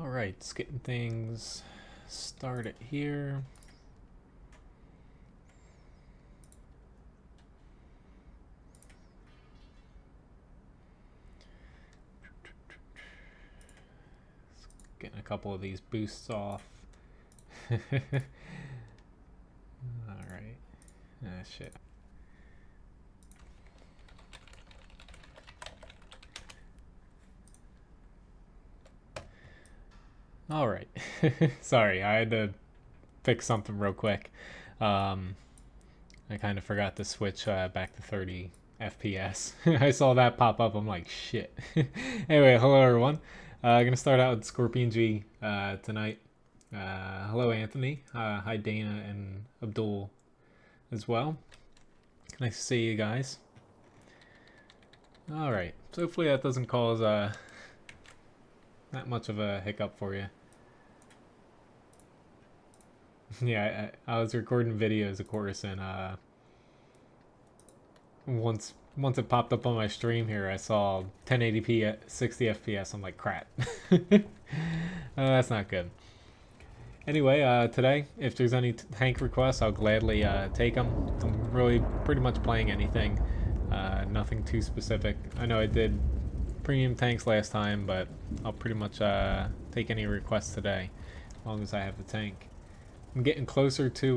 Alright, just getting things started here. Getting a couple of these boosts off. Alright. Ah, shit. Alright. Sorry, I had to fix something real quick. I kind of forgot to switch back to 30 FPS. I saw that pop up. I'm like, shit. Anyway, hello everyone. Gonna start out with Scorpion G tonight. Hello Anthony. Hi Dana and Abdul as well. Nice to see you guys. Alright, so hopefully that doesn't cause that much of a hiccup for you. Yeah, I was recording videos, of course, and once it popped up on my stream here, I saw 1080p at 60 FPS. I'm like, crap. That's not good. Anyway, today, if there's any tank requests, I'll gladly take them. I'm really pretty much playing anything. Nothing too specific. I know I did premium tanks last time, but I'll pretty much take any requests today, as long as I have the tank. I'm getting closer to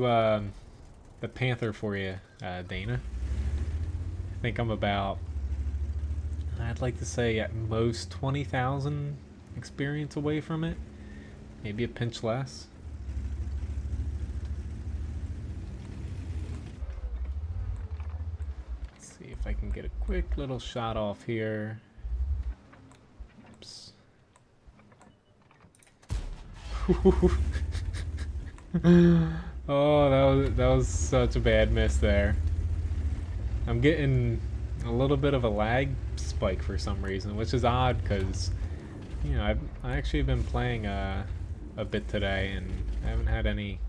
the Panther for you, Dana. I think I'm about, I'd like to say at most 20,000 experience away from it. Maybe a pinch less. Let's see if I can get a quick little shot off here. Oops. Oh, that was such a bad miss there. I'm getting a little bit of a lag spike for some reason, which is odd because, you know, I actually been playing a bit today and I haven't had any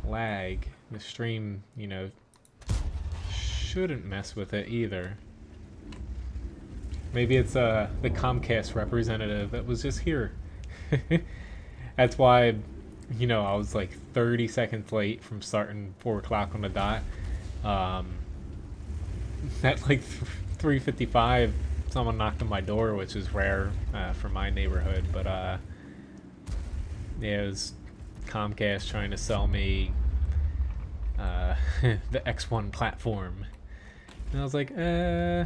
lag. The stream, you know, shouldn't mess with it either. Maybe it's the Comcast representative that was just here. That's why, you know, I was like 30 seconds late from starting 4 o'clock on the dot. At like 3:55, someone knocked on my door, which is rare for my neighborhood. But yeah, it was Comcast trying to sell me the X1 platform, and I was like, I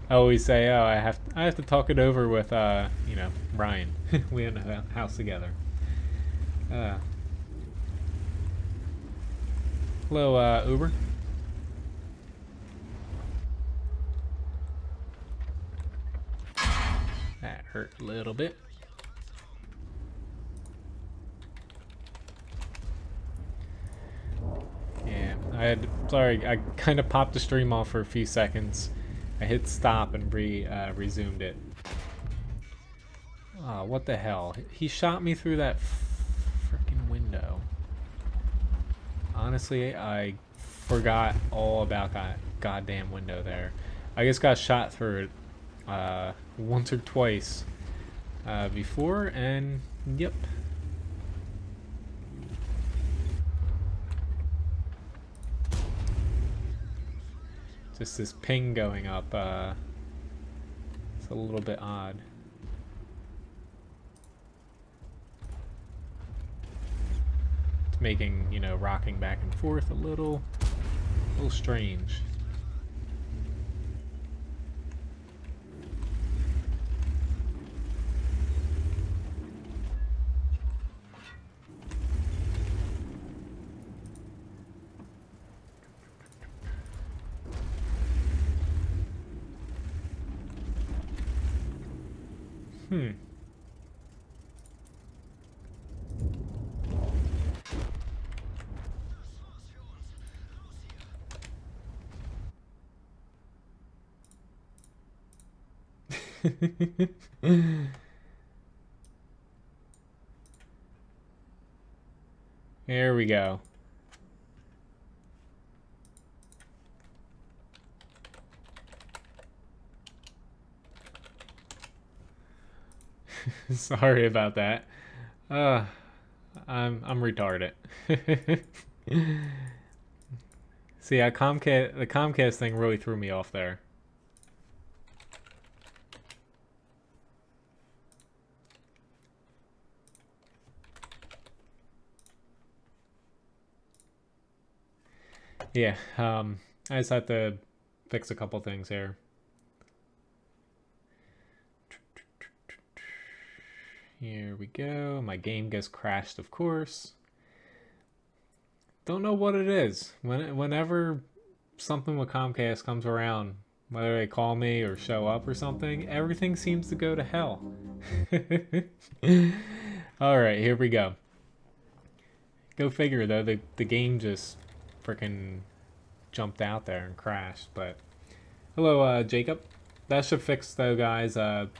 always say, oh, I have to talk it over with you know, Ryan. We in the house together. Hello, Uber. That hurt a little bit. Yeah, sorry, I kind of popped the stream off for a few seconds. I hit stop and resumed it. Oh, what the hell? He shot me through that freaking window. Honestly, I forgot all about that goddamn window there. I just got shot through it once or twice before, and yep. Just this ping going up, it's a little bit odd. It's making, you know, rocking back and forth a little strange. There we go. Sorry about that. Uh, I'm retarded. See, the Comcast thing really threw me off there. Yeah, I just had to fix a couple things here. Here we go. My game gets crashed, of course. Don't know what it is. Whenever something with Comcast comes around, whether they call me or show up or something, everything seems to go to hell. Alright, here we go. Go figure, though. The game just freaking jumped out there and crashed. But hello, Jacob. That should fix, though, guys.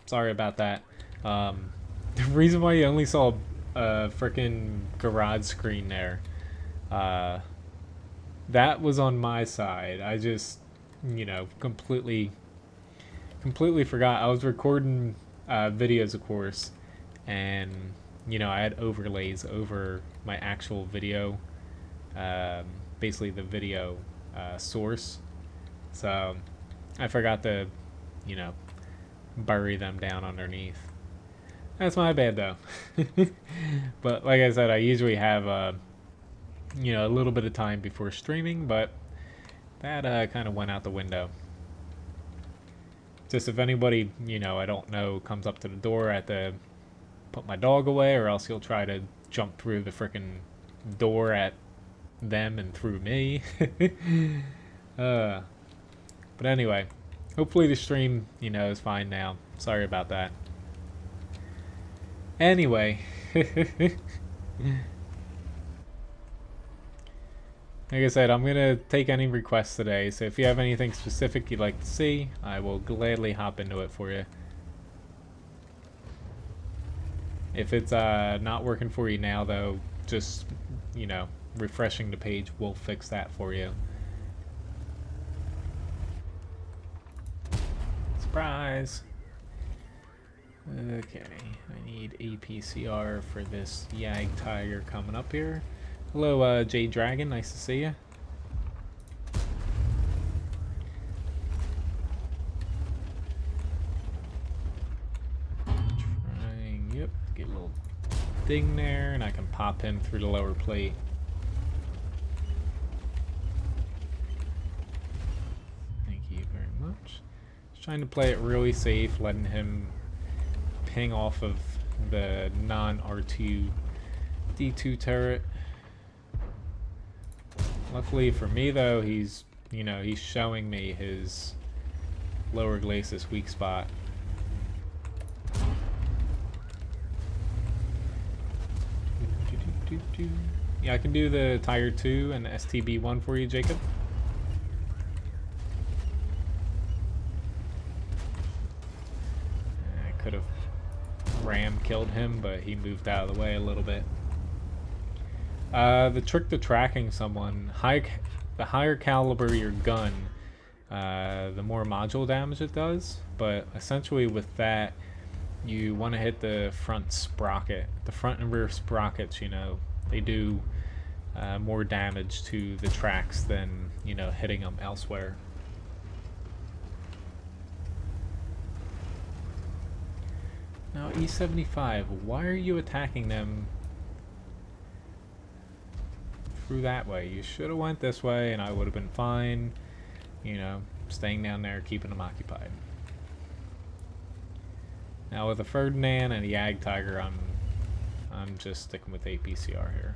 Sorry about that. The reason why you only saw a freaking garage screen there, that was on my side. I just, completely forgot. I was recording videos, of course, and I had overlays over my actual video, basically the video source. So I forgot to, bury them down underneath. That's my bad, though. But like I said, I usually have a little bit of time before streaming, but that kind of went out the window. Just if anybody, I don't know, comes up to the door, I have to put my dog away, or else he'll try to jump through the freaking door at them and through me. But anyway, hopefully the stream, is fine now. Sorry about that. Anyway. Like I said, I'm going to take any requests today, so if you have anything specific you'd like to see, I will gladly hop into it for you. If it's not working for you now, though, just, refreshing the page will fix that for you. Surprise! Okay, I need APCR for this Yag Tiger coming up here. Hello, J Dragon, nice to see you. Trying, yep, get a little ding there, and I can pop him through the lower plate. Thank you very much. Just trying to play it really safe, letting him ping off of the non-R2 D2 turret. Luckily for me, though, he's showing me his lower glacis weak spot. Yeah, I can do the Tiger 2 and the STB1 for you, Jacob. I could have ram killed him, but he moved out of the way a little bit. The trick to tracking someone, the higher caliber your gun, the more module damage it does, but essentially with that, you want to hit the front sprocket. The front and rear sprockets, they do more damage to the tracks than, hitting them elsewhere. Now, E75, why are you attacking them through that way? You should have went this way and I would have been fine, staying down there, keeping them occupied. Now with a Ferdinand and a Yag Tiger, I'm just sticking with APCR here.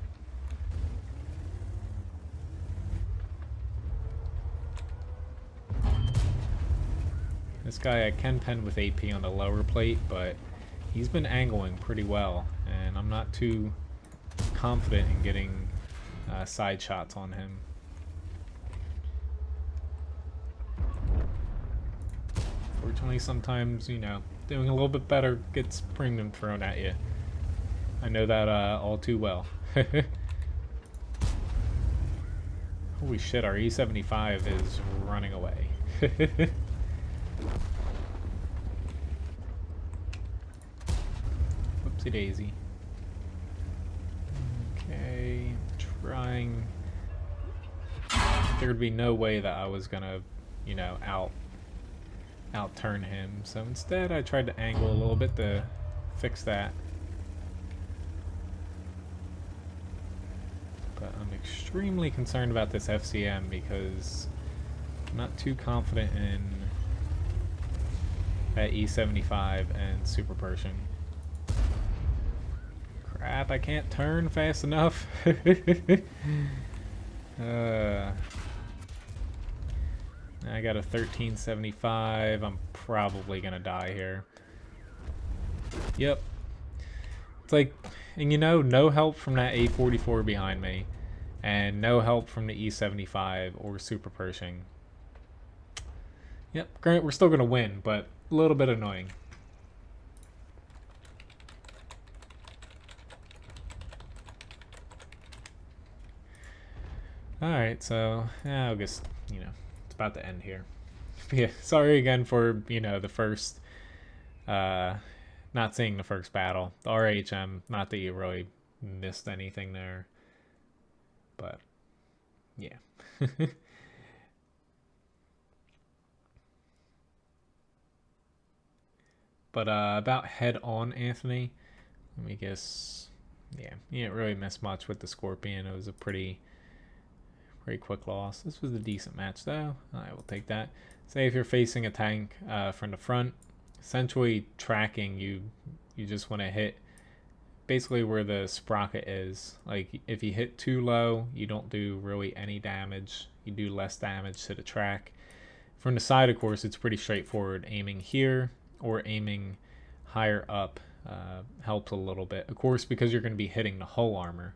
This guy I can pen with AP on the lower plate, but he's been angling pretty well, and I'm not too confident in getting side shots on him. Fortunately, sometimes, doing a little bit better gets premium thrown at you. I know that all too well. Holy shit, our E75 is running away. Whoopsie daisy. Okay, trying. There would be no way that I was gonna, you know, outturn him. So instead, I tried to angle a little bit to fix that. But I'm extremely concerned about this FCM because I'm not too confident in that E75 and Super Pershing. Crap, I can't turn fast enough. I got a 1375. I'm probably gonna die here. Yep. It's like, and you know, no help from that A44 behind me, and no help from the E75 or Super Pershing. Yep, we're still gonna win, but a little bit annoying. Alright, so, yeah, I'll just, you know, it's about to end here. But yeah, sorry again for, you know, the first, not seeing the first battle. The RHM, not that you really missed anything there. But, yeah. But, about head on, Anthony, let me guess, yeah, you didn't really miss much with the Scorpion. It was a pretty quick loss. This was a decent match though. I will take that. Say if you're facing a tank from the front, essentially tracking, you just want to hit basically where the sprocket is. Like if you hit too low, you don't do really any damage. You do less damage to the track. From the side, of course, it's pretty straightforward. Aiming here or aiming higher up helps a little bit. Of course, because you're going to be hitting the hull armor.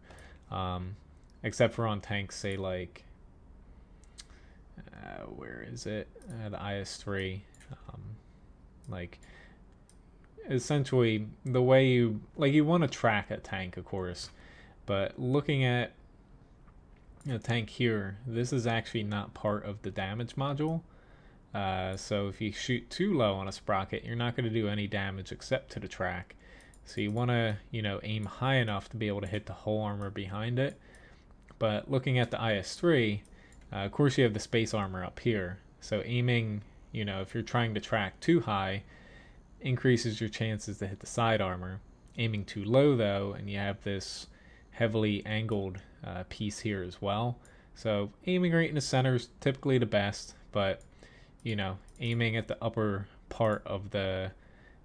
Except for on tanks, say like, where is it? The IS-3. Like, essentially, the way you want to track a tank, of course, but looking at a tank here, this is actually not part of the damage module. So if you shoot too low on a sprocket, you're not going to do any damage except to the track. So you want to, you know, aim high enough to be able to hit the hull armor behind it. But looking at the IS-3, of course you have the space armor up here. So aiming, you know, if you're trying to track too high, increases your chances to hit the side armor. Aiming too low though, and you have this heavily angled piece here as well. So aiming right in the center is typically the best, but, you know, aiming at the upper part of the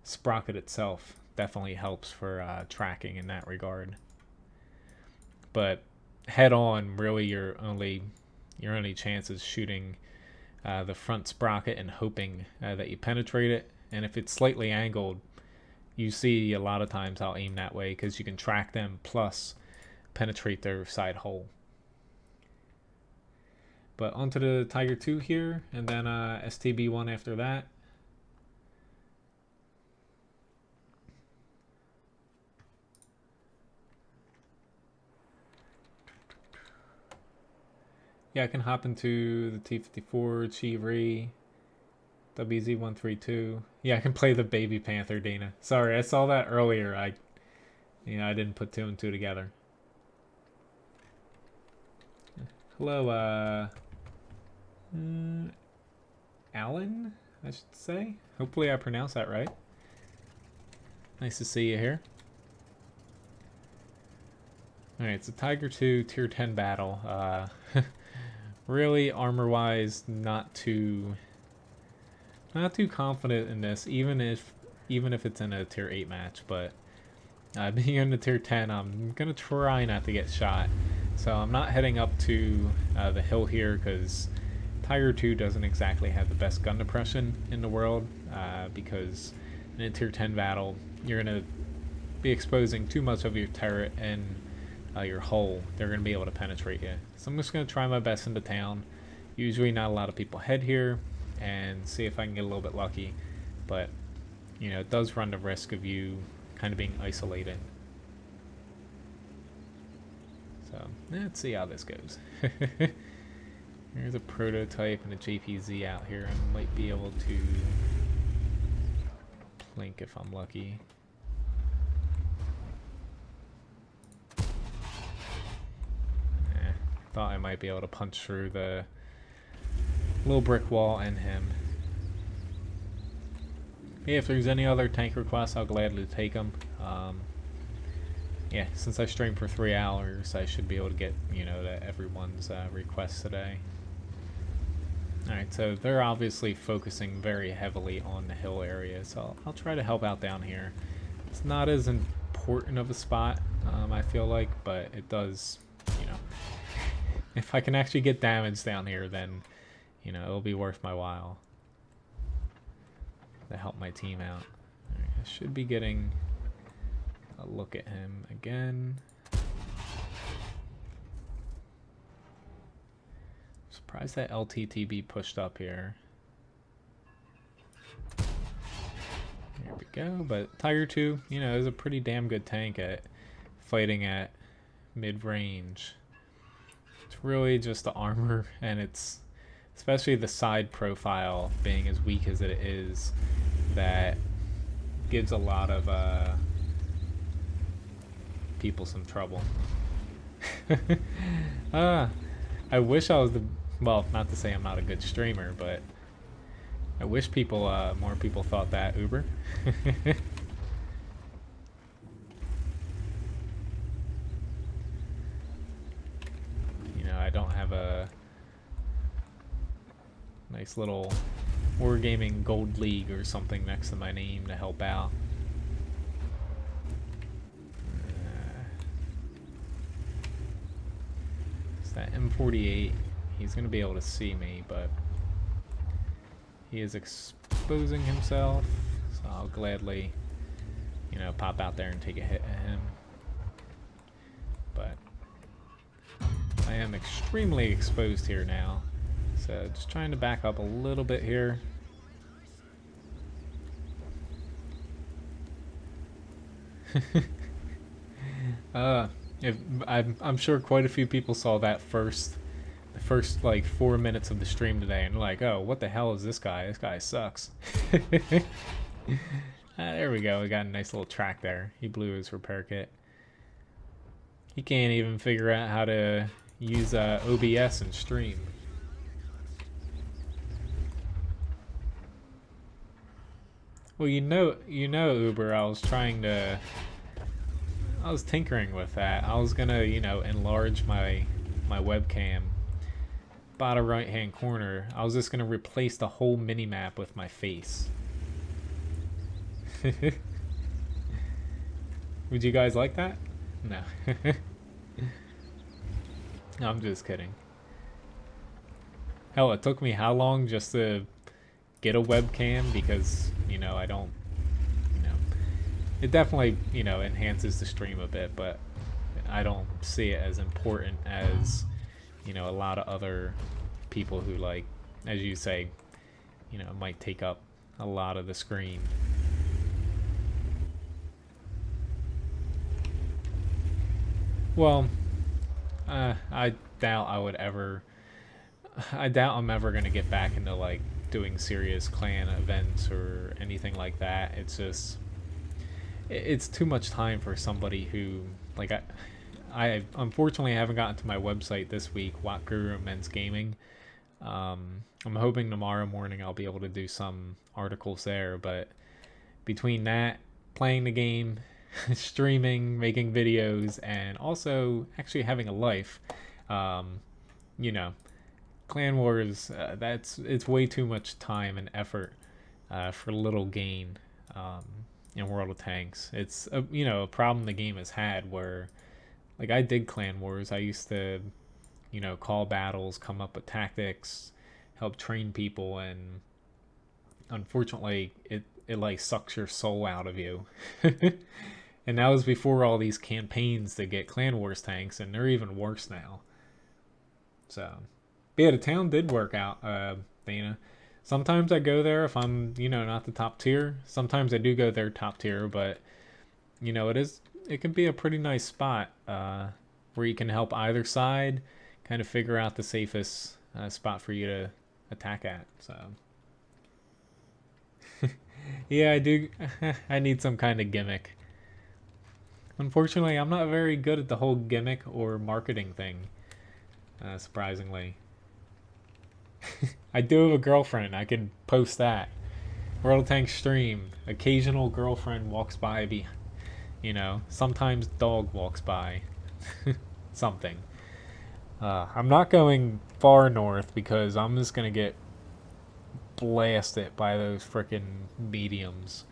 sprocket itself definitely helps for tracking in that regard. But head on, really your only chance is shooting the front sprocket and hoping that you penetrate it. And if it's slightly angled, you see a lot of times I'll aim that way because you can track them plus penetrate their side hull. But onto the Tiger 2 here, and then STB1 after that. Yeah, I can hop into the T-54, Chi-Ri, WZ-132. Yeah, I can play the Baby Panther, Dana. Sorry, I saw that earlier. I didn't put two and two together. Hello, Alan, I should say. Hopefully I pronounced that right. Nice to see you here. Alright, it's a Tiger 2 Tier 10 battle. Really, armor-wise, not too confident in this, even if it's in a Tier 8 match. But being in the Tier 10, I'm gonna try not to get shot. So I'm not heading up to the hill here because Tiger 2 doesn't exactly have the best gun depression in the world. Because in a Tier 10 battle, you're gonna be exposing too much of your turret and your hull. They're going to be able to penetrate you. So I'm just going to try my best into town. Usually not a lot of people head here, and see if I can get a little bit lucky. But, you know, it does run the risk of you kind of being isolated. So let's see how this goes. Here's a prototype and a JPZ out here. I might be able to plink if I'm lucky. Thought I might be able to punch through the little brick wall and him. Yeah, if there's any other tank requests, I'll gladly take them. Yeah, since I streamed for 3 hours, I should be able to get, you know, to everyone's requests today. Alright, so they're obviously focusing very heavily on the hill area, so I'll try to help out down here. It's not as important of a spot, I feel like, but it does, you know, if I can actually get damage down here, then, you know, it'll be worth my while to help my team out. Right, I should be getting a look at him again. Surprised that LTTB pushed up here. There we go. But Tiger 2, you know, is a pretty damn good tank at fighting at mid-range. It's really just the armor, and it's especially the side profile being as weak as it is that gives a lot of people some trouble. I wish I was the, well, not to say I'm not a good streamer, but I wish people, more people thought that Uber. You know, I don't have a nice little Wargaming Gold League or something next to my name to help out. That M48, he's going to be able to see me, but he is exposing himself, so I'll gladly, you know, pop out there and take a hit at him. But I am extremely exposed here now, so just trying to back up a little bit here. I'm sure quite a few people saw that the first like 4 minutes of the stream today, and like, oh, what the hell is this guy? This guy sucks. There we go. We got a nice little track there. He blew his repair kit. He can't even figure out how to use OBS and stream. Well, you know, Uber. I was tinkering with that. I was gonna, you know, enlarge my webcam. Bottom right hand corner. I was just gonna replace the whole mini map with my face. Would you guys like that? No. No, I'm just kidding. Hell, it took me how long just to get a webcam, because, you know, I don't, you know, it definitely, you know, enhances the stream a bit, but I don't see it as important as, you know, a lot of other people who, like, as you say, you know, might take up a lot of the screen. Well, I doubt I'm ever gonna get back into, like, doing serious clan events or anything like that. It's just, it's too much time for somebody who, like, I unfortunately haven't gotten to my website this week, Watt Guru Men's Gaming. I'm hoping tomorrow morning I'll be able to do some articles there, but between that, playing the game, streaming, making videos, and also actually having a life, you know, Clan Wars, it's way too much time and effort for little gain in World of Tanks. It's a, you know, a problem the game has had where, like, I did Clan Wars. I used to, you know, call battles, come up with tactics, help train people, and unfortunately it like sucks your soul out of you. And that was before all these campaigns to get Clan Wars tanks, and they're even worse now. So, but yeah, the town did work out, Dana. Sometimes I go there if I'm, you know, not the top tier. Sometimes I do go there top tier, but, you know, it can be a pretty nice spot where you can help either side kind of figure out the safest spot for you to attack at. So, yeah, I do. I need some kind of gimmick. Unfortunately, I'm not very good at the whole gimmick or marketing thing. surprisingly. I do have a girlfriend. I can post that. World Tank stream. Occasional girlfriend walks by. You know, sometimes dog walks by. Something. I'm not going far north because I'm just gonna get blasted by those frickin' mediums.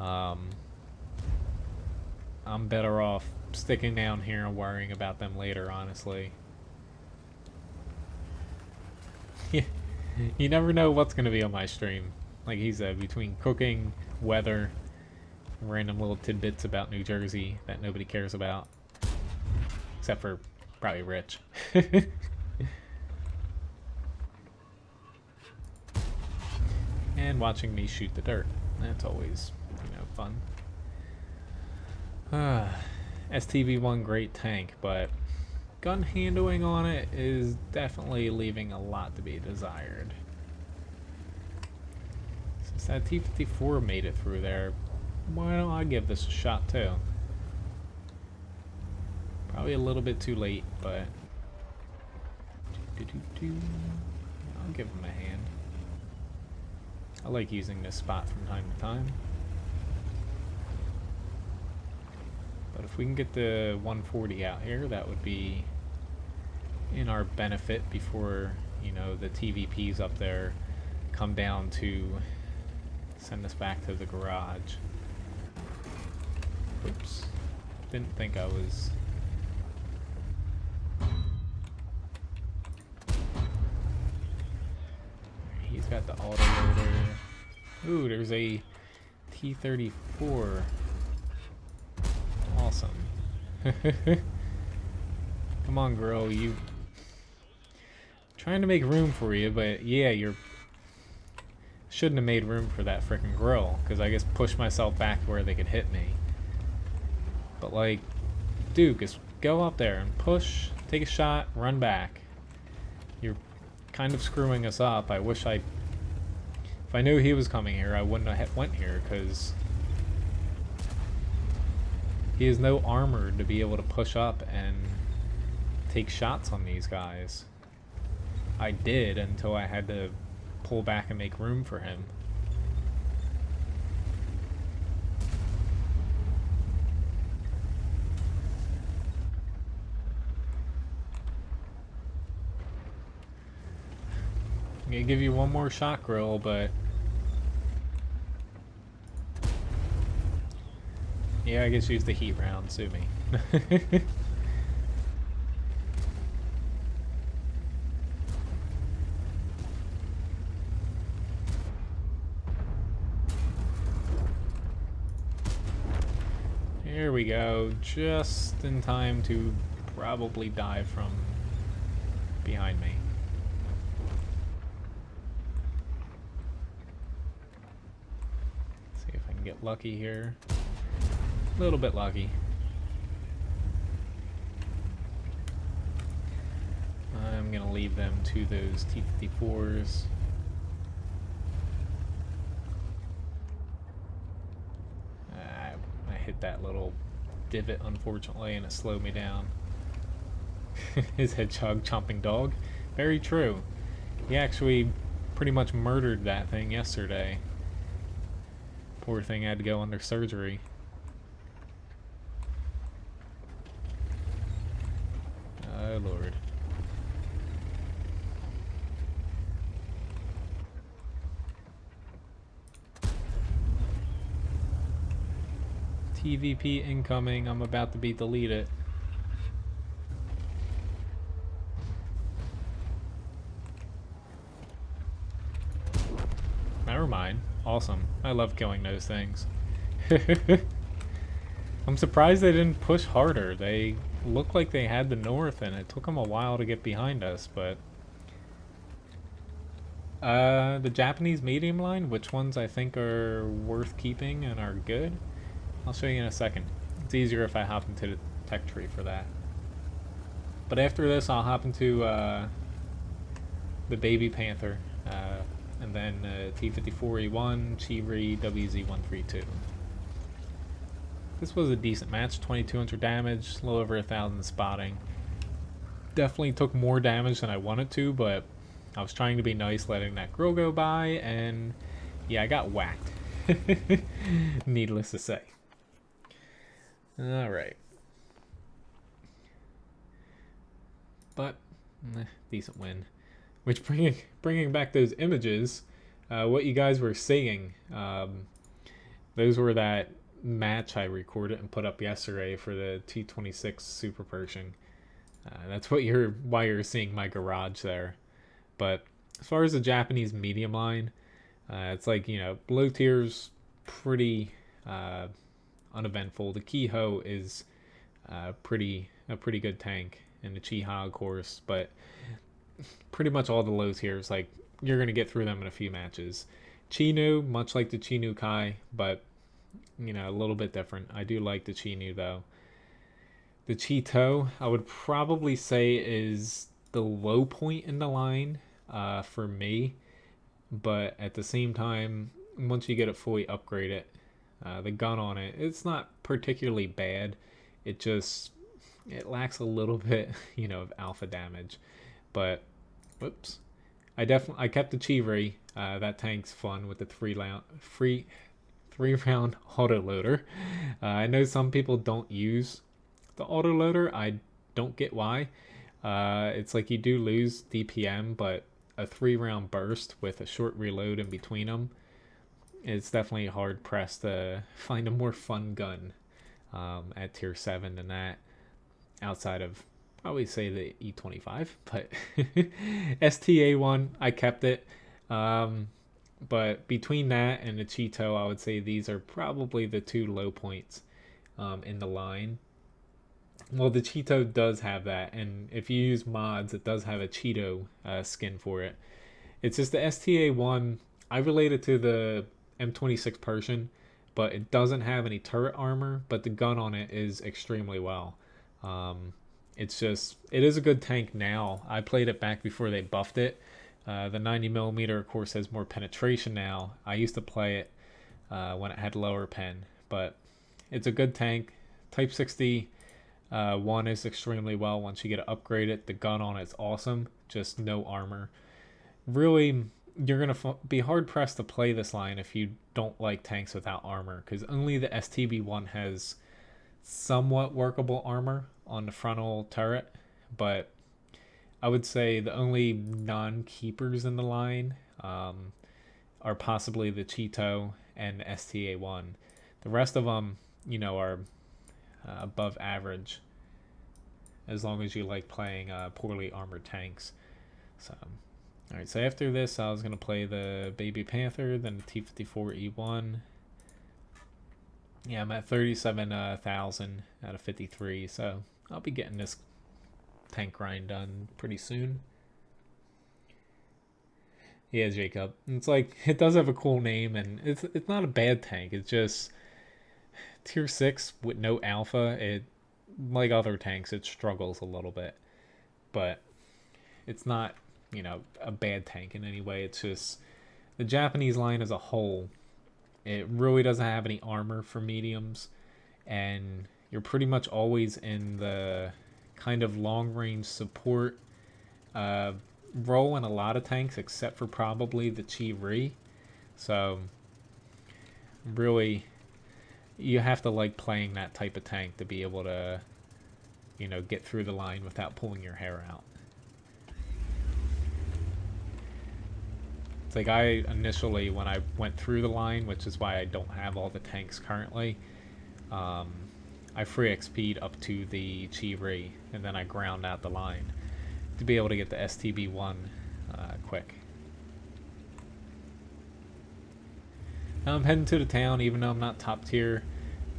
I'm better off sticking down here and worrying about them later, honestly. You never know what's gonna be on my stream. Like he said, between cooking, weather, random little tidbits about New Jersey that nobody cares about. Except for probably Rich. And watching me shoot the dirt. That's always, you know, fun. STV1 great tank, but gun handling on it is definitely leaving a lot to be desired. Since that T-54 made it through there, why don't I give this a shot too? Probably a little bit too late, but I'll give him a hand. I like using this spot from time to time. But if we can get the 140 out here, that would be in our benefit before, you know, the TVPs up there come down to send us back to the garage. Oops. Didn't think I was... He's got the autoloader. Ooh, there's a T-34. Awesome. Come on, girl, you... Trying to make room for you, but yeah, you're... Shouldn't have made room for that frickin' grill, because I just pushed myself back to where they could hit me. But like, dude, just go up there and push, take a shot, run back. You're kind of screwing us up. I wish if I knew he was coming here, I wouldn't have went here, because he has no armor to be able to push up and take shots on these guys. I did until I had to pull back and make room for him. I'm gonna give you one more shot, grill, but yeah, I guess use the heat round, sue me. Here we go, just in time to probably die from behind me. See if I can get lucky here. A little bit lucky. I'm gonna leave them to those T-54s. I hit that little divot, unfortunately, and it slowed me down. His hedgehog chomping dog. Very true. He actually pretty much murdered that thing yesterday. Poor thing had to go under surgery. Oh, Lord. TVP incoming. I'm about to be deleted. Never mind. Awesome. I love killing those things. I'm surprised they didn't push harder. They looked like they had the north, and it took them a while to get behind us, but... the Japanese medium line, which ones I think are worth keeping and are good? I'll show you in a second. It's easier if I hop into the tech tree for that. But after this, I'll hop into the Baby Panther, and then T-54E1, Chivri, WZ-132. This was a decent match, 2200 damage, a little over 1000 spotting. Definitely took more damage than I wanted to, but I was trying to be nice, letting that grill go by, and yeah, I got whacked. Needless to say. Alright. But, decent win. Which, bringing back those images, what you guys were seeing, those were that match I recorded and put up yesterday for the T26 Super Pershing. That's why you're seeing my garage there. But as far as the Japanese medium line, it's like, low tier's pretty uneventful. The Kiho is a pretty good tank, and the Chiha, of course, but pretty much all the low tiers, like, you're going to get through them in a few matches. Chinu, much like the Chinu Kai, but, a little bit different. I do like the Chinu, though. The Cheeto, I would probably say, is the low point in the line for me, but at the same time, once you get it fully upgraded, the gun on it, it's not particularly bad. It lacks a little bit, of alpha damage. But, whoops. I kept the Chivri. That tank's fun with the three-round autoloader. I know some people don't use the autoloader. I don't get why. It's like you do lose DPM, but a 3-round burst with a short reload in between them, it's definitely hard pressed to find a more fun gun at tier 7 than that, outside of, I always say, the E25, but STA1, I kept it. But between that and the Cheeto, I would say these are probably the two low points in the line. Well, the Cheeto does have that, and if you use mods, it does have a Cheeto skin for it. It's just the STA1, I relate it to the M26 Pershing, but it doesn't have any turret armor, but the gun on it is extremely well. It is a good tank now. I played it back before they buffed it. The 90mm, of course, has more penetration now. I used to play it when it had lower pen, but it's a good tank. Type 60 one is extremely well once you get it upgraded. The gun on it's awesome, just no armor. Really, you're going to be hard-pressed to play this line if you don't like tanks without armor, because only the STB1 has somewhat workable armor on the frontal turret, but I would say the only non-keepers in the line are possibly the Cheeto and the STA1. The rest of them, are above average, as long as you like playing poorly armored tanks. So, alright, so after this, I was going to play the Baby Panther, then the T-54E1. Yeah, I'm at 37,000 out of 53, so I'll be getting this tank grind done pretty soon. Yeah, Jacob. It's like, it does have a cool name, and it's not a bad tank. It's just tier 6 with no alpha. It, like other tanks, it struggles a little bit, but it's not, a bad tank in any way. It's just the Japanese line as a whole, it really doesn't have any armor for mediums, and you're pretty much always in the kind of long range support role in a lot of tanks, except for probably the Chi-Ri. So really, you have to like playing that type of tank to be able to, get through the line without pulling your hair out. It's like I initially, when I went through the line, which is why I don't have all the tanks currently, I free XP'd up to the Chi-Ri, and then I ground out the line to be able to get the STB1 quick. Now I'm heading to the town, even though I'm not top tier.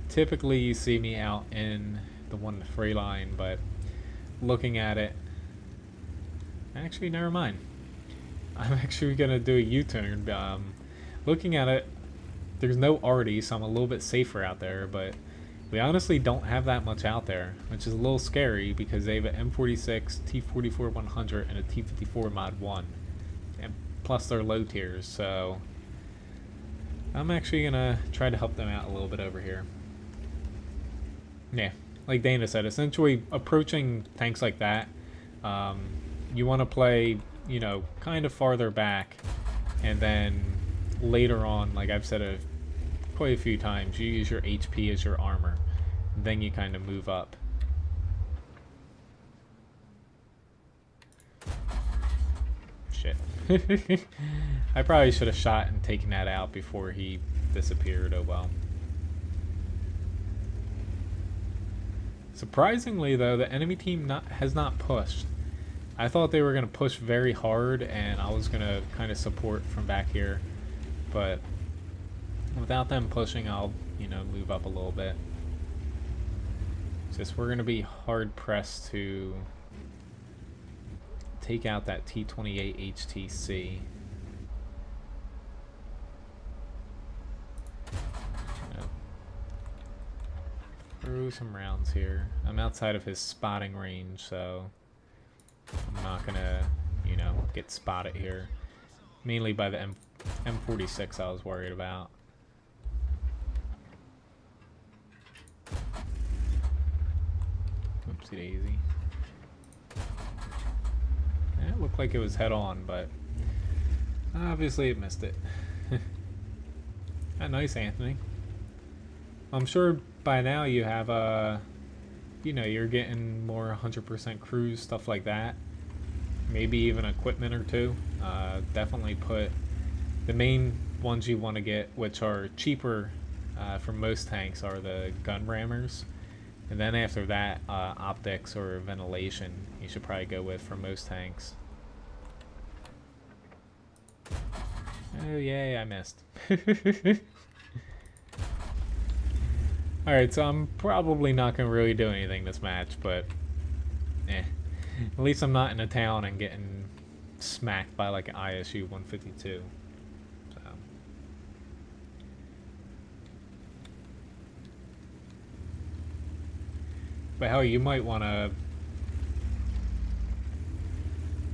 Typically you see me out in the 1-3 line, but looking at it, actually never mind. I'm actually going to do a U-turn. Looking at it, there's no arty, so I'm a little bit safer out there, but we honestly don't have that much out there, which is a little scary because they have an M46, T44-100, and a T54 Mod 1, and plus they're low tiers, so I'm actually going to try to help them out a little bit over here. Yeah, like Dana said, essentially approaching tanks like that You want to play, you know, kind of farther back, and then later on, like I've said quite a few times, you use your HP as your armor. Then you kind of move up. Shit. I probably should have shot and taken that out before he disappeared. Oh well. Surprisingly though, the enemy team has not pushed. I thought they were going to push very hard and I was going to kind of support from back here. But without them pushing, I'll, you know, move up a little bit. It's just we're going to be hard pressed to take out that T-28 HTC. Throw some rounds here. I'm outside of his spotting range, so I'm not gonna, you know, get spotted here. Mainly by the M46 I was worried about. Oopsie daisy. It looked like it was head on, but obviously it missed it. Nice, Anthony. I'm sure by now you have you know, you're getting more 100% cruise, stuff like that. Maybe even equipment or two. Definitely put the main ones you want to get, which are cheaper for most tanks, are the gun rammers. And then after that, optics or ventilation you should probably go with for most tanks. Oh yay, I missed. Alright, so I'm probably not going to really do anything this match, but at least I'm not in a town and getting smacked by like an ISU 152. So. But hell, you might want to,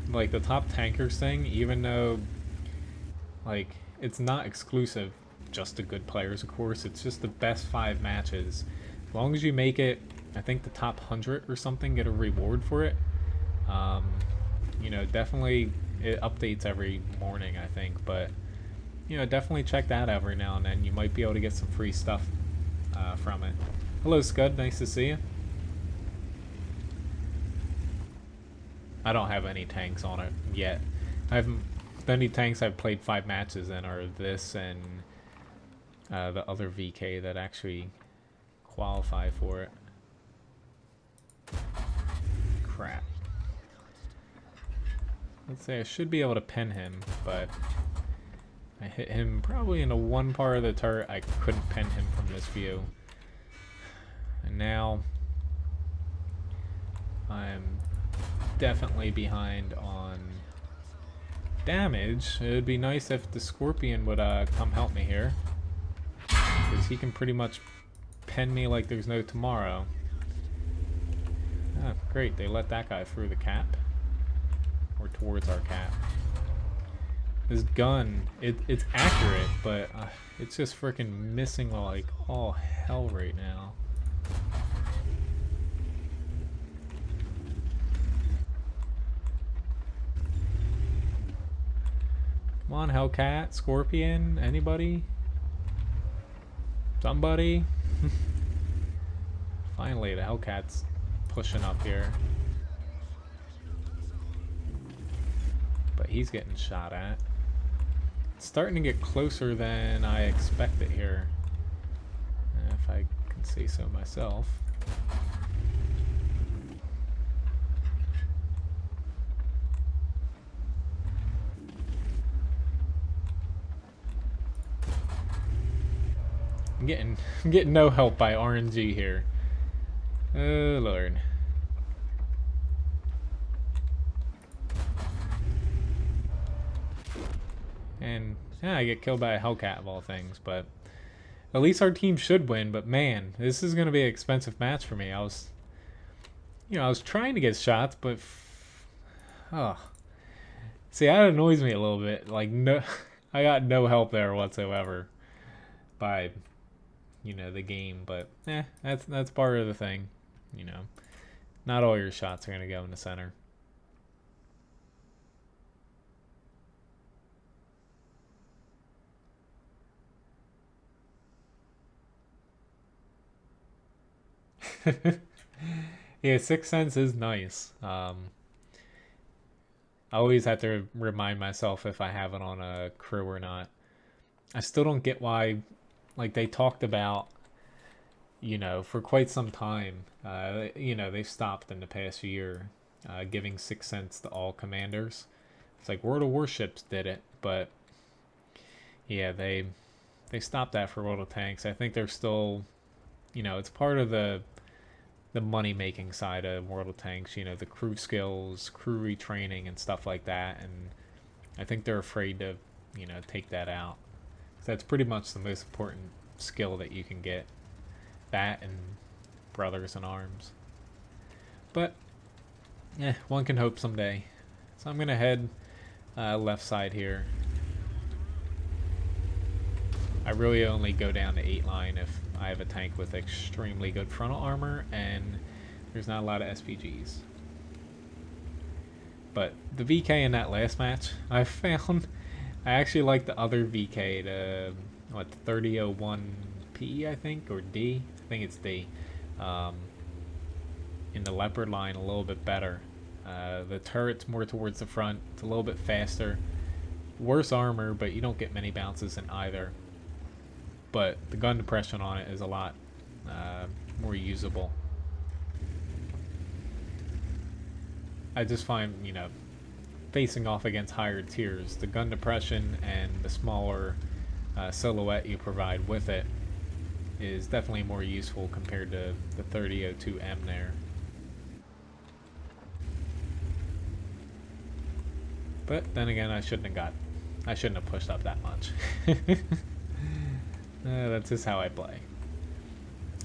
like, the top tankers thing, even though, like, it's not exclusive just to good players, of course, it's just the best 5 matches. As long as you make it, I think the top 100 or something, get a reward for it. You know, definitely, it updates every morning, I think, but, you know, definitely check that out every now and then. You might be able to get some free stuff from it. Hello, Scud, nice to see you. I don't have any tanks on it yet. The only tanks I've played 5 matches in are this and the other VK that actually qualify for it. Crap. Let's say I should be able to pin him, but I hit him probably in the one part of the turret I couldn't pin him from this view. And now I'm definitely behind on damage. It would be nice if the Scorpion would come help me here, because he can pretty much pen me like there's no tomorrow. Ah, great, they let that guy through the cap, or towards our cap. This gun, it's accurate, but it's just freaking missing like all hell right now. Come on, Hellcat, Scorpion, anybody? Somebody? Finally, the Hellcat's pushing up here. But he's getting shot at. It's starting to get closer than I expected here, if I can say so myself. I'm getting no help by RNG here. Oh Lord. And yeah, I get killed by a Hellcat of all things, but at least our team should win. But man, this is gonna be an expensive match for me. I was trying to get shots, but see, that annoys me a little bit. Like, no, I got no help there whatsoever by, you know, the game. But that's part of the thing. You know, not all your shots are gonna go in the center. Yeah, Sixth Sense is nice. I always have to remind myself if I have it on a crew or not. I still don't get why, like they talked about, for quite some time. They've stopped in the past year, giving Sixth Sense to all commanders. It's like World of Warships did it, but yeah, they stopped that for World of Tanks. I think they're still, it's part of the money making side of World of Tanks. The crew skills, crew retraining, and stuff like that. And I think they're afraid to, take that out. So that's pretty much the most important skill that you can get. That and Brothers in Arms. But one can hope someday. So I'm gonna head left side here. I really only go down to 8 line if I have a tank with extremely good frontal armor and there's not a lot of SPGs. But the VK in that last match, I found I actually like the other VK, the 3001P, I think, or D. I think it's D. In the Leopard line a little bit better. The turret's more towards the front. It's a little bit faster. Worse armor, but you don't get many bounces in either. But the gun depression on it is a lot more usable. I just find, facing off against higher tiers, the gun depression and the smaller silhouette you provide with it is definitely more useful compared to the 3002M there. But then again, I shouldn't have pushed up that much. That's just how I play.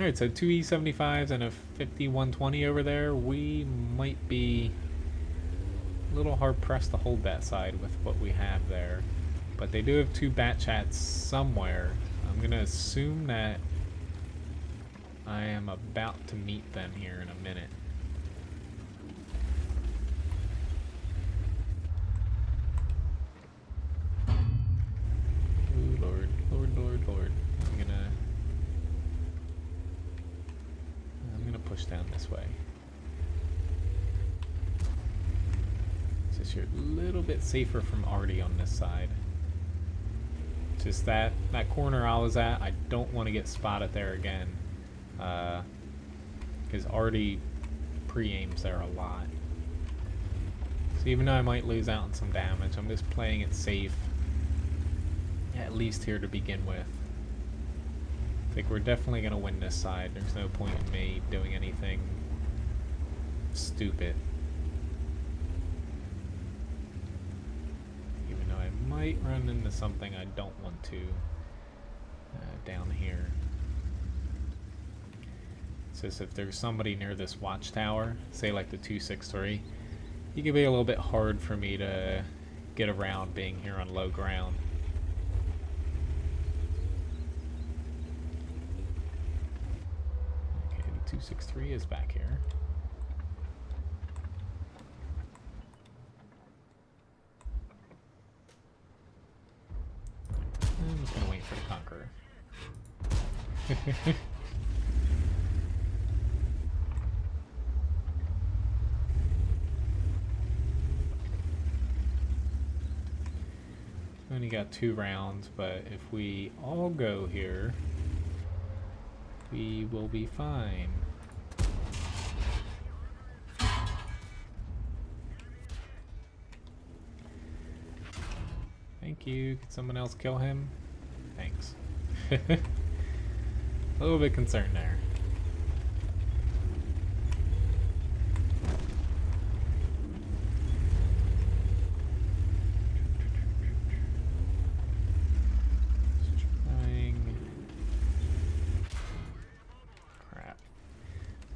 Alright, so 2 E75s and a 5120 over there. We might be a little hard pressed to hold that side with what we have there. But they do have 2 bat chats somewhere. I'm going to assume that I am about to meet them here in a minute. Ooh, Lord. I'm gonna push down this way. Just you're a little bit safer from Artie on this side. Just that corner I was at, I don't want to get spotted there again. Because Artie pre-aims there a lot. So even though I might lose out on some damage, I'm just playing it safe. At least here to begin with. I think we're definitely going to win this side. There's no point in me doing anything stupid. Even though I might run into something I don't want to down here. It's just if there's somebody near this watchtower, say like the 263, it can be a little bit hard for me to get around being here on low ground. Okay, the 263 is back here. I'm just gonna wait for the Conqueror. Only got 2 rounds, but if we all go here, we will be fine. Thank you. Could someone else kill him? Thanks. A little bit concerned there.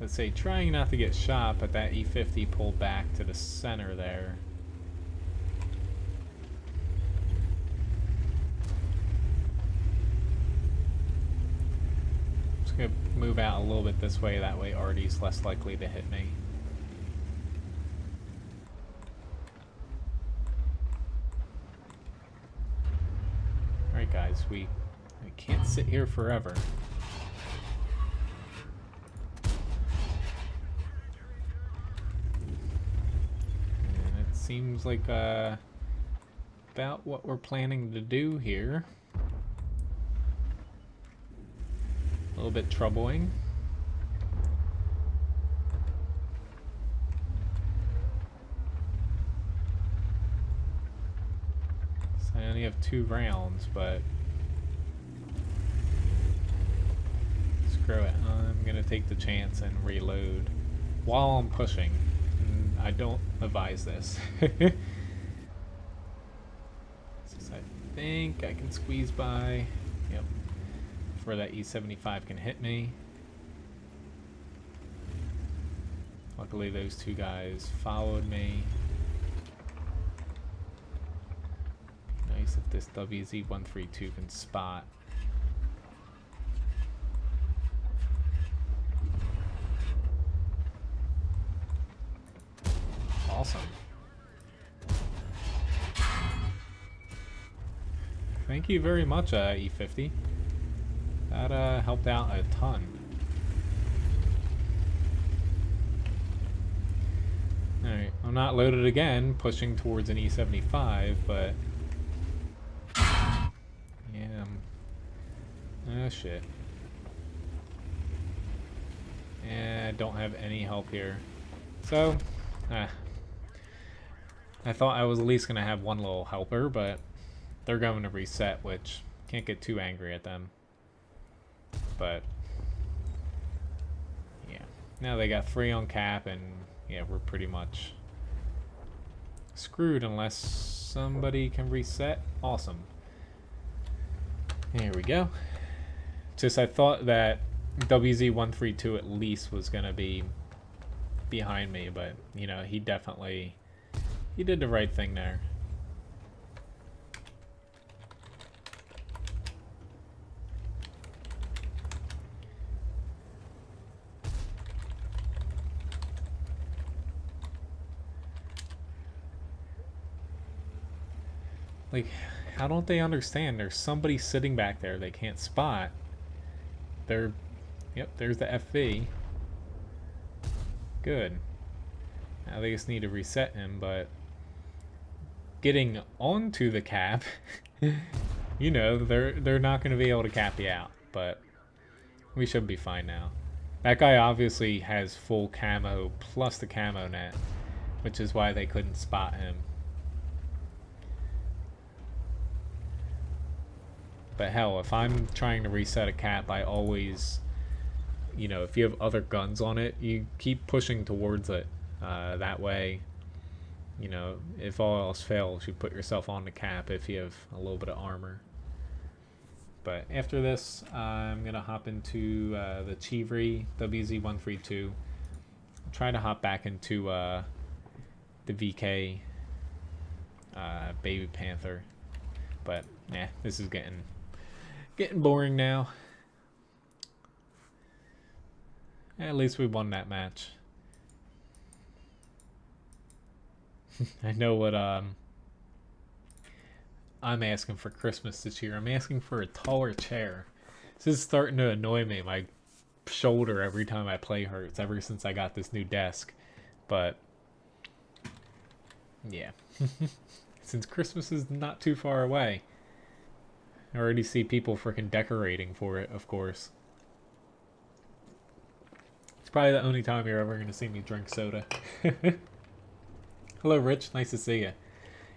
Let's say trying not to get shot, but that E50 pulled back to the center there. Just gonna move out a little bit this way, that way Artie's less likely to hit me. Alright guys, we can't sit here forever. seems like about what we're planning to do here. A little bit troubling. So I only have 2 rounds, but screw it. I'm gonna take the chance and reload while I'm pushing. I don't advise this. Since I think I can squeeze by. Yep. Before that E75 can hit me. Luckily those 2 guys followed me. Nice if this WZ132 can spot. Awesome. Thank you very much, E50. That helped out a ton. Alright, I'm not loaded again, pushing towards an E75, but... yeah. Oh shit. And I don't have any help here. So, I thought I was at least going to have one little helper, but they're going to reset, which can't get too angry at them. But yeah, now they got 3 on cap, and yeah, we're pretty much screwed unless somebody can reset. Awesome. Here we go. Just I thought that WZ132 at least was gonna be behind me, but you know, he did the right thing there. Like, how don't they understand? There's somebody sitting back there they can't spot. Yep, there's the FV. Good. Now they just need to reset him, but getting onto the cap, you know, they're not going to be able to cap you out, but we should be fine now. That guy obviously has full camo plus the camo net, which is why they couldn't spot him. But hell, if I'm trying to reset a cap, I always, you know, if you have other guns on it, you keep pushing towards it. That way, you know, if all else fails, you put yourself on the cap if you have a little bit of armor. But after this, I'm going to hop into the Chivri WZ132. Try to hop back into the VK Baby Panther. But, yeah, this is getting boring now. At least we won that match. I know what I'm asking for Christmas this year. I'm asking for a taller chair. This is starting to annoy me. My shoulder every time I play hurts ever since I got this new desk. But yeah. Since Christmas is not too far away. I already see people freaking decorating for it, of course. It's probably the only time you're ever going to see me drink soda. Hello, Rich. Nice to see you.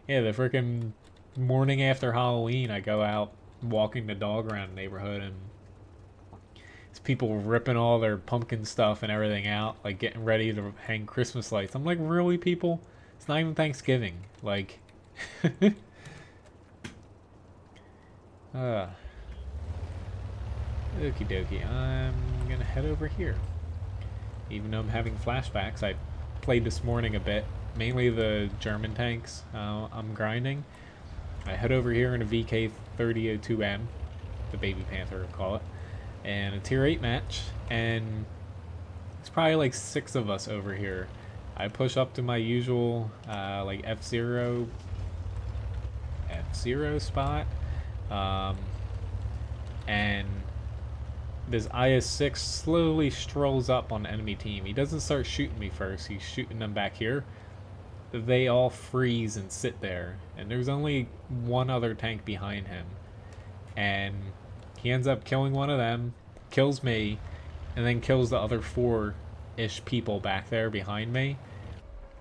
Yeah, the freaking morning after Halloween, I go out walking the dog around the neighborhood, and it's people ripping all their pumpkin stuff and everything out, like getting ready to hang Christmas lights. I'm like, really, people? It's not even Thanksgiving. Like, okie dokie. I'm gonna head over here. Even though I'm having flashbacks, I played this morning a bit. Mainly the German tanks I'm grinding. I head over here in a VK3002M, the Baby Panther I call it, and a tier 8 match, and it's probably like 6 of us over here. I push up to my usual like F0 spot, and this IS-6 slowly strolls up on the enemy team. He doesn't start shooting me first, he's shooting them back here. they all freeze and sit there, and there's only one other tank behind him, and he ends up killing one of them, kills me, and then kills the other four-ish people back there behind me.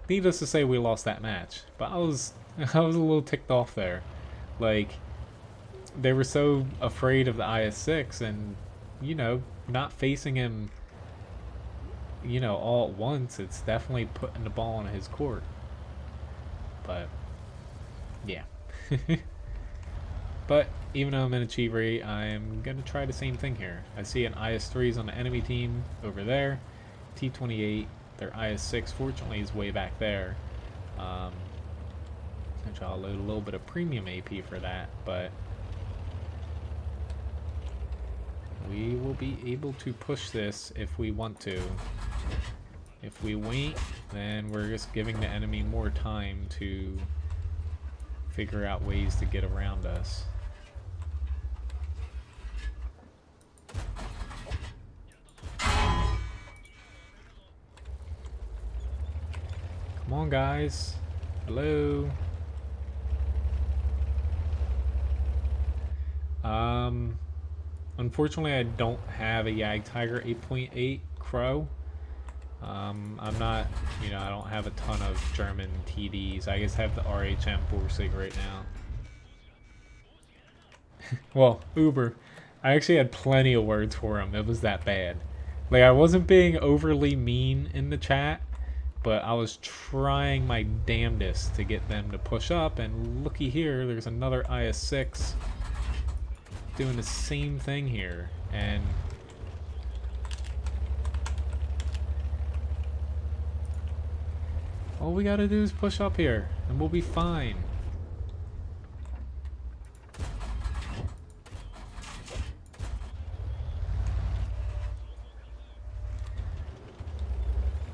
Needless to say, we lost that match, but I was a little ticked off there. Like, they were so afraid of the IS-6, and, you know, not facing him, you know, all at once, it's definitely putting the ball in his court. But, yeah. But, even though I'm in Achievery, I'm going to try the same thing here. I see an IS-3s on the enemy team over there. T-28, their IS-6, fortunately, is way back there. I'll load a little bit of premium AP for that, but we will be able to push this if we want to. If we wait, then we're just giving the enemy more time to figure out ways to get around us. Come on, guys. Hello. Unfortunately, I don't have a Jagdtiger 8.8 Crow. I'm not, you know, I don't have a ton of German TDs. I just have the RHM Borsig right now. Well, Uber, I actually had plenty of words for him. It was that bad. Like, I wasn't being overly mean in the chat, but I was trying my damnedest to get them to push up, and looky here, there's another IS-6 doing the same thing here, and all we gotta do is push up here, and we'll be fine.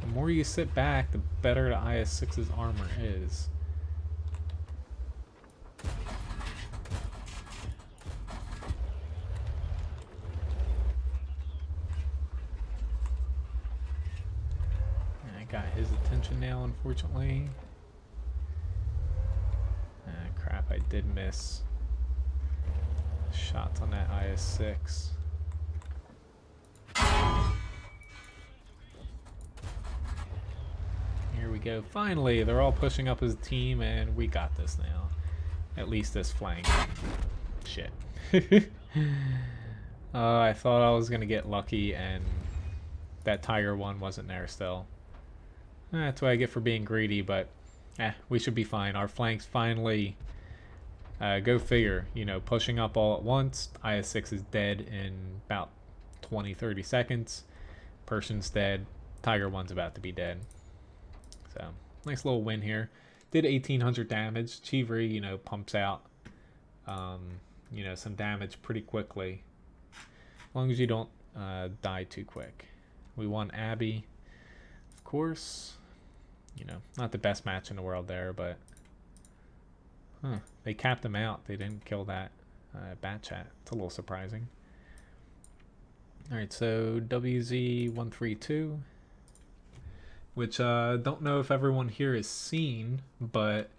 The more you sit back, the better the IS-6's armor is. Got his attention now, unfortunately. Ah, crap, I did miss shots on that IS-6. Here we go. Finally, they're all pushing up as a team, and we got this now. At least this flank. Shit. I thought I was going to get lucky, and that Tiger 1 wasn't there still. That's what I get for being greedy, but we should be fine. Our flanks finally, go figure, you know, pushing up all at once. IS-6 is dead in about 20-30 seconds. Pershing's dead. Tiger 1's about to be dead. So, nice little win here. Did 1800 damage. Chivalry, you know, pumps out, you know, some damage pretty quickly. As long as you don't die too quick. We won Abbey. Of course, you know, not the best match in the world there, but they capped him out. They didn't kill that bat chat. It's a little surprising. All right, so WZ132, which don't know if everyone here has seen, but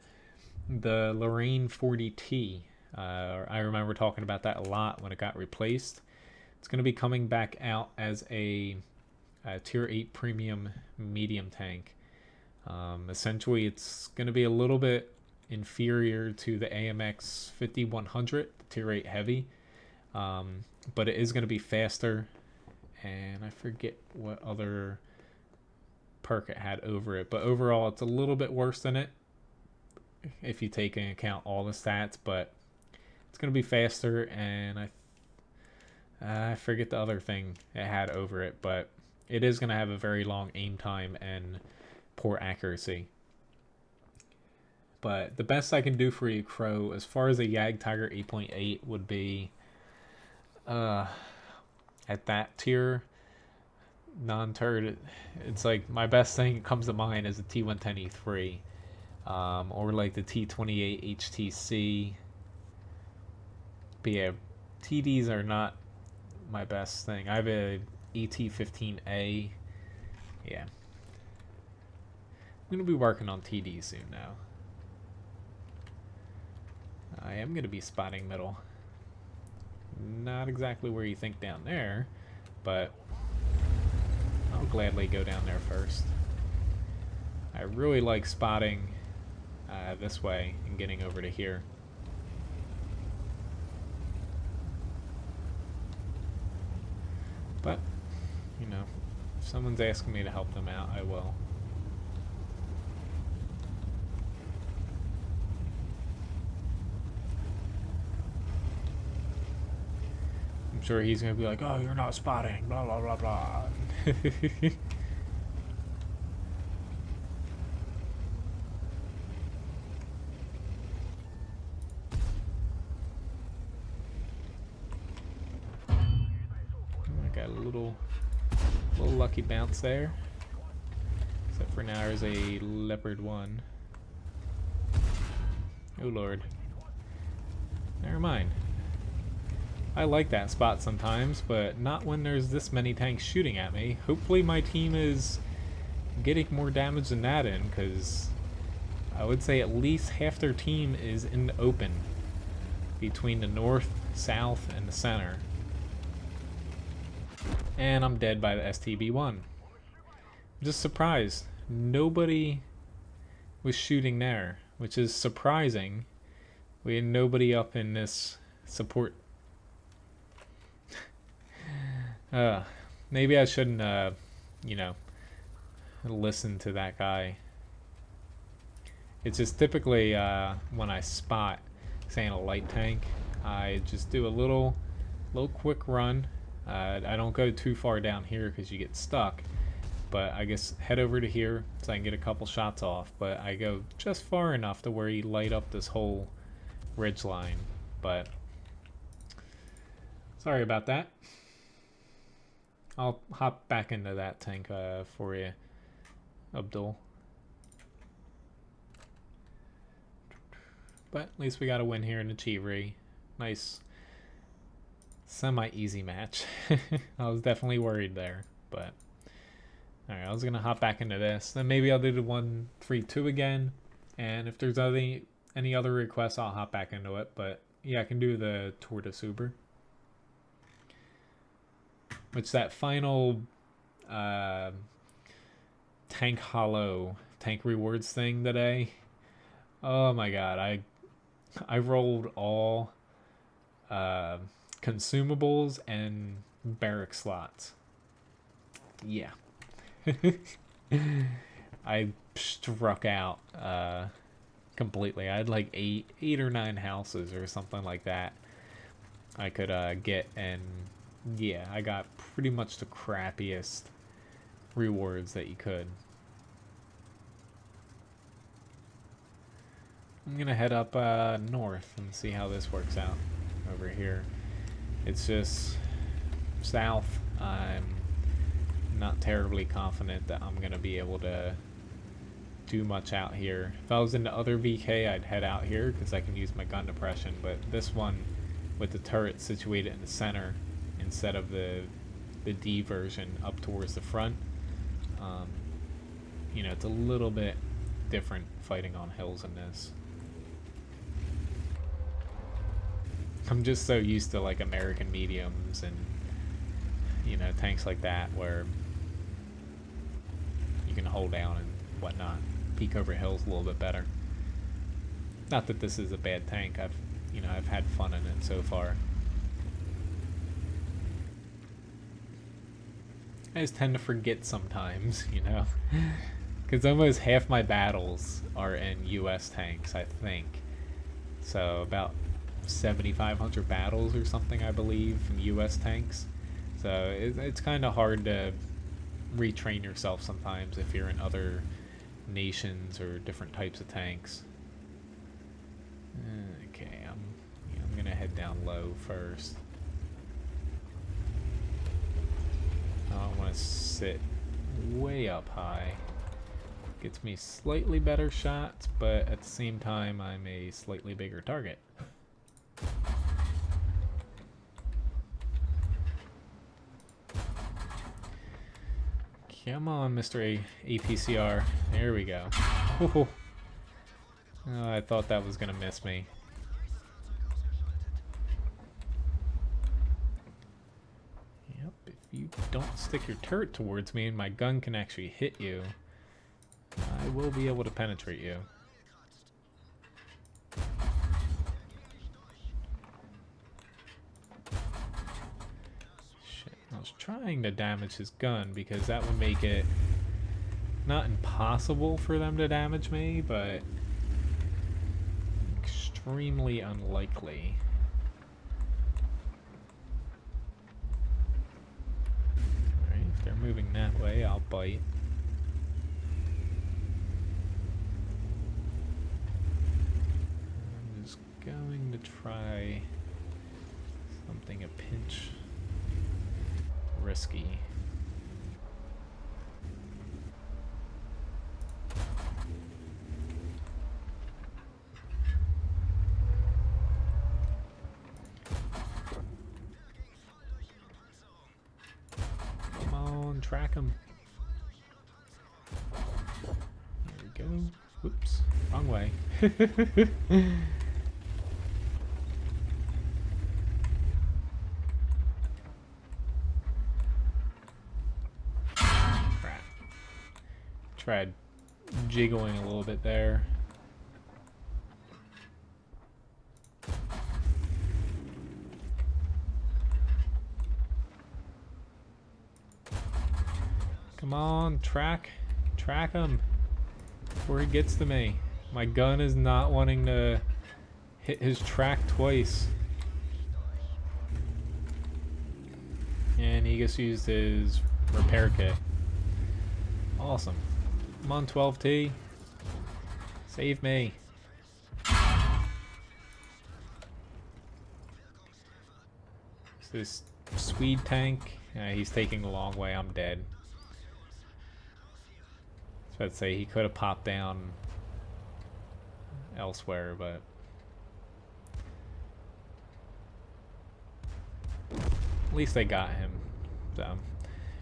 the Lorraine 40T. I remember talking about that a lot when it got replaced. It's going to be coming back out as a tier 8 premium medium tank. Essentially, it's going to be a little bit inferior to the AMX 5100, tier 8 heavy, but it is going to be faster, and I forget what other perk it had over it, but overall it's a little bit worse than it if you take into account all the stats, but it's going to be faster, and I forget the other thing it had over it, but it is going to have a very long aim time and poor accuracy. But the best I can do for you, Crow, as far as a Jagdtiger 8.8 would be at that tier, non-turret, it's like my best thing that comes to mind is the T110E3, or like the T28 HTC. But yeah, TDs are not my best thing. I have a ET15A. Yeah. going to be working on TD soon now. I am going to be spotting middle. Not exactly where you think down there, but I'll gladly go down there first. I really like spotting this way and getting over to here. But, you know, if someone's asking me to help them out, I will. I'm sure he's going to be like, oh, you're not spotting, blah, blah, blah, blah. I got a little lucky bounce there. Except for now there's a leopard one. Oh, Lord. Never mind. I like that spot sometimes, but not when there's this many tanks shooting at me. Hopefully my team is getting more damage than that in, because I would say at least half their team is in the open between the north, south, and the center. And I'm dead by the STB-1. I'm just surprised. Nobody was shooting there, which is surprising. We had nobody up in this support. Maybe I shouldn't, you know, listen to that guy. It's just typically when I spot, say, in a light tank, I just do a little quick run. I don't go too far down here because you get stuck, but I guess head over to here so I can get a couple shots off. But I go just far enough to where you light up this whole ridge line. But sorry about that. I'll hop back into that tank for you, Abdul. But at least we got a win here in the Chivalry. Nice semi-easy match. I was definitely worried there, but alright, I was gonna hop back into this. Then maybe I'll do the 1-3-2 again, and if there's any other requests, I'll hop back into it. But yeah, I can do the Tortoise Uber. Which that final tank hollow tank rewards thing today. Oh my god, I rolled all consumables and barrack slots. Yeah. I struck out completely. I had like eight or 9 houses or something like that I could get, and yeah, I got pretty much the crappiest rewards that you could. I'm gonna head up north and see how this works out over here. It's just south. I'm not terribly confident that I'm gonna be able to do much out here. If I was in the other VK, I'd head out here because I can use my gun depression, but this one with the turret situated in the center instead of the D version up towards the front, you know, it's a little bit different fighting on hills in this. I'm just so used to like American mediums and, you know, tanks like that where you can hold down and whatnot, peek over hills a little bit better. Not that this is a bad tank. I've had fun in it so far. I just tend to forget sometimes, you know, because almost half my battles are in US tanks, I think. So about 7,500 battles or something, I believe, in US tanks. So it's kind of hard to retrain yourself sometimes if you're in other nations or different types of tanks. Okay, I'm gonna head down low first. I don't want to sit way up high. Gets me slightly better shots, but at the same time, I'm a slightly bigger target. Come on, Mr. APCR. There we go. Oh, I thought that was going to miss me. Yep, if you don't stick your turret towards me and my gun can actually hit you, I will be able to penetrate you. Shit, I was trying to damage his gun because that would make it not impossible for them to damage me, but extremely unlikely. Alright, if they're moving that way, I'll bite. I'm just going to try something a pinch risky. Track him. There we go. Whoops. Wrong way. Crap. Tried jiggling a little bit there. Come on, track him before he gets to me. My gun is not wanting to hit his track twice. And he just used his repair kit. Awesome. Come on, 12T. Save me. This Swede tank, he's taking a long way. I'm dead. So I'd say he could have popped down elsewhere, but at least I got him. So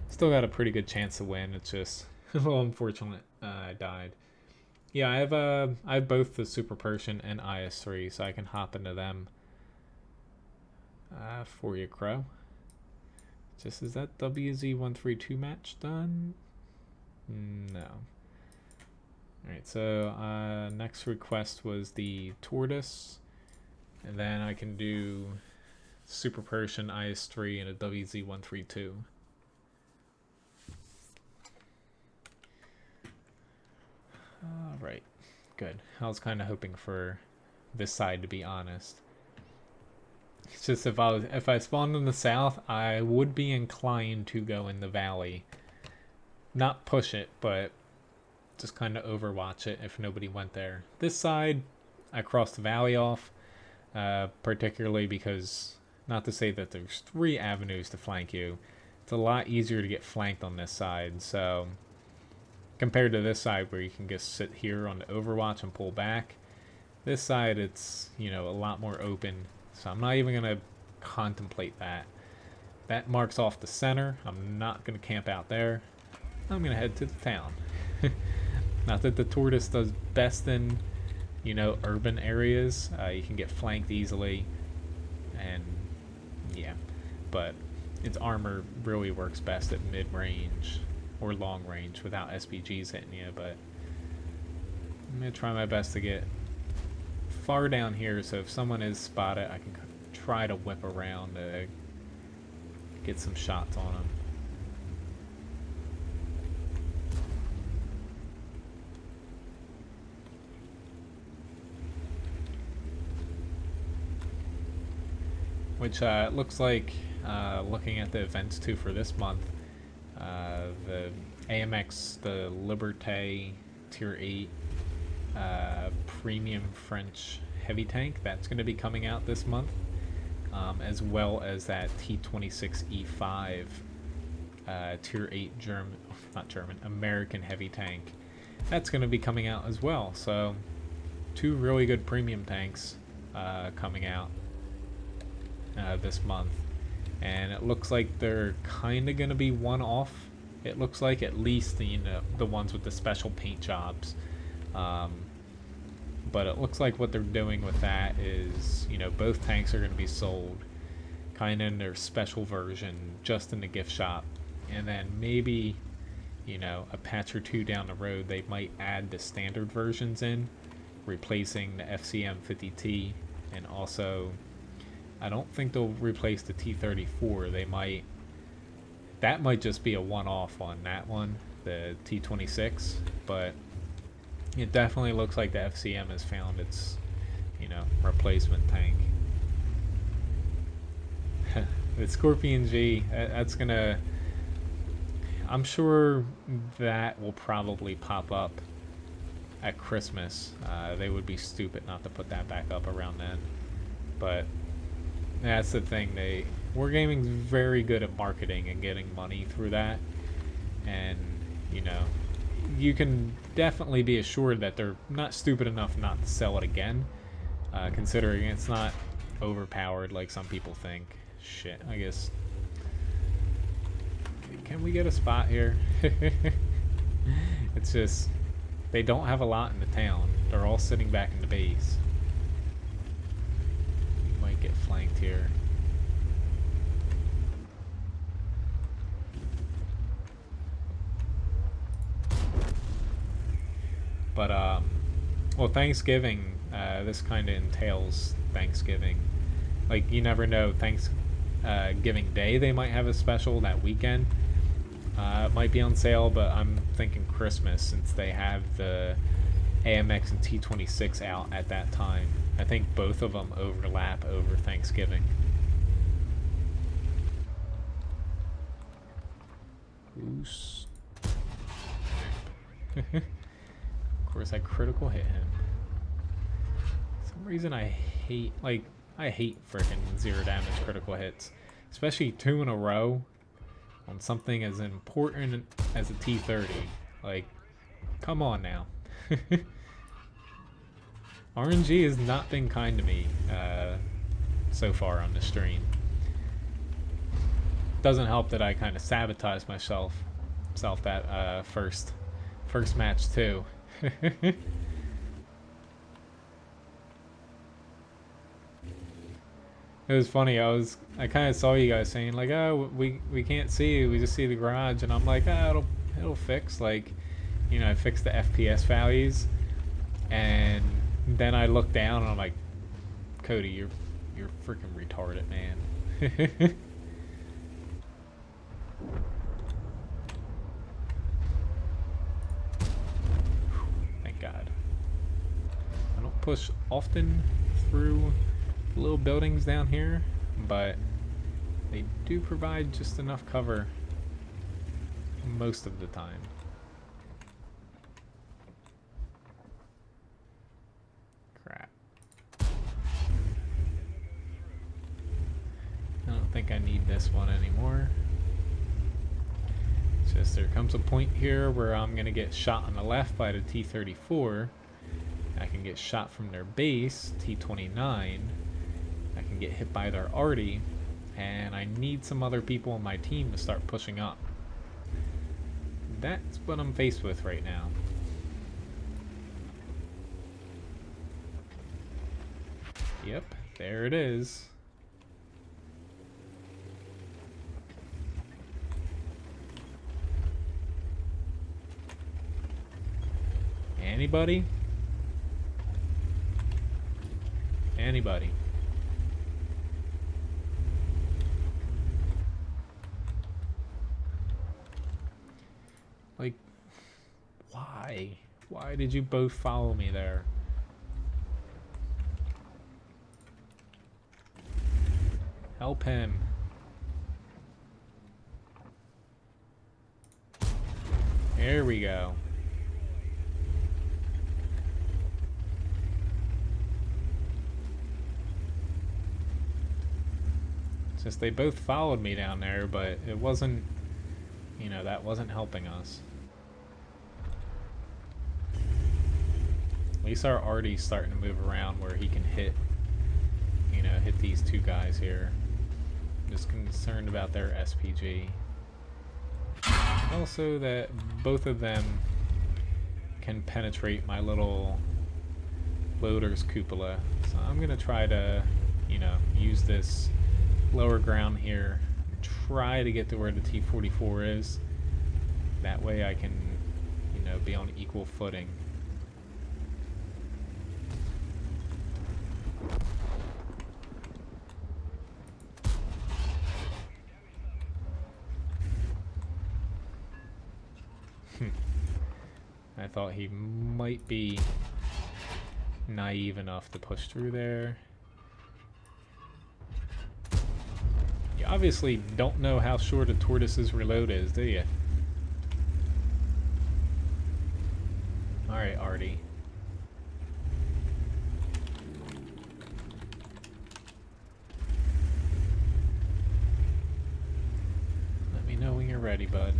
still got a pretty good chance to win. It's just a little unfortunate I died. Yeah, I have both the Super Pershing and IS-3, so I can hop into them. For you, Crow. Just is that WZ132 match done? No. Alright, so next request was the Tortoise, and then I can do Super Pershing, IS-3, and a WZ132. Alright, good. I was kind of hoping for this side, to be honest. It's just if I spawned in the south, I would be inclined to go in the valley. Not push it, but just kind of overwatch it if nobody went there. This side, I crossed the valley off, particularly because, not to say that there's 3 avenues to flank you, it's a lot easier to get flanked on this side, so compared to this side where you can just sit here on the overwatch and pull back, this side it's, you know, a lot more open, so I'm not even going to contemplate that. That marks off the center. I'm not going to camp out there. I'm going to head to the town. Not that the Tortoise does best in, you know, urban areas. You can get flanked easily, and yeah, but its armor really works best at mid-range or long range without SPGs hitting you. But I'm going to try my best to get far down here, so if someone is spotted, I can try to whip around to get some shots on them. Which it looks like, looking at the events too for this month, the AMX, the Liberté Tier 8 premium French heavy tank, that's going to be coming out this month, as well as that T26E5 Tier 8 American heavy tank. That's going to be coming out as well. So 2 really good premium tanks coming out this month, and it looks like they're kind of going to be one-off It looks like, at least the, the ones with the special paint jobs. But it looks like what they're doing with that is, both tanks are going to be sold kind of in their special version, just in the gift shop. And then maybe, a patch or two down the road, they might add the standard versions in, replacing the FCM50T. And also, I don't think they'll replace the T34. That might just be a one-off on that one, the T26. But it definitely looks like the FCM has found its, replacement tank. The Scorpion G, that's gonna... I'm sure that will probably pop up at Christmas. They would be stupid not to put that back up around then. But that's the thing. Wargaming's very good at marketing and getting money through that. And, you can definitely be assured that they're not stupid enough not to sell it again. Considering it's not overpowered like some people think. Shit, I guess. Can we get a spot here? It's just, they don't have a lot in the town. They're all sitting back in the base. We might get flanked here. But, well, Thanksgiving, this kind of entails Thanksgiving. Like, you never know, Thanksgiving Day they might have a special that weekend. It might be on sale, but I'm thinking Christmas, since they have the AMX and T26 out at that time. I think both of them overlap over Thanksgiving. Goose. Of course, I critical hit him. For some reason I hate freaking 0 damage critical hits. Especially 2 in a row on something as important as a T30. Like, come on now. RNG has not been kind to me so far on the stream. Doesn't help that I kind of sabotaged myself that first match too. It was funny. I kind of saw you guys saying like, "Oh, we can't see you. We just see the garage," and I'm like, "Ah, it'll fix." Like, I fixed the FPS values, and then I look down and I'm like, "Cody, you're freaking retarded, man." Thank God. I don't push often through little buildings down here, but they do provide just enough cover most of the time. Crap. I don't think I need this one anymore. It's just there comes a point here where I'm gonna get shot on the left by the T-34. I can get shot from their base, T-29. I can get hit by their arty, and I need some other people on my team to start pushing up. That's what I'm faced with right now. Yep, there it is. Anybody? Anybody? Like, why? Why did you both follow me there? Help him. There we go. It's just they both followed me down there, but it wasn't, that wasn't helping us. At least our arty's starting to move around where he can hit these two guys here. I'm just concerned about their SPG. Also that both of them can penetrate my little loader's cupola. So I'm gonna try to, you know, use this lower ground here, try to get to where the T-44 is. That way I can, you know, be on equal footing. I thought he might be naive enough to push through there. You obviously don't know how short a Tortoise's reload is, do you? Alright, Artie. Let me know when you're ready, bud.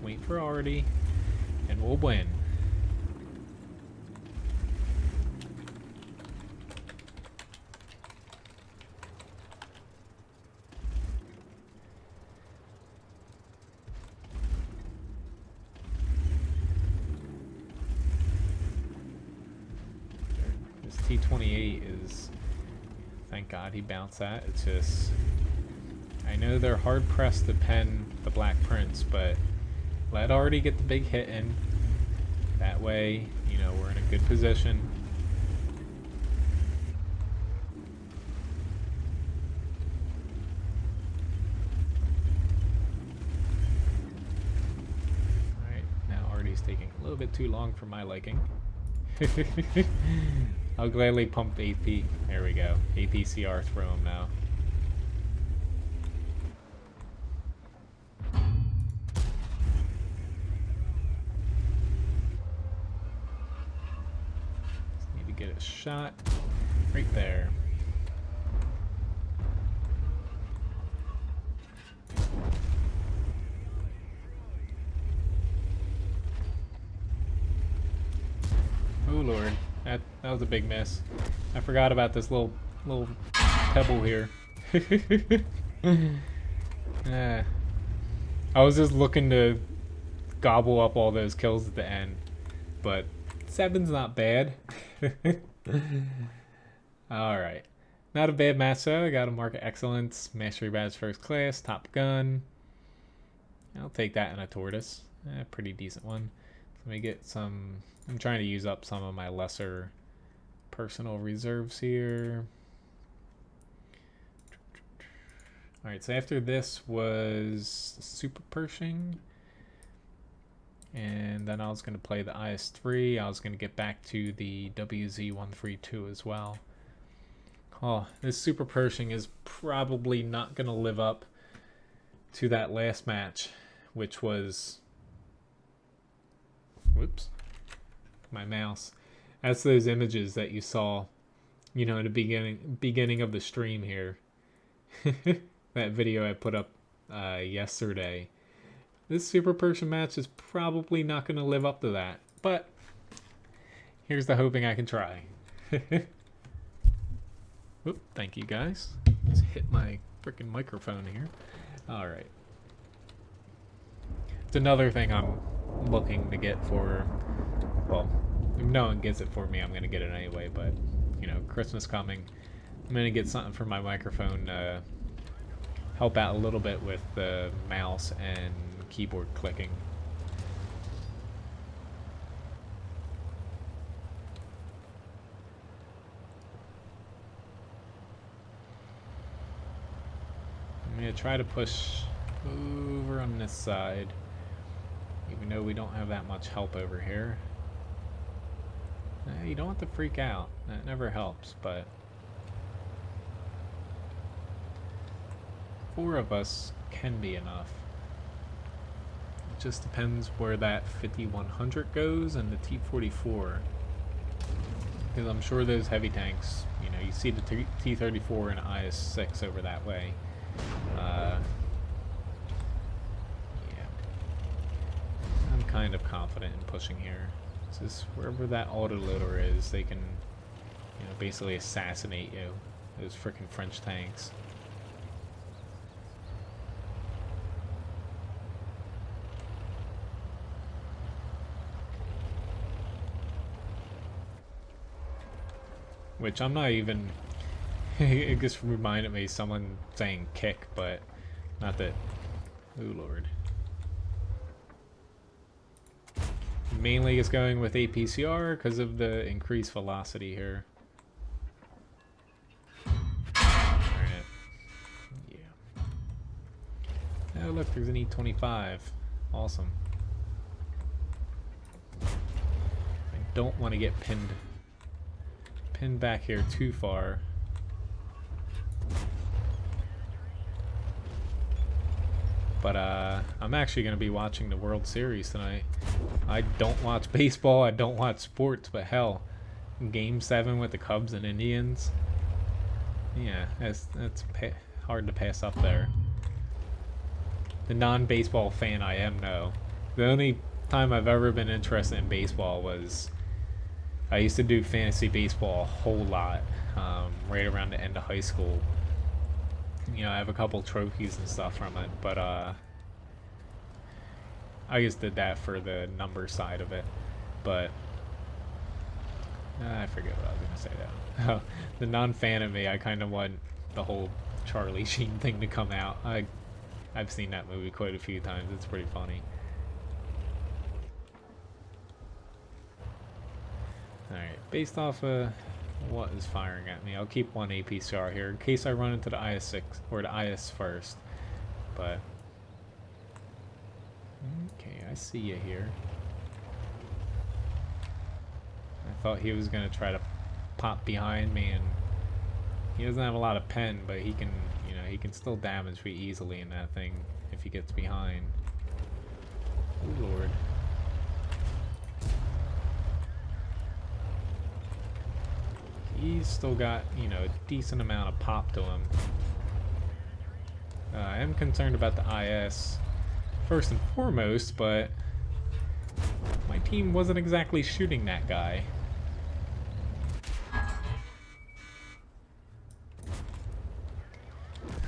Wait for Artie, and we'll win. This T-28 is, thank God he bounced that. It's just, I know they're hard pressed to pen the Black Prince, but let Artie get the big hit in. That way, you know, we're in a good position. Alright, now Artie's taking a little bit too long for my liking. I'll gladly pump AP. There we go. APCR throw him now. Get a shot right there. Oh Lord, that was a big miss. I forgot about this little pebble here. I was just looking to gobble up all those kills at the end, but 7's not bad. Alright. Not a bad match though. I got a mark of excellence, mastery badge first class, top gun. I'll take that in a Tortoise. Pretty decent one. Let me get some. I'm trying to use up some of my lesser personal reserves here. Alright, so after this was Super Pershing. And then I was going to play the IS-3. I was going to get back to the WZ-132 as well. Oh, this Super Pershing is probably not going to live up to that last match, which was... Whoops. My mouse. That's those images that you saw, you know, in the beginning of the stream here. That video I put up yesterday. This Super Pershing match is probably not going to live up to that, but here's the hoping I can try. Whoop, thank you guys. Just hit my freaking microphone here. Alright. It's another thing I'm looking to get for, well, if no one gets it for me, I'm going to get it anyway, but, you know, Christmas coming. I'm going to get something for my microphone to help out a little bit with the mouse and keyboard clicking. I'm going to try to push over on this side, even though we don't have that much help over here. You don't have to freak out. That never helps, but 4 of us can be enough. It just depends where that 5100 goes and the T-44. Because I'm sure those heavy tanks, you know, you see the T-34 and IS-6 over that way. kind of confident in pushing here. It's just wherever that autoloader is, they can, you know, basically assassinate you. Those freaking French tanks. Which I'm not even... it just reminded me of someone saying kick, but not that... Oh lord. Mainly it's going with APCR because of the increased velocity here. Alright. Yeah. Oh look, there's an E25. Awesome. I don't want to get pinned back here too far. But I'm actually going to be watching the World Series tonight. I don't watch baseball, I don't watch sports, but hell, Game 7 with the Cubs and Indians. Yeah, that's hard to pass up there. The non-baseball fan I am, no. The only time I've ever been interested in baseball was I used to do fantasy baseball a whole lot, right around the end of high school. You know, I have a couple trophies and stuff from it, but I just did that for the number side of it. But I forget what I was gonna say now. The non-fan of me, I kind of want the whole Charlie Sheen thing to come out. I've seen that movie quite a few times. It's pretty funny. Alright, based off of what is firing at me, I'll keep one APCR here in case I run into the IS-6 or the IS first. But okay, I see you here. I thought he was gonna try to pop behind me, and he doesn't have a lot of pen, but he can, you know, he can still damage me easily in that thing if he gets behind. Oh lord. He's still got, you know, a decent amount of pop to him. I am concerned about the IS first and foremost, but my team wasn't exactly shooting that guy.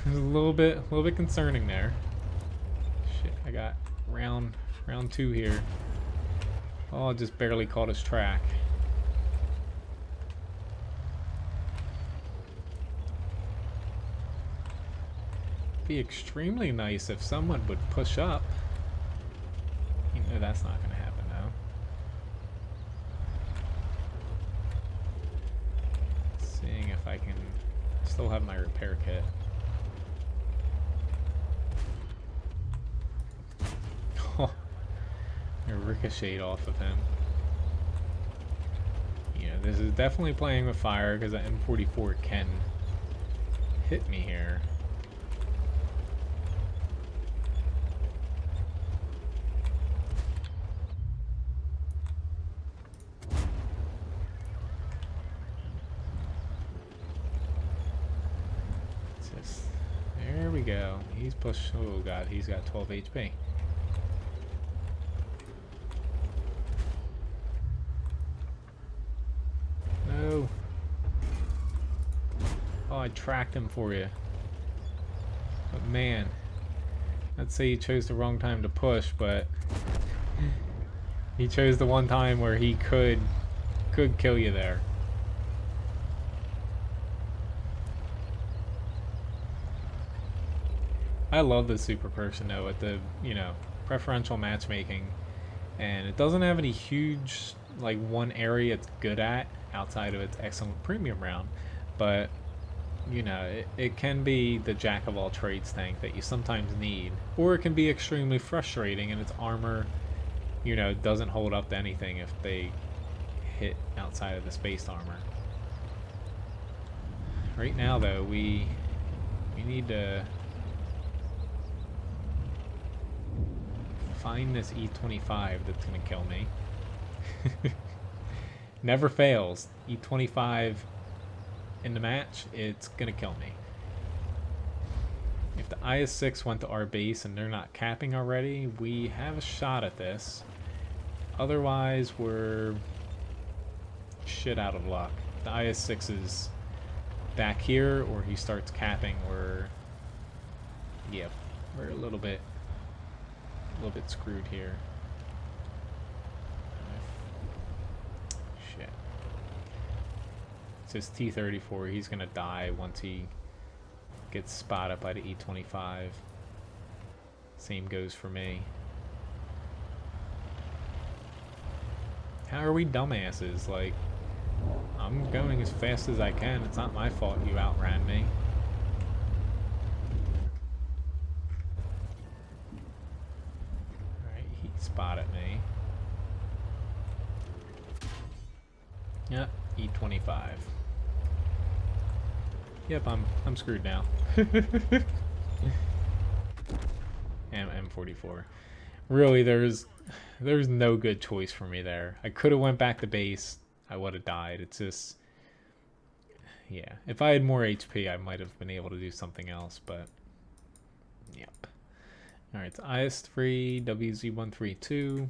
It was a little bit concerning there. Shit, I got round 2 here. Oh, I just barely caught his track. Be extremely nice if someone would push up. You know that's not going to happen now. Seeing if I can still have my repair kit. Oh, I ricocheted off of him. You know, this is definitely playing with fire because the M44 can hit me here. There we go. He's pushed. Oh god, he's got 12 HP. No. Oh, I tracked him for you. But man, I'd say he chose the wrong time to push, but he chose the one time where he could kill you there. I love the Super Pershing though, with the, you know, preferential matchmaking, and it doesn't have any huge, like, one area it's good at outside of its excellent premium round, but you know, it can be the jack of all trades tank that you sometimes need, or it can be extremely frustrating and its armor, you know, doesn't hold up to anything if they hit outside of the space armor. Right now though, we need to find this E25 that's gonna kill me. Never fails. E25 in the match, it's gonna kill me. If the IS-6 went to our base and they're not capping already, we have a shot at this. Otherwise, we're shit out of luck. The IS-6 is back here, or he starts capping. Yeah, we're a little bit screwed here. Shit. It's his T-34. He's gonna die once he gets spotted by the E-25. Same goes for me. How are we dumbasses? Like, I'm going as fast as I can. It's not my fault you outran me. Alright, he spotted me. Yep, E-25. Yep, I'm screwed now. M44. Really, there's no good choice for me there. I could have went back to base. I would have died. It's just, yeah. If I had more HP, I might have been able to do something else, but yep. Alright, it's IS-3, WZ-132.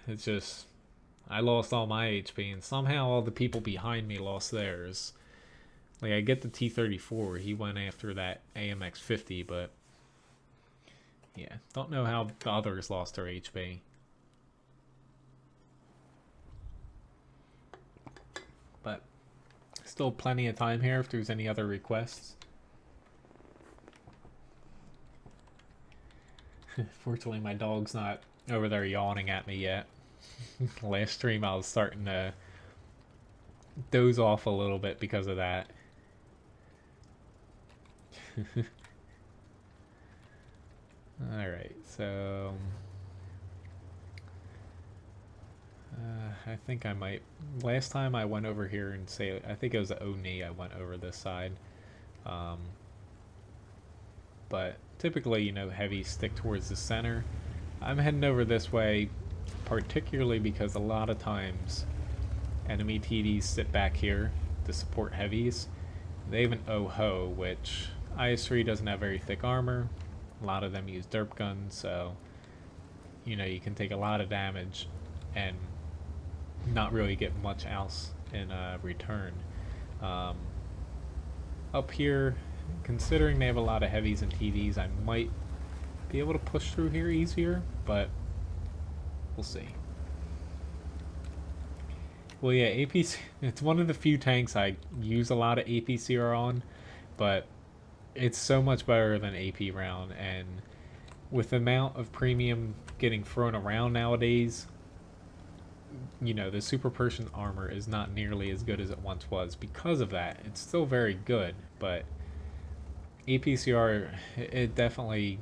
It's just, I lost all my HP, and somehow all the people behind me lost theirs. Like, I get the T-34, he went after that AMX-50, but yeah, don't know how the others lost their HP. But still plenty of time here if there's any other requests. Fortunately, my dog's not over there yawning at me yet. Last stream I was starting to doze off a little bit because of that. Alright, so I think I might, last time I went over here and say, I think it was the Oni I went over this side, but typically, you know, heavies stick towards the center. I'm heading over this way particularly because a lot of times enemy TDs sit back here to support heavies. They have an OHO, which IS-3 doesn't have very thick armor. A lot of them use derp guns, so you know, you can take a lot of damage and not really get much else in return. Up here, considering they have a lot of heavies and TDs, I might be able to push through here easier, but we'll see. Well, yeah, APC, it's one of the few tanks I use a lot of APCR on, but it's so much better than AP round, and with the amount of premium getting thrown around nowadays, you know, the Super Pershing armor is not nearly as good as it once was. Because of that, it's still very good, but APCR, it definitely,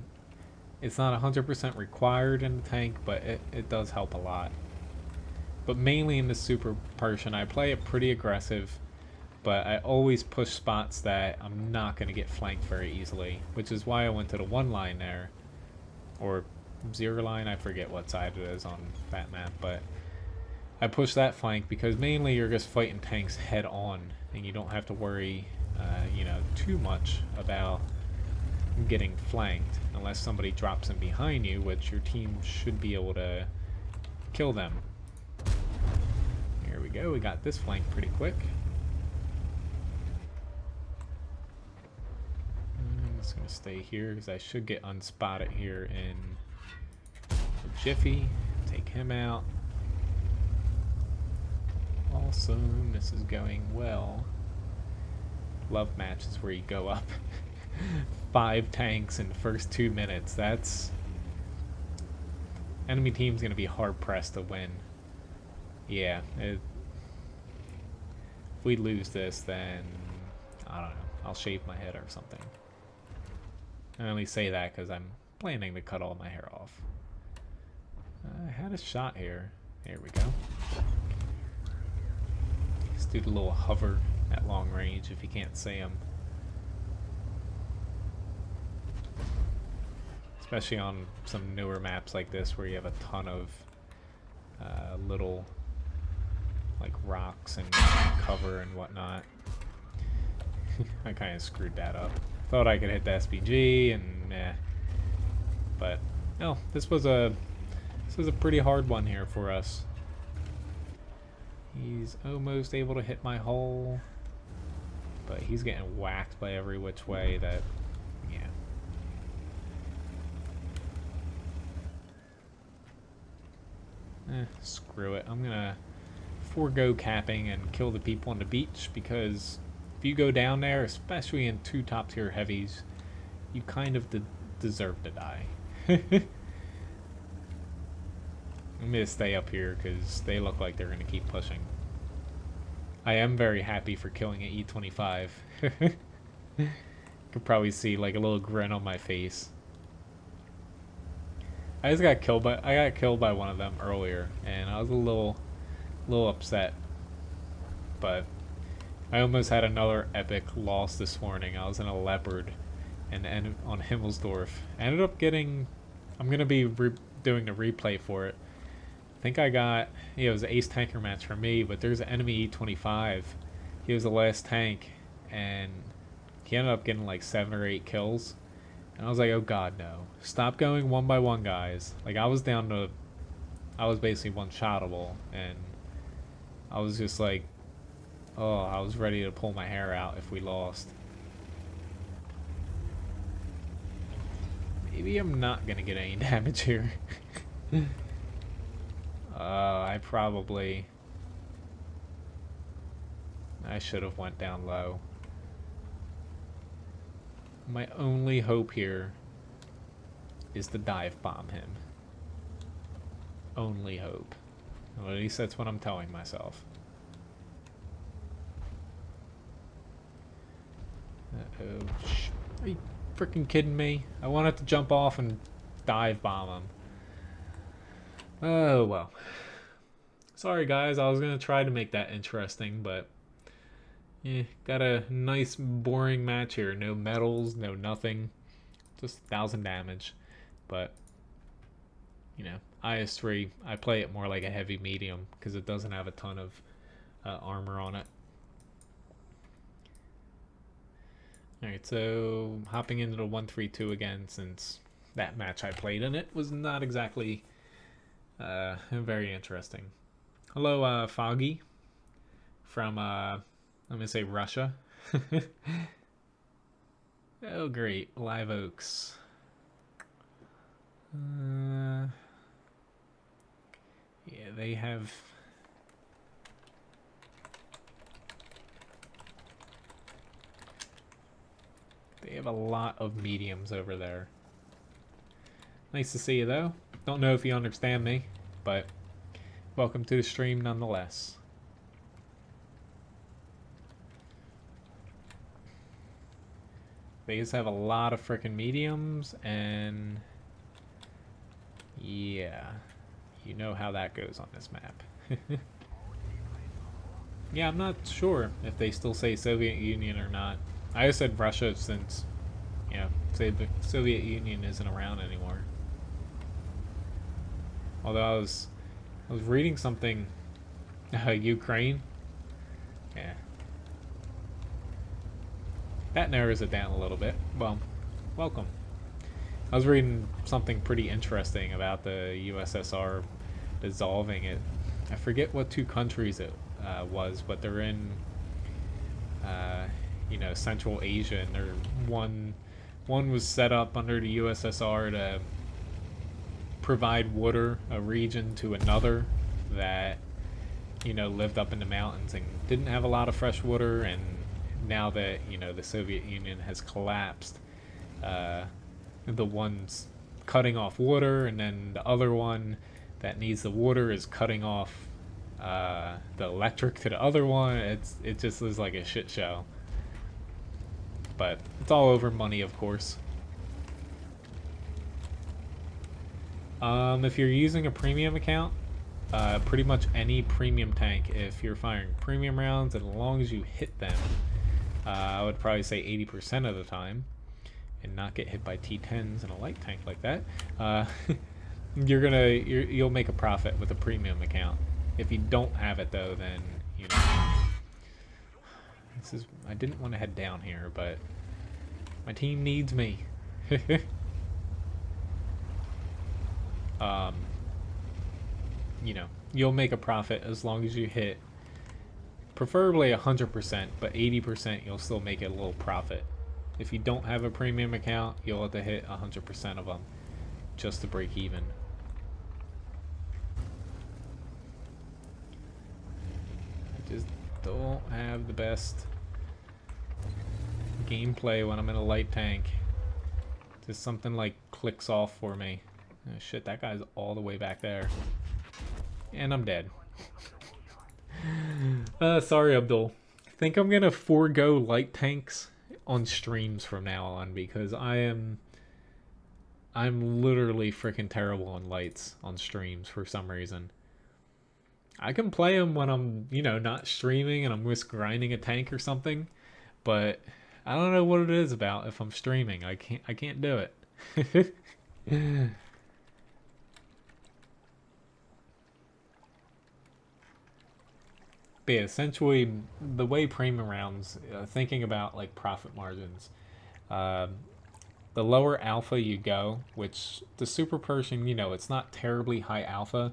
it's not 100% required in the tank, but it does help a lot. But mainly in the Super Pershing, I play it pretty aggressive, but I always push spots that I'm not going to get flanked very easily, which is why I went to the 1 line there, or 0 line, I forget what side it is on that map, but I push that flank because mainly you're just fighting tanks head on, and you don't have to worry, you know, too much about getting flanked, unless somebody drops in behind you, which your team should be able to kill them. Here we go, we got this flank pretty quick. I'm just going to stay here because I should get unspotted here in a jiffy. Take him out. Awesome, this is going well. Love matches where you go up 5 tanks in the first 2 minutes. That's... enemy team's going to be hard pressed to win. Yeah, if we lose this, then I don't know, I'll shave my head or something. I only say that because I'm planning to cut all my hair off. I had a shot here. There we go. Let's do the little hover at long range if you can't see him. Especially on some newer maps like this where you have a ton of little like rocks and cover and whatnot. I kind of screwed that up. Thought I could hit the SPG and but no, this was a This is a pretty hard one here for us. He's almost able to hit my hull, but he's getting whacked by every which way that, yeah. Screw it. I'm gonna forego capping and kill the people on the beach, because if you go down there, especially in 2 top-tier heavies, you kind of deserve to die. I'm gonna stay up here because they look like they're gonna keep pushing. I am very happy for killing an E25. Could probably see like a little grin on my face. I got killed by one of them earlier, and I was a little upset. But I almost had another epic loss this morning. I was in a Leopard and on Himmelsdorf. I ended up getting. I'm gonna be doing the replay for it. I think I got, it was an ace tanker match for me, but there's an enemy E25. He was the last tank, and he ended up getting like 7 or 8 kills. And I was like, oh god, no. Stop going 1 by 1, guys. Like, I was basically one-shottable, and I was just like, oh, I was ready to pull my hair out if we lost. Maybe I'm not gonna get any damage here. I should have went down low. My only hope here is to dive bomb him. Only hope. Well, at least that's what I'm telling myself. Uh-oh. Are you freaking kidding me? I wanted to jump off and dive bomb him. Oh, well. Sorry, guys. I was going to try to make that interesting, but yeah, got a nice, boring match here. No medals, no nothing. Just 1,000 damage. But, you know, IS-3, I play it more like a heavy medium because it doesn't have a ton of armor on it. Alright, so hopping into the 132 again, since that match I played in it was not exactly very interesting. Hello, Foggy from, I'm going to say Russia. Oh, great. Live Oaks. Yeah, they have... They have a lot of mediums over there. Nice to see you, though. Don't know if you understand me, but welcome to the stream nonetheless. They just have a lot of freaking mediums, and yeah, you know how that goes on this map. Yeah, I'm not sure if they still say Soviet Union or not. I just said Russia since, you know, the Soviet Union isn't around anymore. Although I was reading something, Ukraine. Yeah. That narrows it down a little bit. Well, welcome. I was reading something pretty interesting about the USSR dissolving it. I forget what 2 countries it was, but they're in, you know, Central Asia, and they're one was set up under the USSR to provide water a region to another that, you know, lived up in the mountains and didn't have a lot of fresh water. And now that, you know, the Soviet Union has collapsed, the one's cutting off water, and then the other one that needs the water is cutting off the electric to the other one. It just is like a shit show. But it's all over money, of course. If you're using a premium account, pretty much any premium tank, if you're firing premium rounds, and as long as you hit them, I would probably say 80% of the time, and not get hit by T10s in a light tank like that, you'll make a profit with a premium account. If you don't have it though, then, you know, I didn't want to head down here, but my team needs me. you know, you'll make a profit as long as you hit preferably 100%, but 80% you'll still make a little profit. If you don't have a premium account, you'll have to hit 100% of them just to break even. I just don't have the best gameplay when I'm in a light tank. Just something like clicks off for me. Oh, shit, that guy's all the way back there. And I'm dead. Sorry, Abdul. I think I'm gonna forego light tanks on streams from now on because I'm literally freaking terrible on lights on streams for some reason. I can play them when I'm, you know, not streaming and I'm just grinding a tank or something, but I don't know what it is about if I'm streaming. I can't do it. But yeah, essentially, the way premium rounds, thinking about like profit margins, uh, the lower alpha you go, which the Super Pershing, you know, it's not terribly high alpha,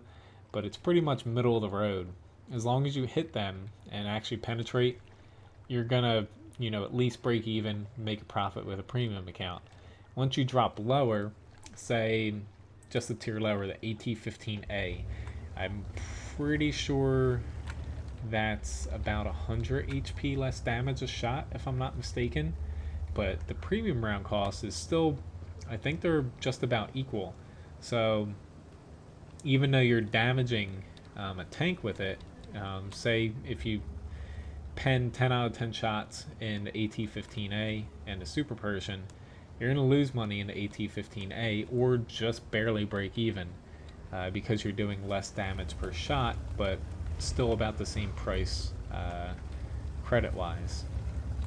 but it's pretty much middle of the road. As long as you hit them and actually penetrate, you're gonna, you know, at least break even, make a profit with a premium account. Once you drop lower, say just a tier lower, the AT-15A, I'm pretty sure that's about 100 HP less damage a shot, if I'm not mistaken. But the premium round cost is still, I think they're just about equal. So even though you're damaging a tank with it, say if you pen 10 out of 10 shots in the AT-15A and the Super Persian, you're going to lose money in the AT-15A or just barely break even because you're doing less damage per shot, but still about the same price credit-wise,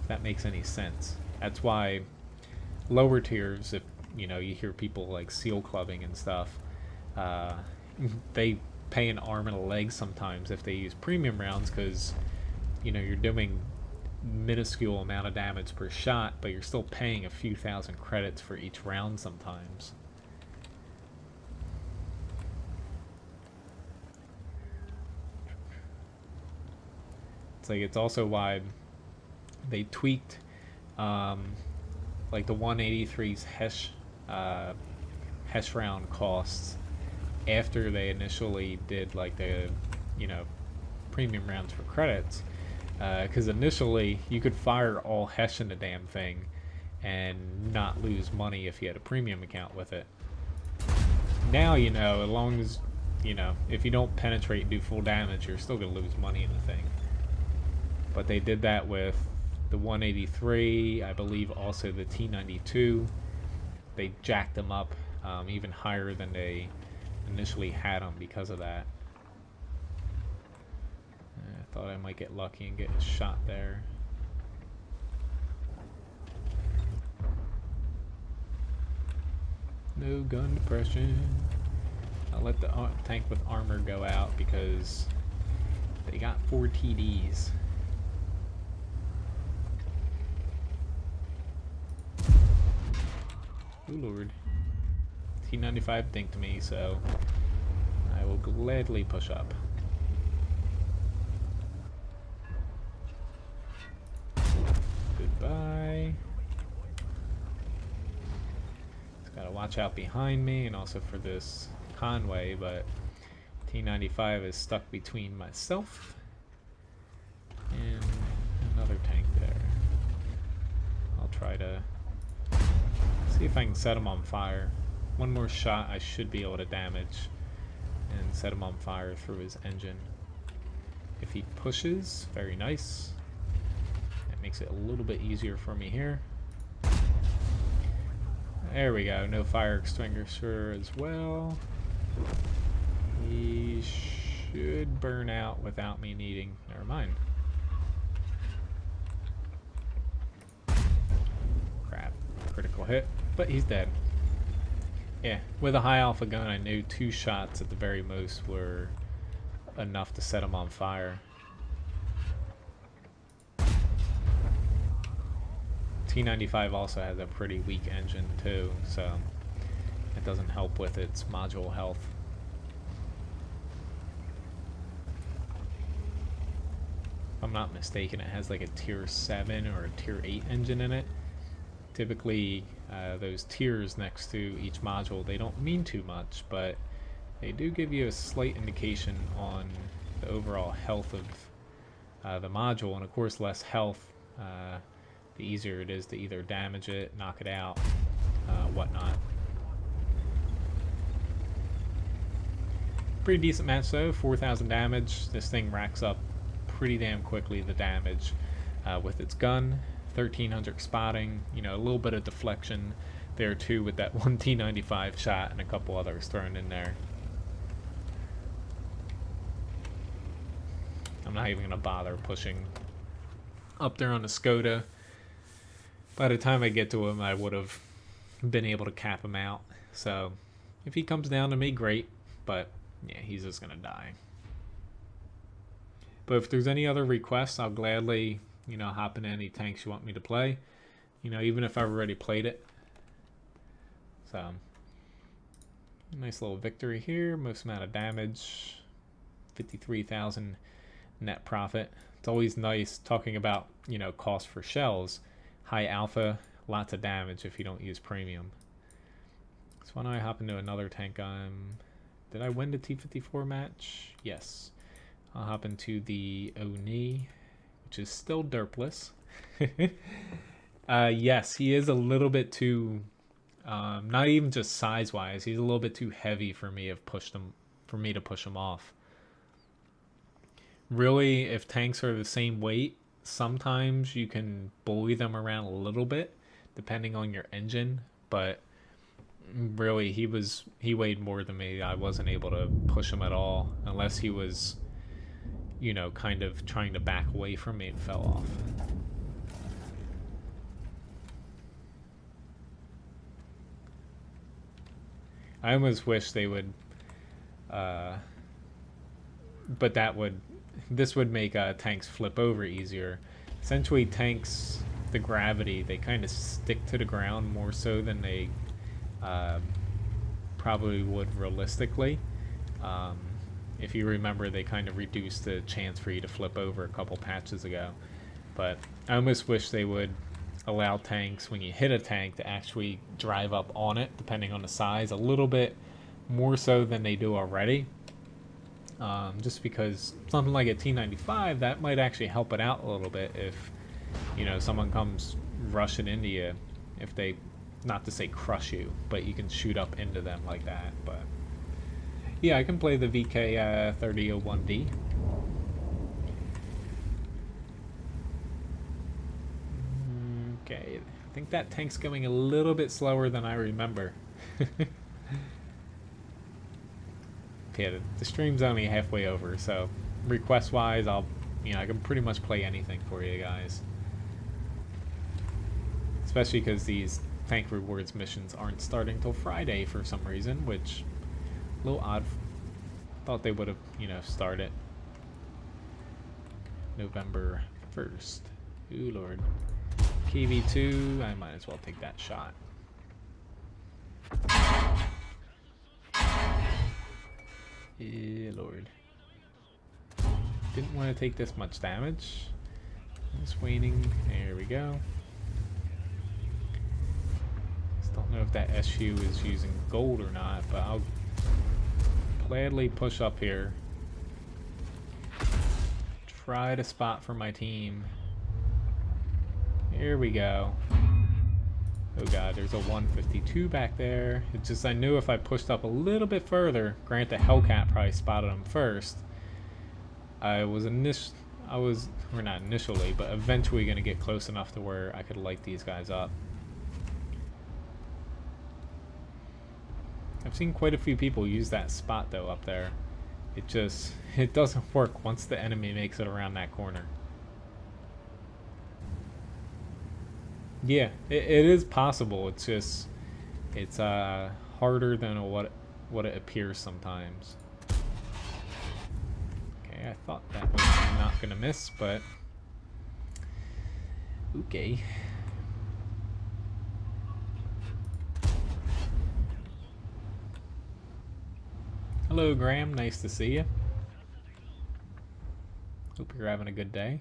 if that makes any sense. That's why lower tiers, if you know, you hear people like seal clubbing and stuff, they pay an arm and a leg sometimes if they use premium rounds because, you know, you're doing minuscule amount of damage per shot, but you're still paying a few thousand credits for each round sometimes. It's like, it's also why they tweaked like the 183's Hesh round costs after they initially did like the, you know, premium rounds for credits, because initially you could fire all Hesh in the damn thing and not lose money if you had a premium account with it. Now, you know, as long as, you know, if you don't penetrate and do full damage, you're still going to lose money in the thing. But they did that with the 183, I believe also the T92. They jacked them up even higher than they initially had them because of that. I thought I might get lucky and get a shot there. No gun depression. I'll let the tank with armor go out because they got 4 TDs. Oh lord. T95 dinked me, so I will gladly push up. Goodbye. Just gotta watch out behind me and also for this Conway, but T95 is stuck between myself and another tank there. I'll try to see if I can set him on fire. One more shot I should be able to damage and set him on fire through his engine. If he pushes, very nice. That makes it a little bit easier for me here. There we go, no fire extinguisher as well. He should burn out without me needing, never mind. Crap, critical hit, but he's dead. Yeah, with a high alpha gun, I knew 2 shots at the very most were enough to set him on fire. T95 also has a pretty weak engine too, so it doesn't help with its module health. I'm not mistaken, it has like a tier 7 or a tier 8 engine in it. Typically, those tiers next to each module, they don't mean too much, but they do give you a slight indication on the overall health of the module, and of course less health, the easier it is to either damage it, knock it out, whatnot. Pretty decent match though, 4,000 damage. This thing racks up pretty damn quickly the damage with its gun. 1,300 spotting, you know, a little bit of deflection there too with that one T95 shot and a couple others thrown in there. I'm not even going to bother pushing up there on the Skoda. By the time I get to him, I would have been able to cap him out. So if he comes down to me, great, but yeah, he's just going to die. But if there's any other requests, I'll gladly, you know, hop in any tanks you want me to play. You know, even if I've already played it. So, nice little victory here. Most amount of damage. 53,000 net profit. It's always nice talking about, you know, cost for shells. High alpha, lots of damage if you don't use premium. So why don't I hop into another tank? Did I win the T54 match? Yes. I'll hop into the Oni, which is still derpless. Yes, he is a little bit too, not even just size-wise, he's a little bit too heavy for me to push him off. Really, if tanks are the same weight, sometimes you can bully them around a little bit, depending on your engine, but really he weighed more than me. I wasn't able to push him at all, unless he was, you know, kind of trying to back away from me and fell off. I almost wish they would, but this would make tanks flip over easier. Essentially, tanks, the gravity, they kind of stick to the ground more so than they probably would realistically. If you remember, they kind of reduced the chance for you to flip over a couple patches ago. But I almost wish they would allow tanks, when you hit a tank, to actually drive up on it, depending on the size, a little bit more so than they do already. Just because something like a T95, that might actually help it out a little bit if, you know, someone comes rushing into you. If they, not to say crush you, but you can shoot up into them like that. But yeah, I can play the VK 3001D. Okay, I think that tank's going a little bit slower than I remember. Yeah, the stream's only halfway over, so request-wise, I can pretty much play anything for you guys. Especially because these tank rewards missions aren't starting till Friday for some reason, which a little odd. Thought they would have, you know, started November 1st. Ooh, Lord. KV2, I might as well take that shot. Lord. Didn't want to take this much damage. Just waning. There we go. Just don't know if that SU is using gold or not, but I'll gladly push up here. Try to spot for my team. Here we go. Oh god, there's a 152 back there. It's just I knew if I pushed up a little bit further, grant the Hellcat probably spotted him first. We're not initially, but eventually gonna get close enough to where I could light these guys up. I've seen quite a few people use that spot though up there. It doesn't work once the enemy makes it around that corner. Yeah, it is possible. It's harder than what it appears sometimes. Okay, I thought that was not gonna miss, but okay. Hello, Graham. Nice to see you. Hope you're having a good day.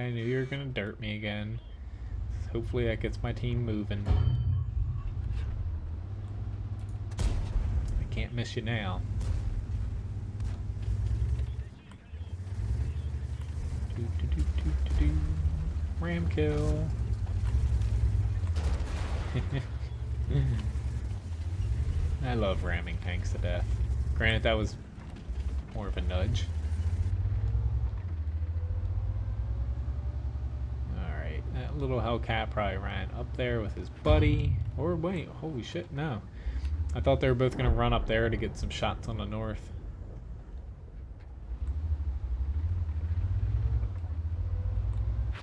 I knew you were gonna dirt me again. Hopefully that gets my team moving. I can't miss you now. Ram kill. I love ramming tanks to death. Granted, that was more of a nudge. Alright, that little Hellcat probably ran up there with his buddy. Or wait, holy shit, no. I thought they were both going to run up there to get some shots on the north.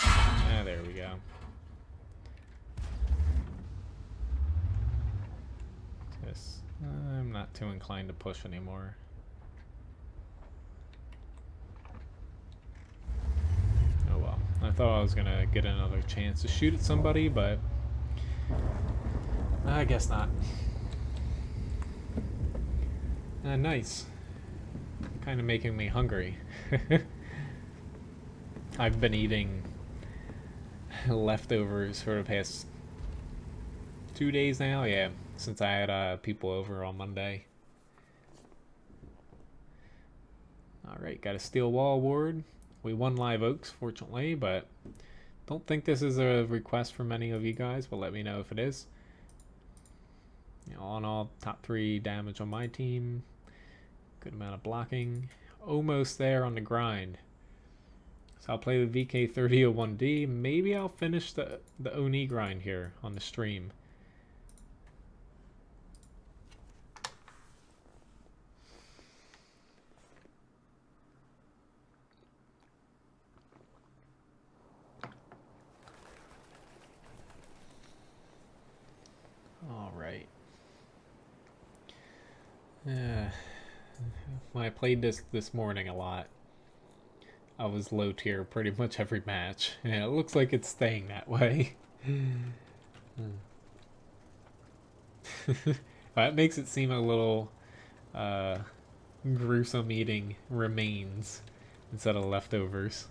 Ah, there we go. Yes, I'm not too inclined to push anymore. Oh well. I thought I was going to get another chance to shoot at somebody, but I guess not. Nice. Kind of making me hungry. I've been eating leftovers for the past 2 days now, yeah, since I had people over on Monday. Alright, got a steel wall award. We won Live Oaks, fortunately, but don't think this is a request from many of you guys, but let me know if it is. You know, all in all, top 3 damage on my team. Good amount of blocking. Almost there on the grind. So I'll play the VK3001D. Maybe I'll finish the Oni grind here on the stream. All right. When I played this morning a lot, I was low tier pretty much every match, and it looks like it's staying that way. That makes it seem a little gruesome eating remains instead of leftovers.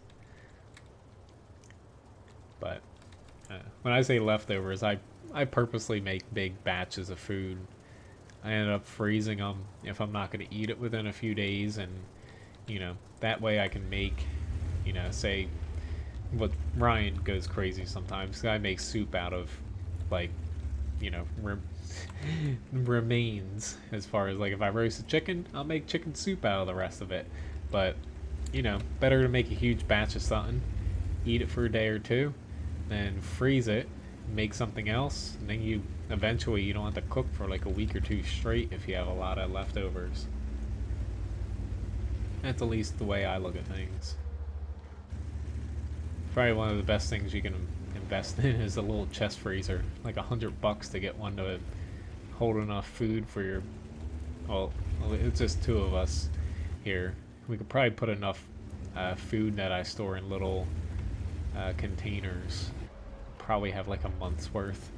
But when I say leftovers, I purposely make big batches of food. I end up freezing them if I'm not going to eat it within a few days, and you know, that way I can make, you know, say what Ryan goes crazy sometimes. I make soup out of, like, you know, remains. As far as, like, if I roast a chicken, I'll make chicken soup out of the rest of it. But, you know, better to make a huge batch of something, eat it for a day or two, then freeze it, make something else, and then you eventually you don't have to cook for like a week or two straight if you have a lot of leftovers. That's at least the way I look at things. Probably one of the best things you can invest in is a little chest freezer, like $100 to get one to hold enough food for your, well, it's just 2 of us here. We could probably put enough food that I store in little containers. Probably have like a month's worth.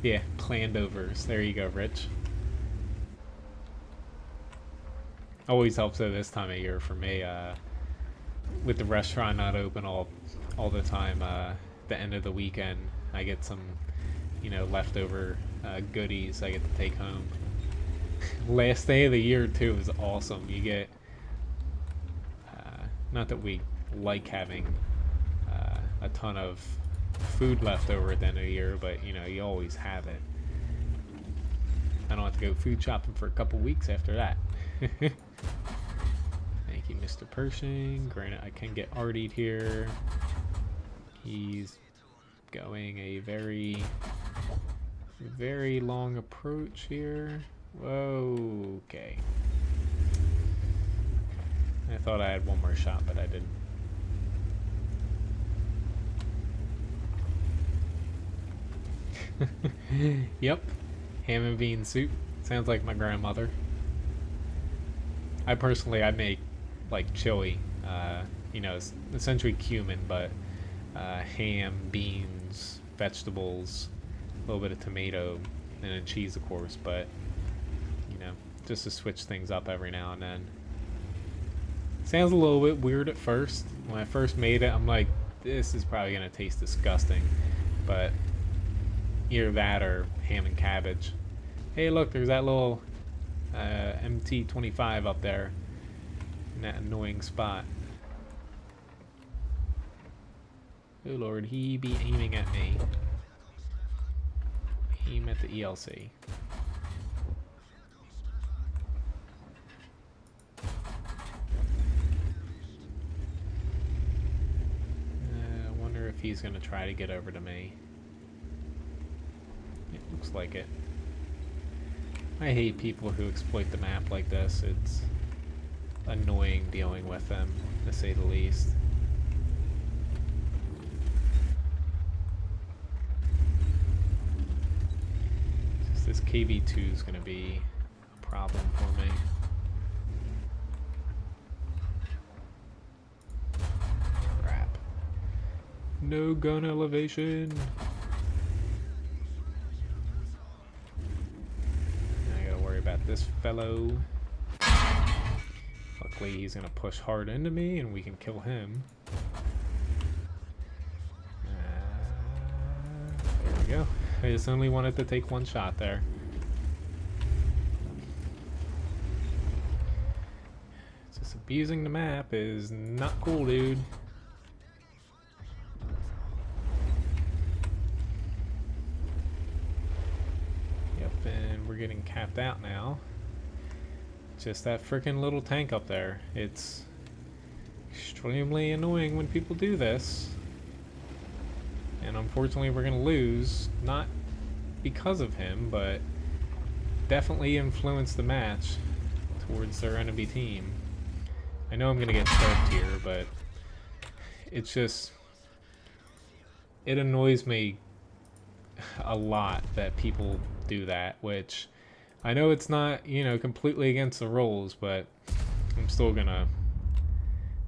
Yeah, planned overs. There you go, Rich. Always helps though this time of year for me. With the restaurant not open all the time, the end of the weekend, I get some, you know, leftover goodies I get to take home. Last day of the year too is awesome. You get, not that we like having a ton of food left over at the end of the year, but you know, you always have it. I don't have to go food shopping for a couple weeks after that. Thank you, Mr. Pershing. Granted, I can get artied here. He's going a very long approach here. Whoa, okay. I thought I had one more shot, but I didn't. Yep, ham and bean soup. Sounds like my grandmother. I make like chili, you know, it's essentially cumin, but ham, beans, vegetables, a little bit of tomato, and then cheese, of course, but you know, just to switch things up every now and then. Sounds a little bit weird at first. When I first made it, I'm like, this is probably gonna taste disgusting. But either that or ham and cabbage. Hey, look, there's that little MT-25 up there in that annoying spot. Oh lord, he be aiming at me. Aim at the ELC. I wonder if he's gonna try to get over to me. It looks like it. I hate people who exploit the map like this. It's annoying dealing with them, to say the least. Just this KV2 is going to be a problem for me. Crap. No gun elevation. About this fellow. Luckily he's gonna push hard into me and we can kill him. There we go. I just only wanted to take one shot there. Just abusing the map is not cool, dude. And we're getting capped out now. Just that freaking little tank up there. It's extremely annoying when people do this. And unfortunately we're gonna lose, not because of him, but definitely influence the match towards their enemy team. I know I'm gonna get served here, but it's just, it annoys me a lot that people do that, which I know it's not, you know, completely against the rules, but I'm still gonna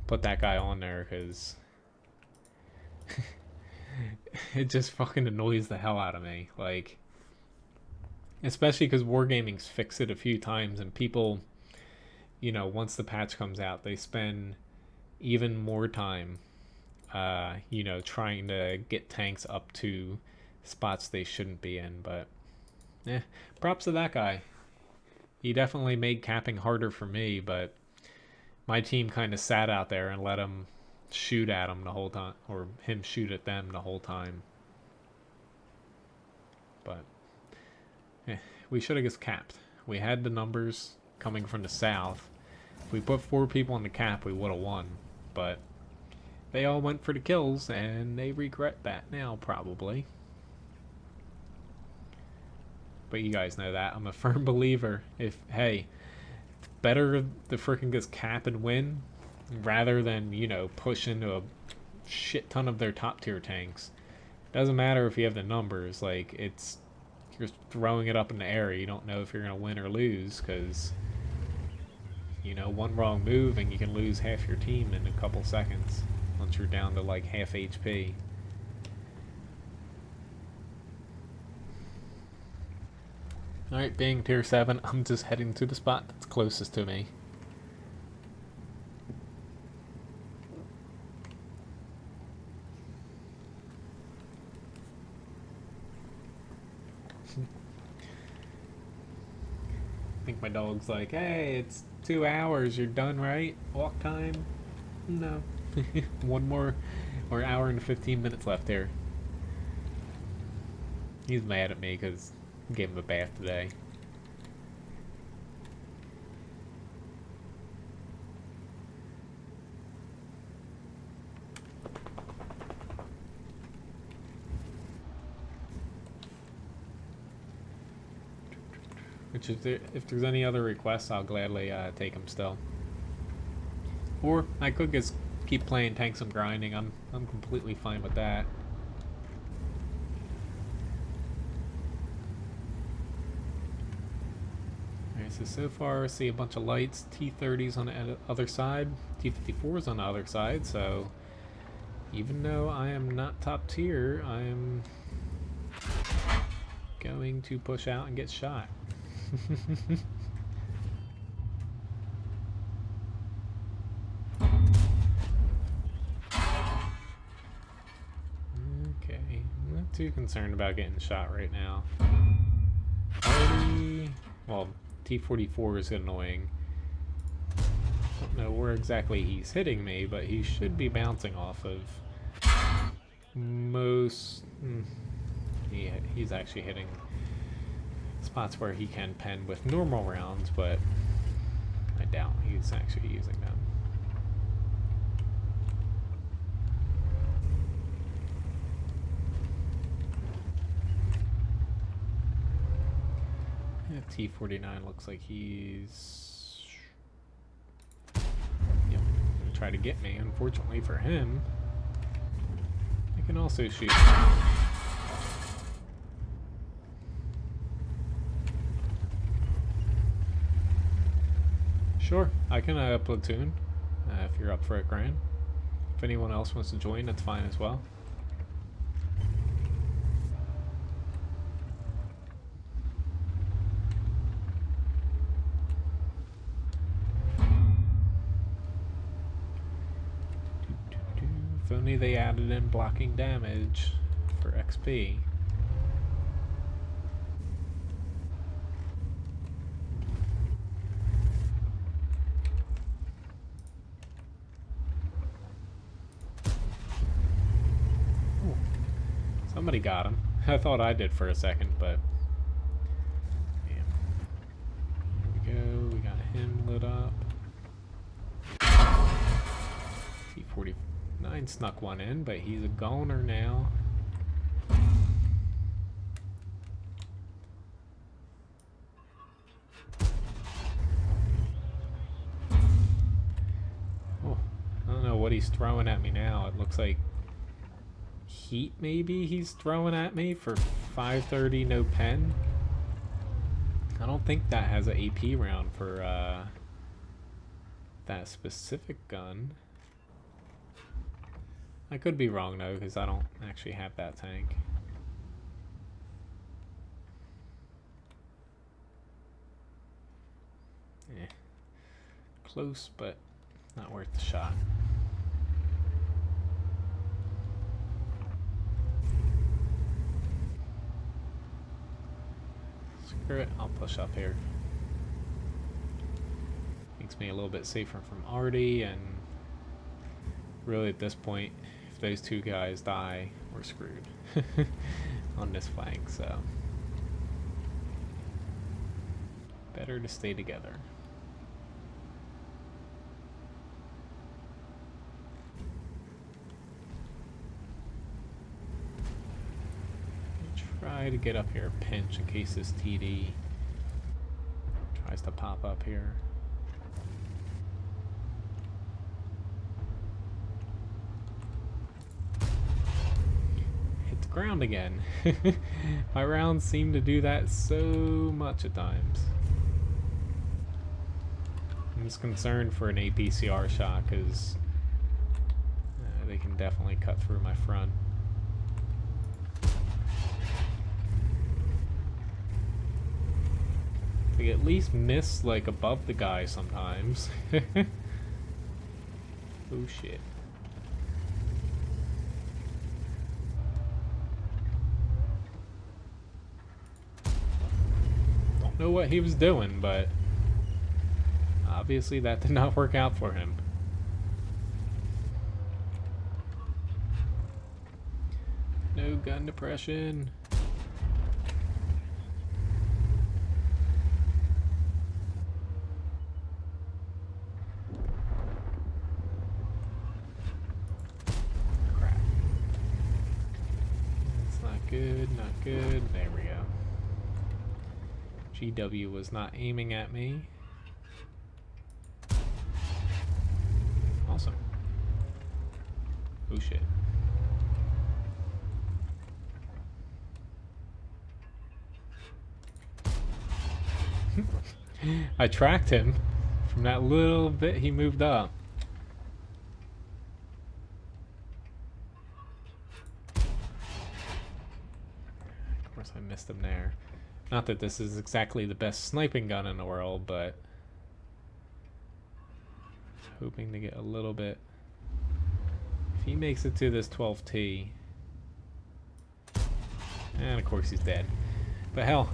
put that guy on there because it just fucking annoys the hell out of me. Like, especially because Wargaming's fixed it a few times and people, you know, once the patch comes out, they spend even more time, you know, trying to get tanks up to spots they shouldn't be in. But props to that guy. He definitely made capping harder for me, but my team kind of sat out there and let him shoot at him the whole time, or him shoot at them the whole time. But we should have just capped. We had the numbers coming from the south. If we put 4 people on the cap, we would have won. But they all went for the kills, and they regret that now, probably. But you guys know that. I'm a firm believer. If, hey, it's better to freaking just cap and win rather than, you know, push into a shit ton of their top tier tanks. Doesn't matter if you have the numbers. Like, it's, you're throwing it up in the air. You don't know if you're going to win or lose because, you know, one wrong move and you can lose half your team in a couple seconds once you're down to like half HP. Alright, being tier 7, I'm just heading to the spot that's closest to me. I think my dog's like, hey, it's 2 hours, you're done, right? Walk time? No. One more, or hour and 15 minutes left here. He's mad at me because gave him a bath today. Which if there's any other requests, I'll gladly take them still. Or I could just keep playing tanks and grinding. I'm completely fine with that. So far I see a bunch of lights, T-30s on the other side, T-54s on the other side, so even though I am not top tier, I am going to push out and get shot. too concerned about getting shot right now. Already, well, T-44 is annoying. Don't know where exactly he's hitting me, but he should be bouncing off of most... he's actually hitting spots where he can pen with normal rounds, but I doubt he's actually using them. Yeah, T-49 looks like he's... Yep, gonna try to get me. Unfortunately for him, I can also shoot. Sure, I can platoon if you're up for it, Gran. If anyone else wants to join, that's fine as well. If only they added in blocking damage for XP. Somebody got him. I thought I did for a second, but... Damn. Here we go. We got him lit up. T-49 snuck one in, but he's a goner now. Oh, I don't know what he's throwing at me now. It looks like heat maybe he's throwing at me for 530 no pen. I don't think that has an AP round for that specific gun. I could be wrong though, because I don't actually have that tank. Eh. Close, but not worth the shot. Screw it, I'll push up here. Makes me a little bit safer from Artie, and really at this point, if those two guys die, we're screwed on this flank, so better to stay together. Try to get up here a pinch in case this TD tries to pop up here. Hit the ground again. My rounds seem to do that so much at times. I'm just concerned for an APCR shot because they can definitely cut through my front. They at least miss like above the guy sometimes. Oh shit. Don't know what he was doing, but obviously that did not work out for him. No gun depression. Good, not good. There we go. GW was not aiming at me. Awesome. Oh shit. I tracked him from that little bit he moved up. I missed him there. Not that this is exactly the best sniping gun in the world, but hoping to get a little bit. If he makes it to this 12T, And of course he's dead. But hell,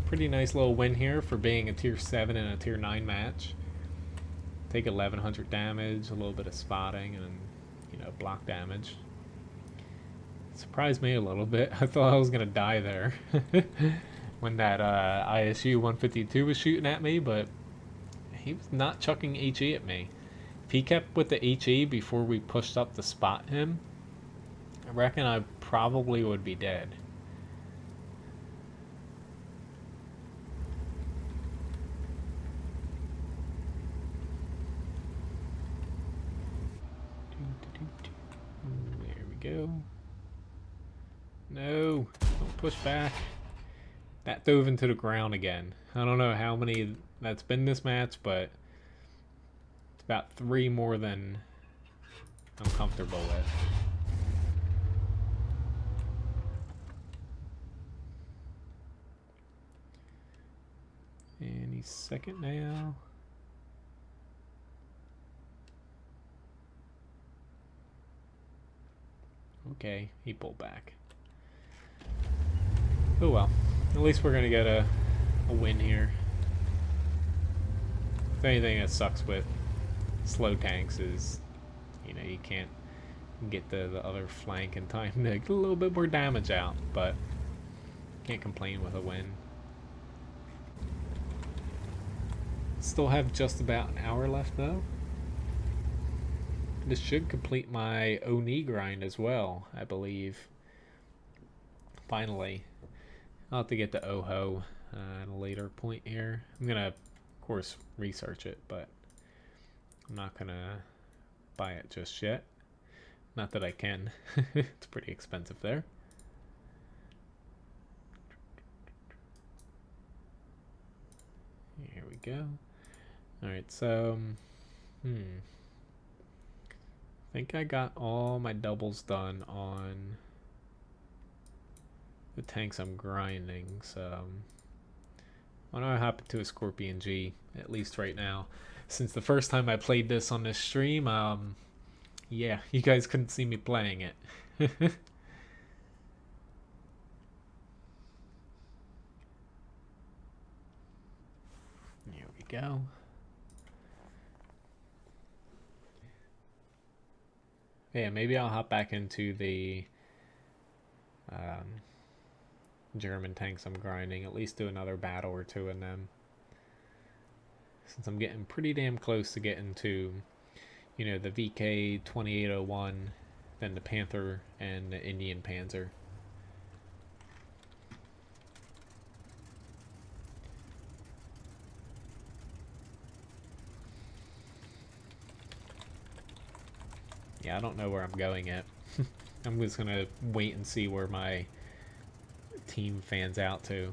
pretty nice little win here for being a tier 7 in a tier 9 match. Take 1100 damage, a little bit of spotting, and, you know, block damage. Surprised me a little bit. I thought I was going to die there when that ISU 152 was shooting at me, but he was not chucking HE at me. If he kept with the HE before we pushed up to spot him, I reckon I probably would be dead. There we go. No, don't push back. That dove into the ground again. I don't know how many that's been this match, but it's about 3 more than I'm comfortable with. And he's second now. Okay, he pulled back. Oh well, at least we're gonna get a win here. If anything that sucks with slow tanks is, you know, you can't get the other flank in time to get a little bit more damage out, but can't complain with a win. Still have just about an hour left though. This should complete my Oni grind as well, I believe. Finally. I'll have to get the Oho at a later point here. I'm gonna, of course, research it, but I'm not gonna buy it just yet. Not that I can. It's pretty expensive there. Here we go. Alright, so I think I got all my doubles done on the tanks I'm grinding, so why don't I hop into a Scorpion G, at least right now. Since the first time I played this on this stream, yeah, you guys couldn't see me playing it. Here we go. Yeah, maybe I'll hop back into the German tanks I'm grinding, at least do another battle or two in them. Since I'm getting pretty damn close to getting to, you know, the VK 2801, then the Panther and the Indian Panzer. Yeah, I don't know where I'm going yet. I'm just gonna wait and see where my team fans out to.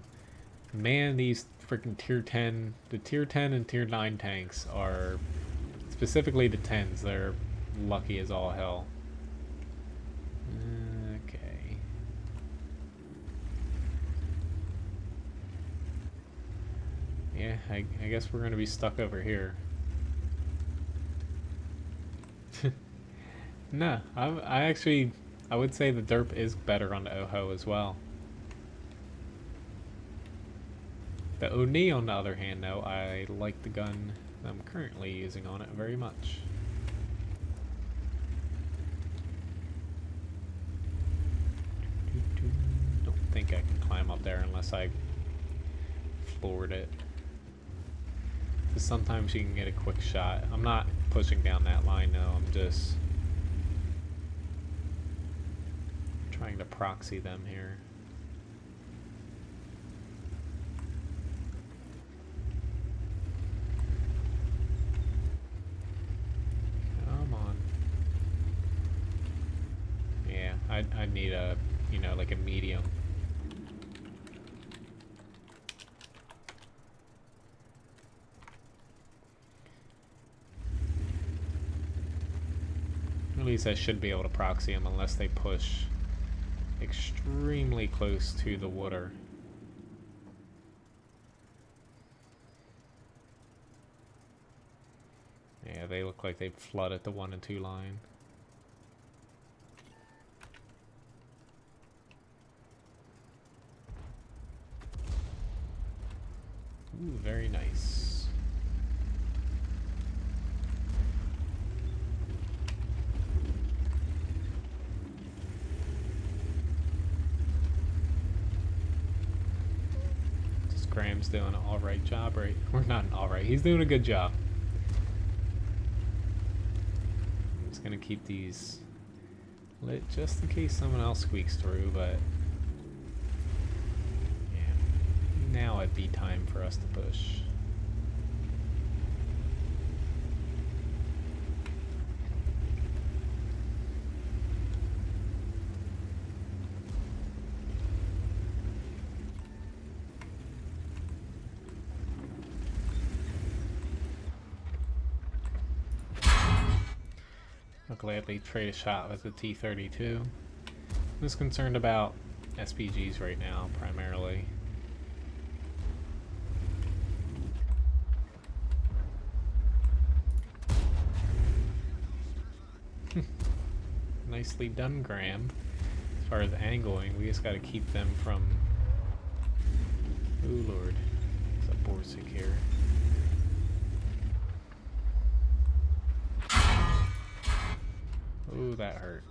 Man, these freaking tier 10, the tier 10 and tier 9 tanks are, specifically the 10s, they're lucky as all hell. Okay. Yeah, I guess we're gonna be stuck over here. No, I actually, I would say the derp is better on the Oho as well. The Oni, on the other hand, though, I like the gun I'm currently using on it very much. Don't think I can climb up there unless I floored it. Because sometimes you can get a quick shot. I'm not pushing down that line, though. I'm just trying to proxy them here. Come on. Yeah, I need a, you know, like a medium. At least I should be able to proxy them unless they push extremely close to the water. Yeah, they look like they've flooded the 1 and 2 line. Ooh, very nice. Graham's doing an alright job, right? Or not an alright, he's doing a good job. I'm just gonna keep these lit just in case someone else squeaks through, but yeah, now it'd be time for us to push. I'll gladly trade a shot with the T-32. I'm just concerned about SPGs right now, primarily. Nicely done, Graham. As far as angling, we just gotta keep them from... Ooh, Lord. There's a Borsig here. Ooh, that hurt.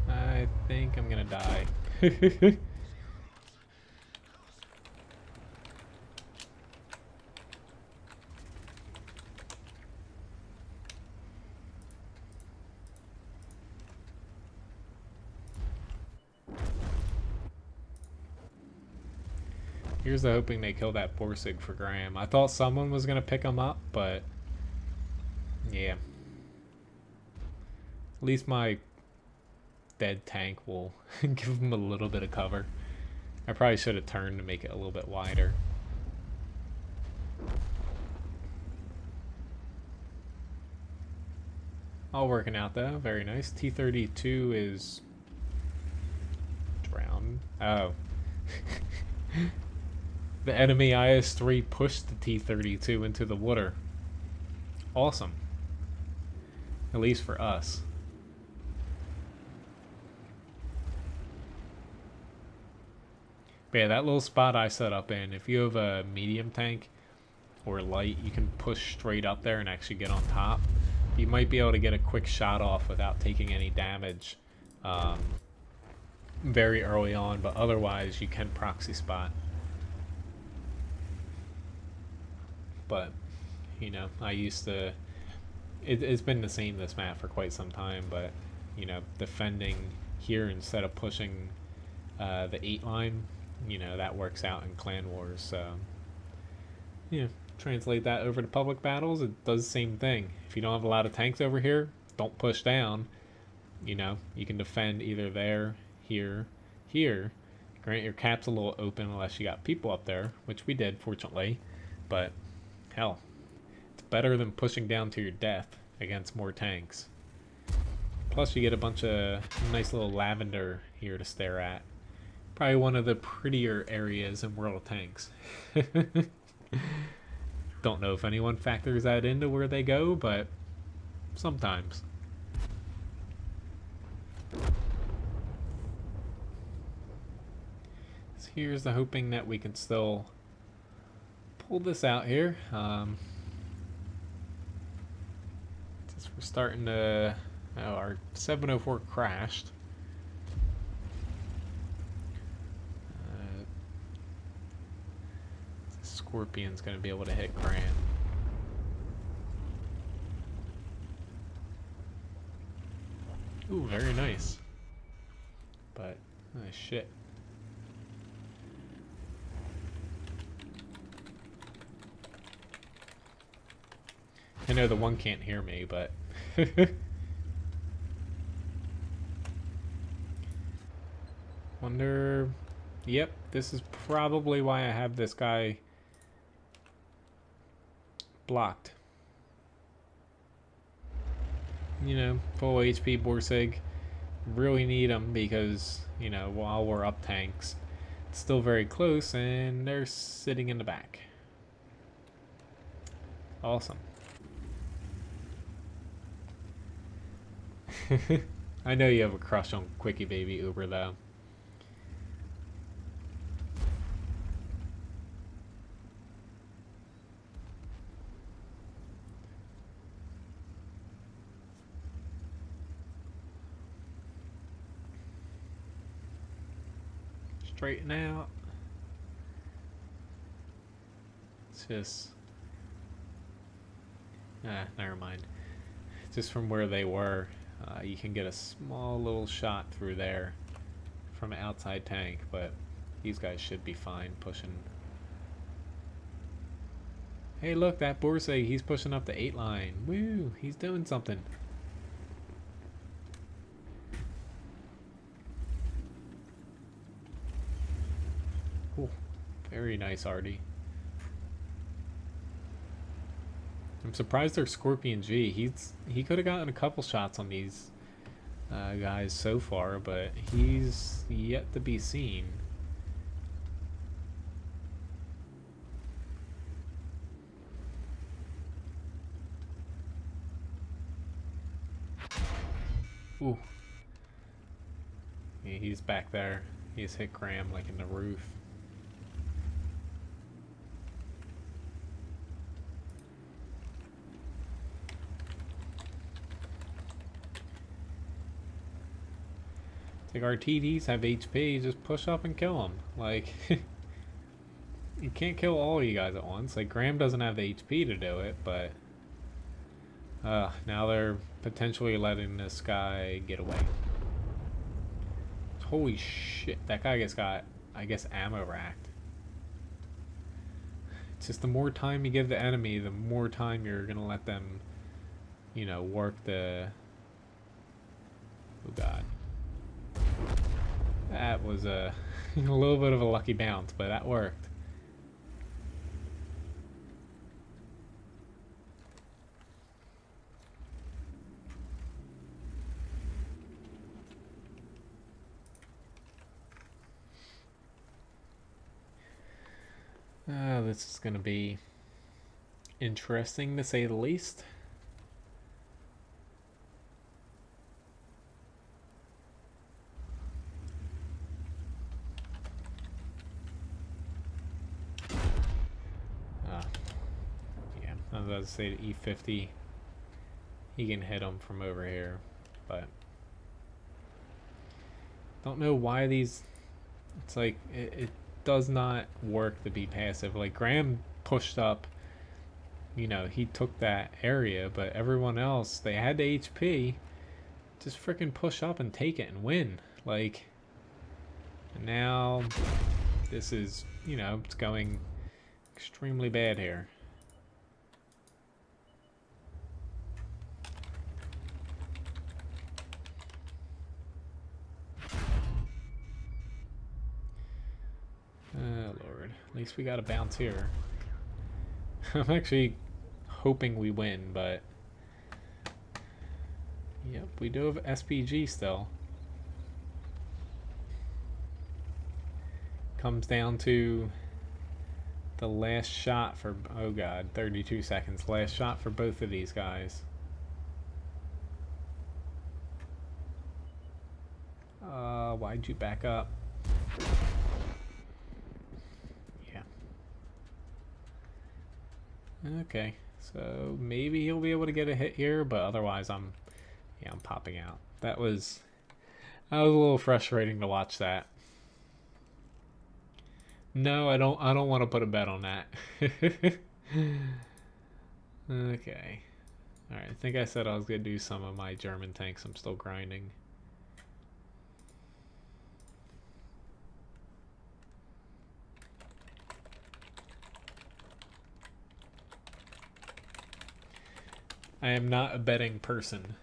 I think I'm gonna die. Here's the hoping they kill that Borsig for Graham. I thought someone was gonna pick him up, but yeah. At least my dead tank will give him a little bit of cover. I probably should have turned to make it a little bit wider. All working out though, very nice. T-32 is drowned. Oh. The enemy IS-3 pushed the T-32 into the water. Awesome. At least for us. But yeah, that little spot I set up in, if you have a medium tank or light, you can push straight up there and actually get on top. You might be able to get a quick shot off without taking any damage very early on, but otherwise you can proxy spot. But, you know, I used to... It's been the same this map for quite some time, but, you know, defending here instead of pushing the 8 line, you know, that works out in clan wars, so... Yeah, translate that over to public battles, it does the same thing. If you don't have a lot of tanks over here, don't push down. You know, you can defend either there, here, here. Grant your cap's a little open unless you got people up there, which we did, fortunately. But, hell, it's better than pushing down to your death against more tanks. Plus you get a bunch of nice little lavender here to stare at. Probably one of the prettier areas in World of Tanks. Don't know if anyone factors that into where they go, but sometimes. So here's the hoping that we can still pull this out here. Since we're starting to... Oh, our 704 crashed. Scorpion's going to be able to hit Graham. Ooh, very nice. But, oh shit. I know the one can't hear me, but... Wonder... Yep, this is probably why I have this guy blocked. You know, full HP Borsig. Really need them because, you know, while we're up tanks, it's still very close and they're sitting in the back. Awesome. I know you have a crush on Quickie Baby Uber though. straighten out. It's just... never mind. Just from where they were, you can get a small little shot through there from an outside tank, but these guys should be fine pushing. Hey look, that Borsay, he's pushing up the 8 line. Woo, he's doing something. Ooh, very nice, Artie. I'm surprised there's Scorpion G. He could have gotten a couple shots on these guys so far, but he's yet to be seen. Ooh. Yeah, he's back there. He's hit Graham like in the roof. It's like our TDs have HP, just push up and kill them. Like, you can't kill all you guys at once. Like, Graham doesn't have the HP to do it, but now they're potentially letting this guy get away. Holy shit, that guy just got, I guess, ammo racked. It's just the more time you give the enemy, the more time you're gonna let them, you know, work the... Oh god. That was a little bit of a lucky bounce, but that worked. This is going to be interesting to say the least. Yeah, I was about to say the E50. He can hit him from over here, but don't know why these. It's like it does not work to be passive. Like Graham pushed up, you know, he took that area, but everyone else, they had the HP, just freaking push up and take it and win. Like, now this is, you know, it's going extremely bad here. Oh Lord, at least we got a bounce here. I'm actually hoping we win, but yep, we do have SPG still. Comes down to the last shot for, oh god, 32 seconds. Last shot for both of these guys. Why'd you back up? Okay, so maybe he'll be able to get a hit here, but otherwise I'm popping out. That was a little frustrating to watch that. No, I don't want to put a bet on that. Okay. Alright, I think I said I was gonna do some of my German tanks. I'm still grinding. I am not a betting person,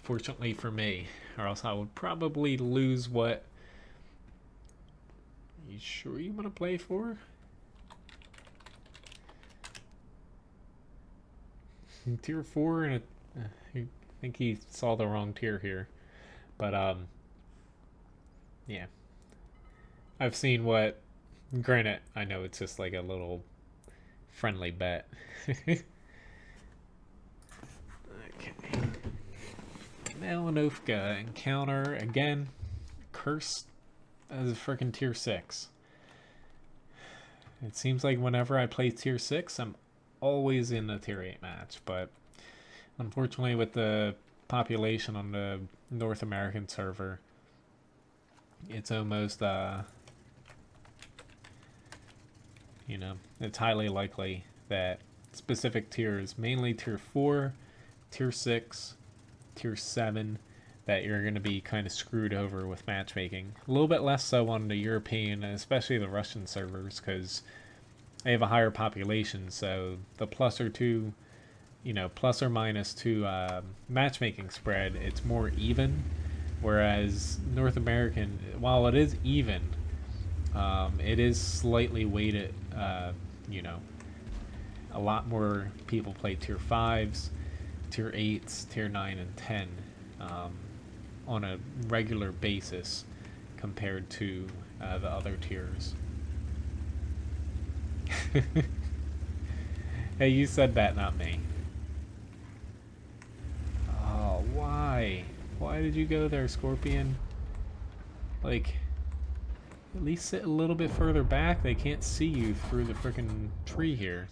fortunately for me, or else I would probably lose what... You sure you want to play for? Tier 4 and I think he saw the wrong tier here. But, yeah. I've seen what... Granted, I know it's just like a little friendly bet. Okay. Melanovka encounter again. Cursed as a freaking tier 6. It seems like whenever I play tier 6, I'm always in a tier 8 match, but unfortunately with the population on the North American server, it's almost You know, it's highly likely that specific tiers, mainly tier 4, tier 6, tier 7, that you're going to be kind of screwed over with matchmaking. A little bit less so on the European, especially the Russian servers, because they have a higher population, so the plus or two, you know, plus or minus two matchmaking spread, it's more even. Whereas North American, while it is even, it is slightly weighted, you know, a lot more people play tier 5s, tier 8s, tier 9, and 10 on a regular basis compared to the other tiers. Hey, you said that, not me. Oh, why? Why did you go there, Scorpion? Like, at least sit a little bit further back. They can't see you through the freaking tree here.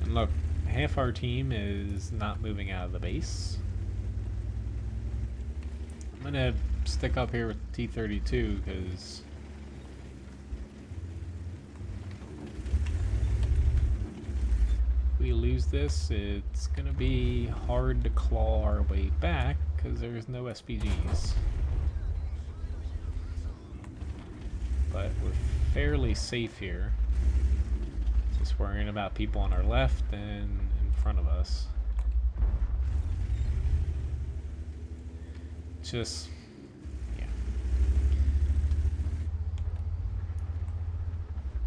And look, half our team is not moving out of the base. I'm gonna stick up here with T-32 because if we lose this, it's gonna be hard to claw our way back because there's no SPGs. But we're fairly safe here. Just worrying about people on our left and in front of us. Just, yeah.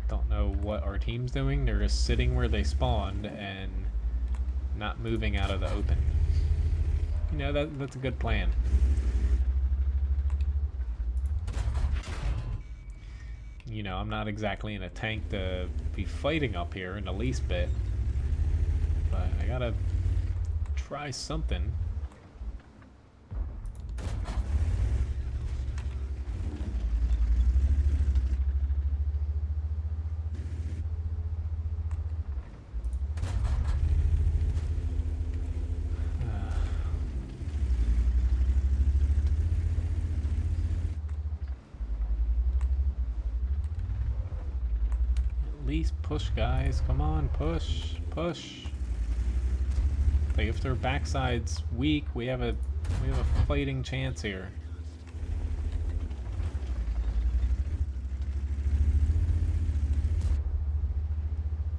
Don't know what our team's doing. They're just sitting where they spawned and not moving out of the open. You know, that's a good plan. You know, I'm not exactly in a tank to be fighting up here in the least bit, but I gotta try something. Push, guys, come on, push. Like, if their backside's weak, we have a fighting chance here.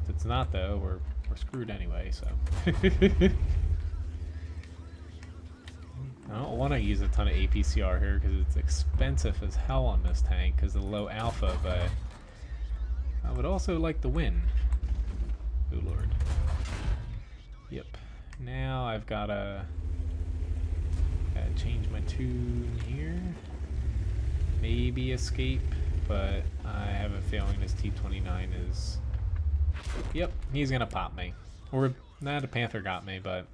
If it's not, though, we're screwed anyway, so. I don't want to use a ton of APCR here because it's expensive as hell on this tank because of the low alpha, but I would also like to win. Oh lord. Yep. Now I've gotta change my tune here. Maybe escape, but I have a feeling this T-29 is... Yep, he's gonna pop me. Or, nah, the Panther got me, but...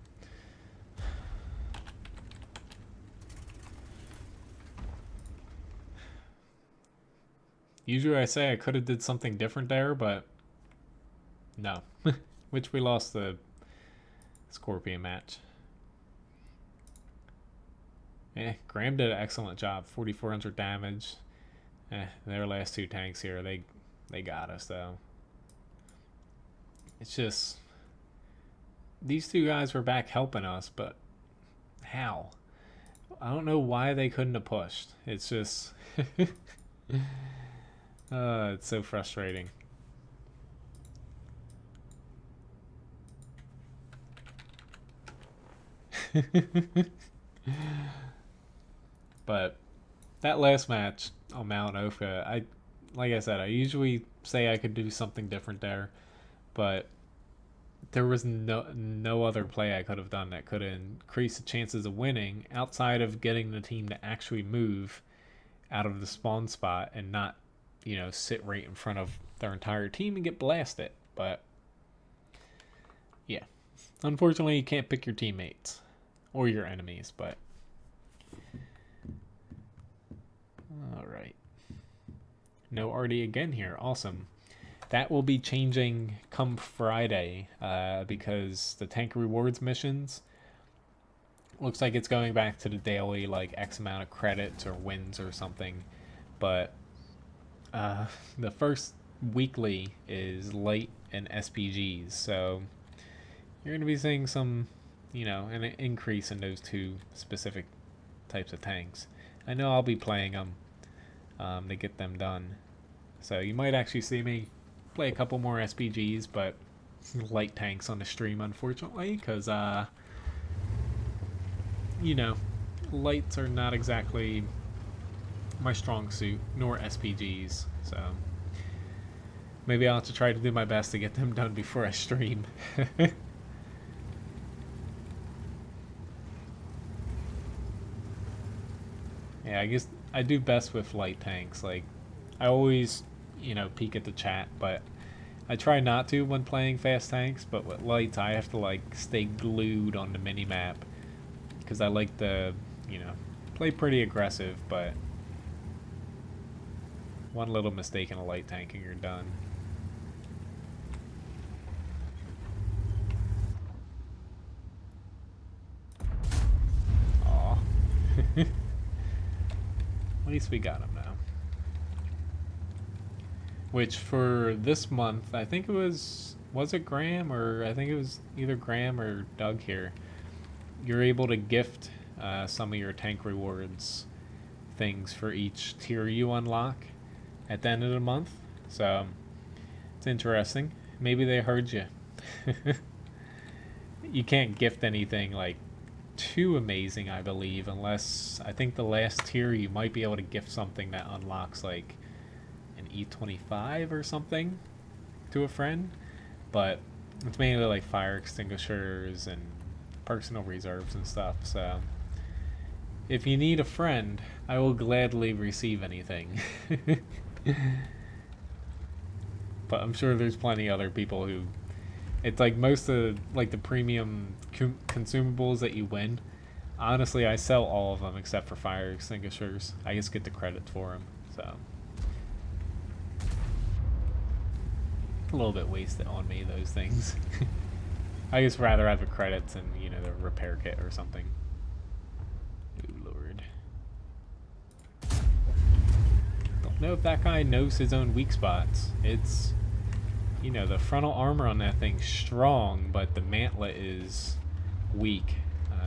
Usually I say I could have did something different there, but no. Which we lost the Scorpion match. Graham did an excellent job. 4,400 damage. Their last two tanks here, they got us though. It's just these two guys were back helping us, but how? I don't know why they couldn't have pushed. It's just it's so frustrating. But that last match on Mount Ophir, like I said, I usually say I could do something different there, but there was no other play I could have done that could have increased the chances of winning outside of getting the team to actually move out of the spawn spot and not, you know, sit right in front of their entire team and get blasted. But yeah, unfortunately you can't pick your teammates or your enemies, but all right. No RD again here. Awesome. That will be changing come Friday because the tank rewards missions looks like it's going back to the daily, like X amount of credits or wins or something. But the first weekly is light and SPGs, so you're going to be seeing some, an increase in those two specific types of tanks. I know I'll be playing them to get them done. So you might actually see me play a couple more SPGs, but light tanks on the stream, unfortunately, because, lights are not exactly my strong suit, nor SPGs. So maybe I'll have to try to do my best to get them done before I stream. Yeah, I guess I do best with light tanks. Like, I always, peek at the chat, but I try not to when playing fast tanks, but with lights, I have to, like, stay glued on the mini-map, because I like to, play pretty aggressive, but one little mistake in a light tank and you're done. Aw. At least we got him now. Which for this month, I think it was it Graham, or I think it was either Graham or Doug here. You're able to gift some of your tank rewards things for each tier you unlock at the end of the month. So it's interesting. Maybe they heard you. You can't gift anything like too amazing, I believe, unless I think the last tier you might be able to gift something that unlocks like an E25 or something to a friend, but it's mainly like fire extinguishers and personal reserves and stuff. So if you need a friend, I will gladly receive anything. But I'm sure there's plenty other people who, it's like most of like the premium consumables that you win, honestly I sell all of them except for fire extinguishers. I just get the credit for them, so a little bit wasted on me, those things. I just rather have the credits and the repair kit or something. Ooh, Lord. Don't know if that guy knows his own weak spots. It's the frontal armor on that thing's strong, but the mantlet is weak,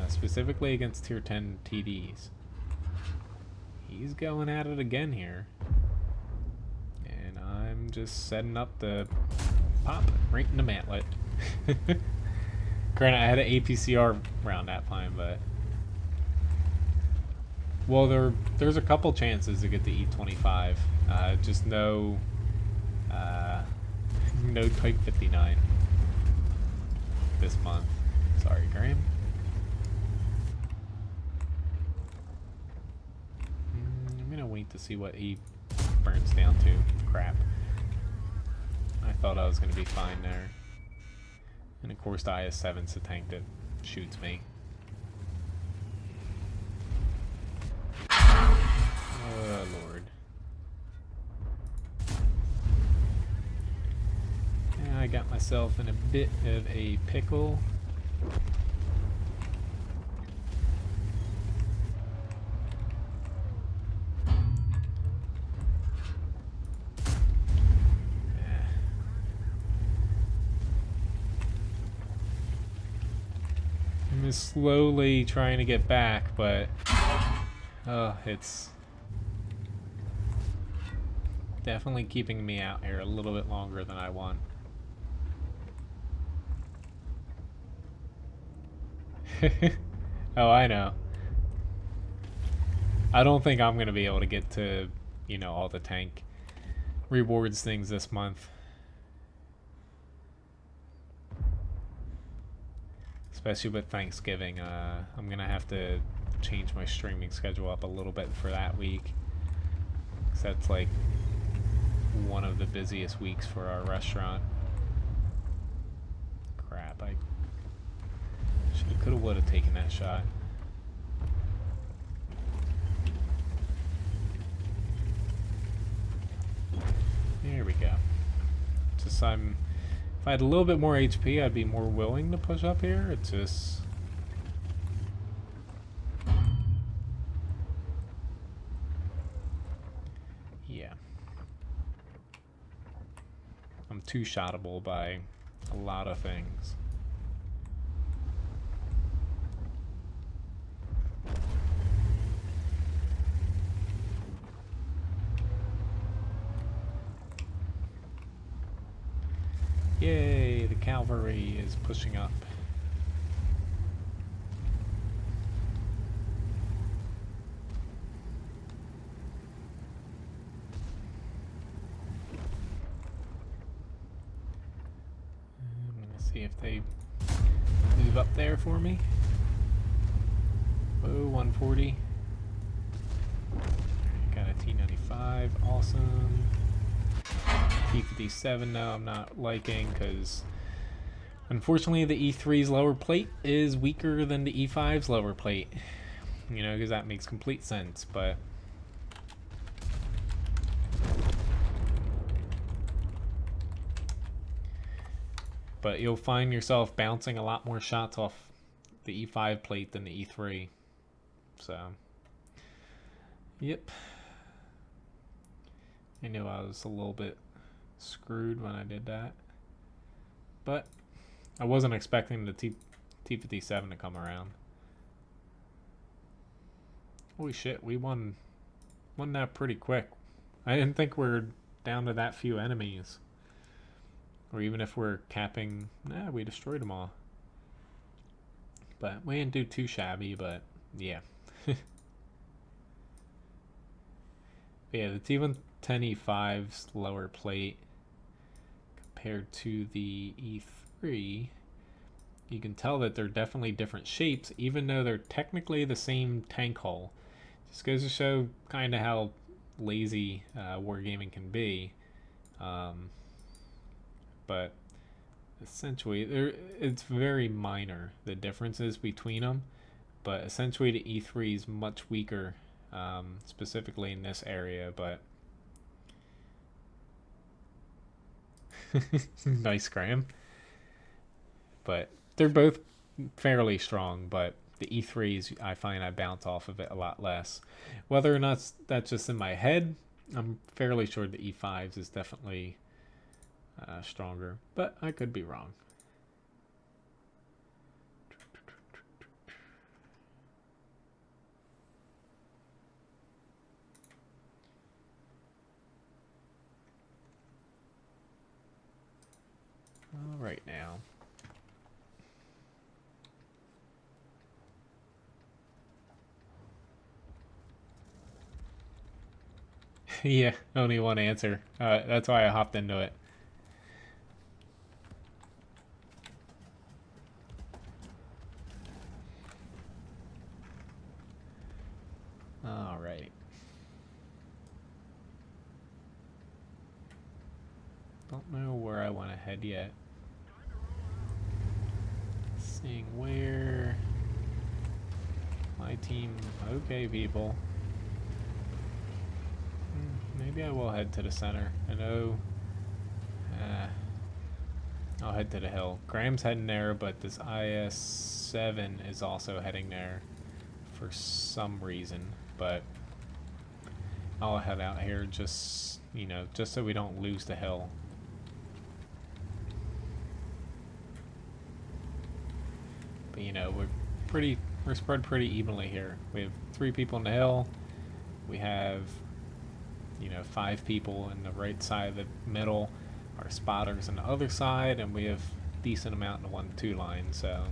specifically against tier 10 TDs. He's going at it again here. And I'm just setting up the pop right in the mantlet. Granted, I had an APCR round that time, but... Well, there's a couple chances to get the E25. Just no Type 59 this month. Sorry, Graham. I'm gonna wait to see what he burns down to. Crap. I thought I was gonna be fine there. And of course the IS-7's the tank that shoots me. Oh, Lord. I got myself in a bit of a pickle. I'm just slowly trying to get back, but it's definitely keeping me out here a little bit longer than I want. Oh, I know. I don't think I'm going to be able to get to, all the tank rewards things this month. Especially with Thanksgiving. I'm going to have to change my streaming schedule up a little bit for that week. 'Cause that's like one of the busiest weeks for our restaurant. Crap, I coulda woulda taken that shot. There we go. Just if I had a little bit more HP, I'd be more willing to push up here. It's just Yeah. I'm two-shottable by a lot of things. Yay, the cavalry is pushing up. I'm gonna see if they move up there for me. Oh, 140. Got a T95, awesome. T57 now I'm not liking because unfortunately the E3's lower plate is weaker than the E5's lower plate. You know, because that makes complete sense, but you'll find yourself bouncing a lot more shots off the E5 plate than the E3. So, yep. I knew I was a little bit screwed when I did that, but I wasn't expecting the T57 to come around. Holy shit, we won that pretty quick. I didn't think we're down to that few enemies, or even if we're capping. Nah, we destroyed them all, but we didn't do too shabby. But yeah. But yeah, the T110E5's lower plate compared to the E3, you can tell that they're definitely different shapes, even though they're technically the same tank hull. Just goes to show kind of how lazy wargaming can be. But essentially, it's very minor, the differences between them. But essentially, the E3 is much weaker, specifically in this area. But nice Graham. But they're both fairly strong, but the E3s, I find I bounce off of it a lot less. Whether or not that's just in my head, I'm fairly sure the E5s is definitely stronger, but I could be wrong. All right now. Yeah, only one answer. That's why I hopped into it. All right. Don't know where I want to head yet. Seeing where my team. Okay, people. Maybe I will head to the center. I know. I'll head to the hill. Graham's heading there, but this IS-7 is also heading there for some reason. But I'll head out here just, you know, just so we don't lose the hill. But you know, we're spread pretty evenly here. We have 3 people in the hill. We have, you know, 5 people in the right side of the middle. Our spotters on the other side, and we have decent amount in the 1-2 line. So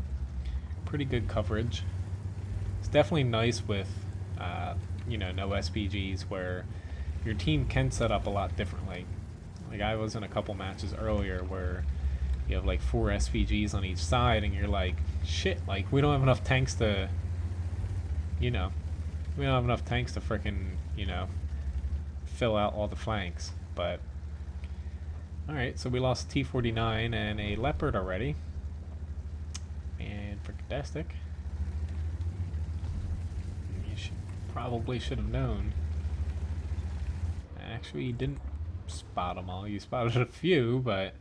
pretty good coverage. It's definitely nice with, you know, no SPGs where your team can set up a lot differently. Like I was in a couple matches earlier where you have like 4 SPGs on each side, and you're like, shit, like we don't have enough tanks to, you know, we don't have enough tanks to frickin', you know, fill out all the flanks. But alright, so we lost T-49 and a Leopard already. And fantastic. You probably should have known. Actually, you didn't spot them all. You spotted a few, but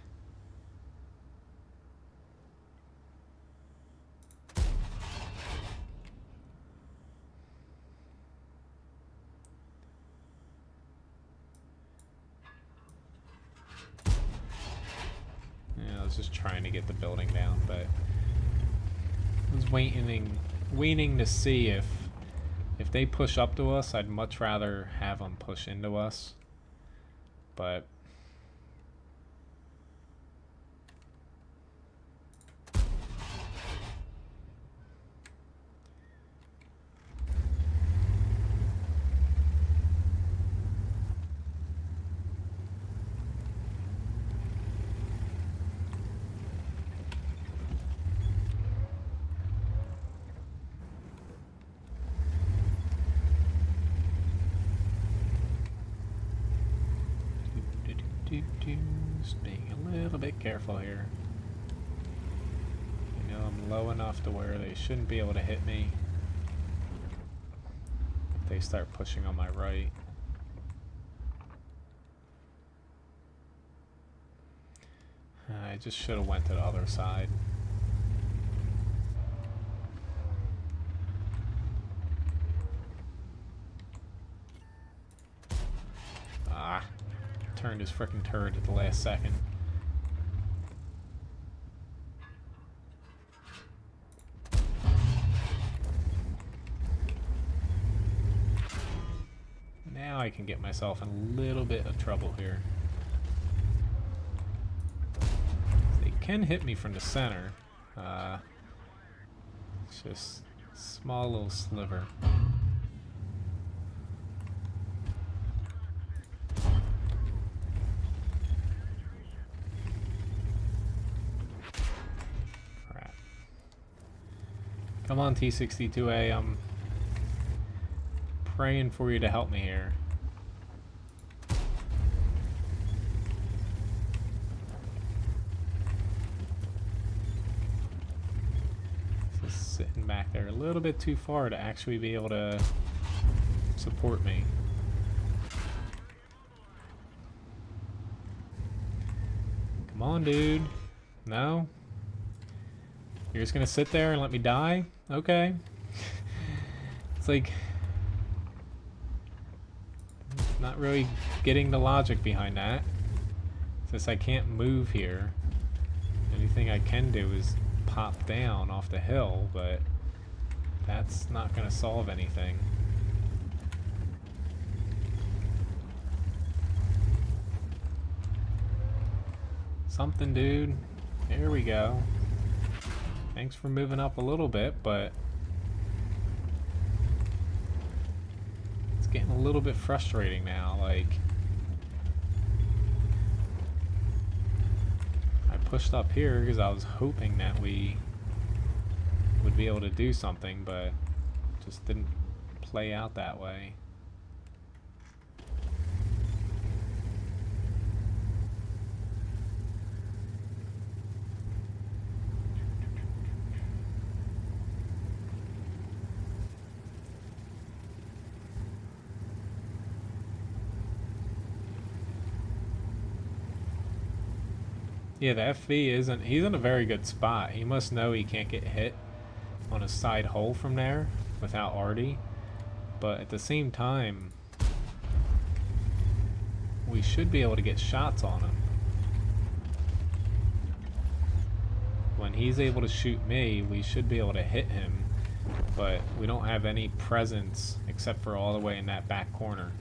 to get the building down, but I was waiting to see if they push up to us. I'd much rather have them push into us, but just being a little bit careful here. You know, I'm low enough to where they shouldn't be able to hit me if they start pushing on my right. I just should have went to the other side. Ah, turned his frickin' turret at the last second. Now I can get myself in a little bit of trouble here. They can hit me from the center. It's just a small little sliver. Crap. Come on, T-62A, I'm praying for you to help me here. Just sitting back there a little bit too far to actually be able to support me. Come on, dude. No? You're just gonna sit there and let me die? Okay. It's like, not really getting the logic behind that. Since I can't move here, anything I can do is pop down off the hill, but that's not going to solve anything. Something, dude. There we go. Thanks for moving up a little bit, but getting a little bit frustrating now. Like, I pushed up here because I was hoping that we would be able to do something, but it just didn't play out that way. Yeah, the FV isn't... He's in a very good spot. He must know he can't get hit on a side hull from there without arty. But at the same time, we should be able to get shots on him. When he's able to shoot me, we should be able to hit him. But we don't have any presence except for all the way in that back corner.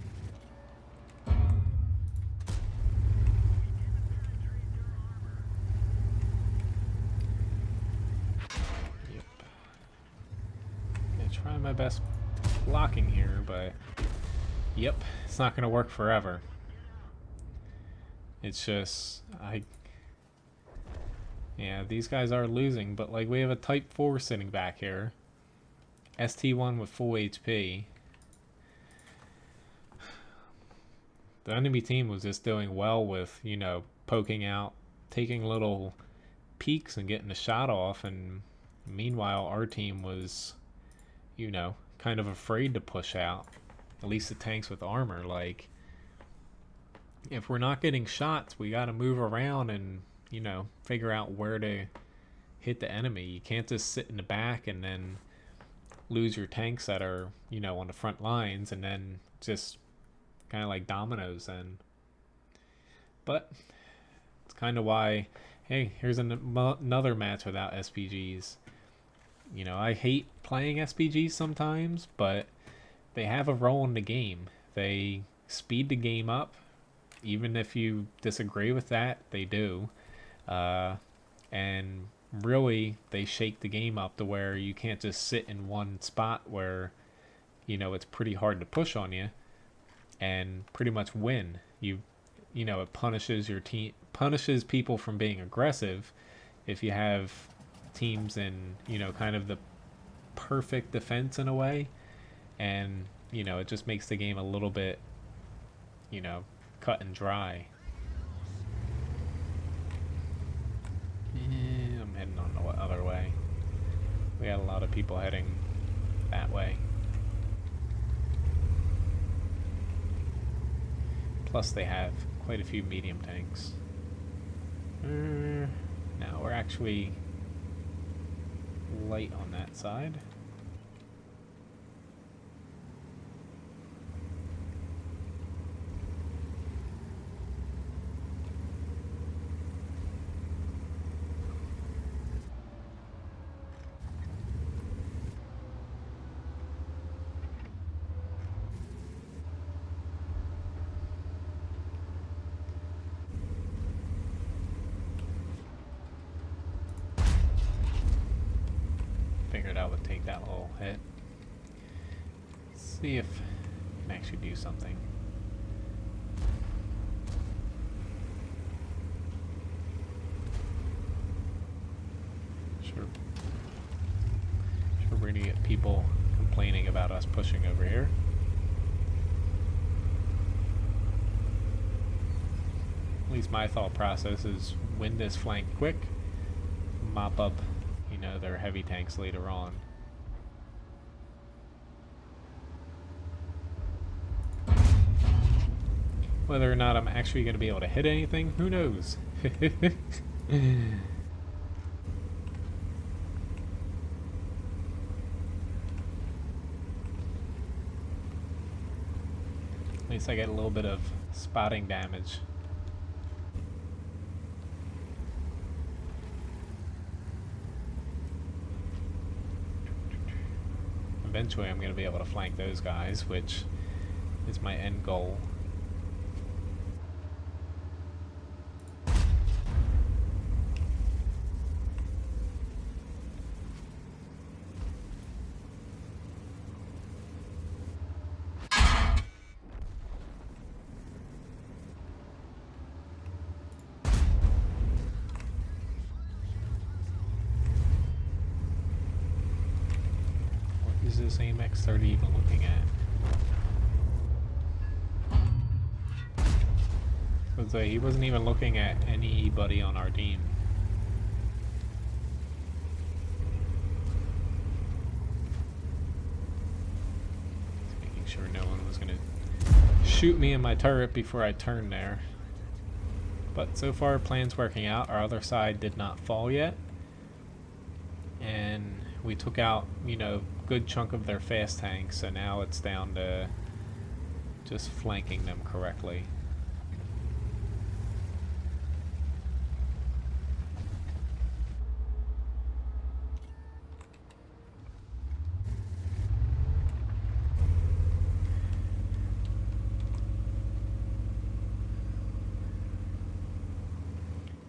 Trying my best blocking here, but yep, it's not gonna work forever. It's just yeah, these guys are losing, but like we have a Type 4 sitting back here, ST1 with full HP. The enemy team was just doing well with, you know, poking out, taking little peeks and getting a shot off, and meanwhile our team was, you know, kind of afraid to push out. At least the tanks with armor. Like, if we're not getting shots, we gotta move around and, you know, figure out where to hit the enemy. You can't just sit in the back and then lose your tanks that are, you know, on the front lines and then just kind of like dominoes then. But it's kind of why, hey, here's another match without SPGs. You know, I hate playing SPGs sometimes, but they have a role in the game. They speed the game up. Even if you disagree with that, they do. And really, they shake the game up to where you can't just sit in one spot where, you know, it's pretty hard to push on you and pretty much win. You know, it punishes your team, punishes people from being aggressive if you have teams in, you know, kind of the perfect defense in a way. And, you know, it just makes the game a little bit, you know, cut and dry. I'm heading on the other way. We got a lot of people heading that way. Plus they have quite a few medium tanks. Now we're actually light on that side. Figured I would take that little hit. Let's see if I can actually do something. Sure we're gonna get people complaining about us pushing over here. At least my thought process is win this flank quick, mop up, you know, their heavy tanks later on. Whether or not I'm actually going to be able to hit anything, who knows? At least I get a little bit of spotting damage. Eventually I'm going to be able to flank those guys, which is my end goal. Is this AMX-30 even looking at? So he wasn't even looking at anybody on our team. Just making sure no one was gonna shoot me in my turret before I turned there. But so far, plan's working out. Our other side did not fall yet. And we took out, you know, good chunk of their fast tanks, so now it's down to just flanking them correctly.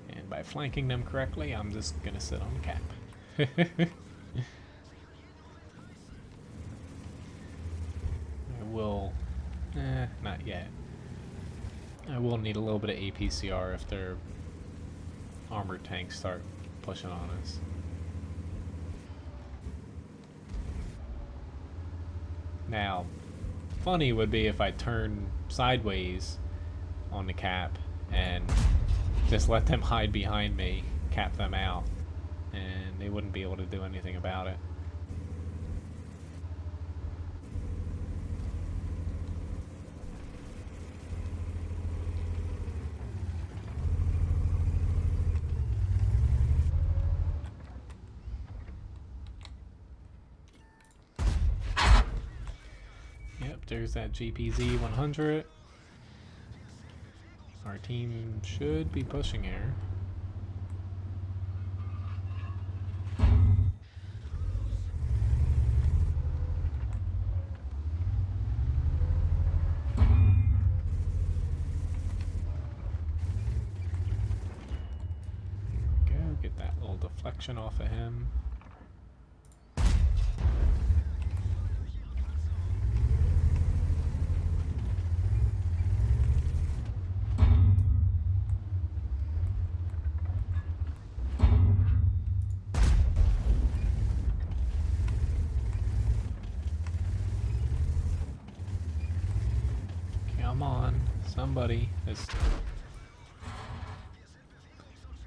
And by flanking them correctly, I'm just gonna sit on the cap. Not yet. I will need a little bit of APCR if their armored tanks start pushing on us. Now, funny would be if I turn sideways on the cap and just let them hide behind me, cap them out, and they wouldn't be able to do anything about it. There's that GPZ 100. Our team should be pushing here. action off of him. Come on, somebody. This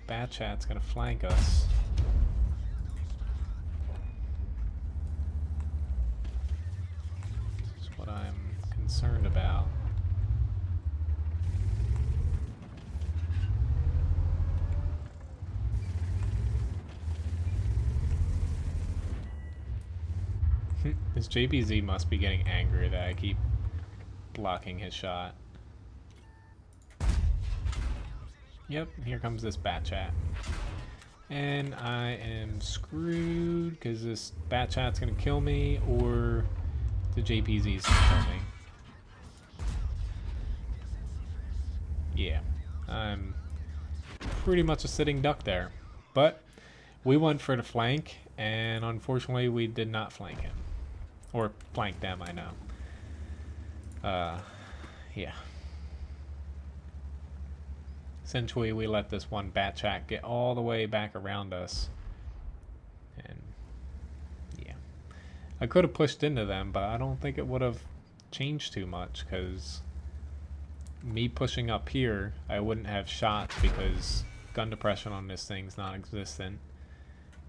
Bat Chat's gonna flank us. That's what I'm concerned about. This JPZ must be getting angry that I keep blocking his shot. Yep, here comes this Bat Chat. And I am screwed because this Bat Chat's gonna kill me or the JPZ's gonna kill me. Yeah, I'm pretty much a sitting duck there. But we went for the flank, and unfortunately we did not flank him. Or flank them, I know. Yeah. Essentially, we let this one Bat Chat get all the way back around us. And, yeah. I could have pushed into them, but I don't think it would have changed too much, because me pushing up here, I wouldn't have shots because gun depression on this thing's non-existent.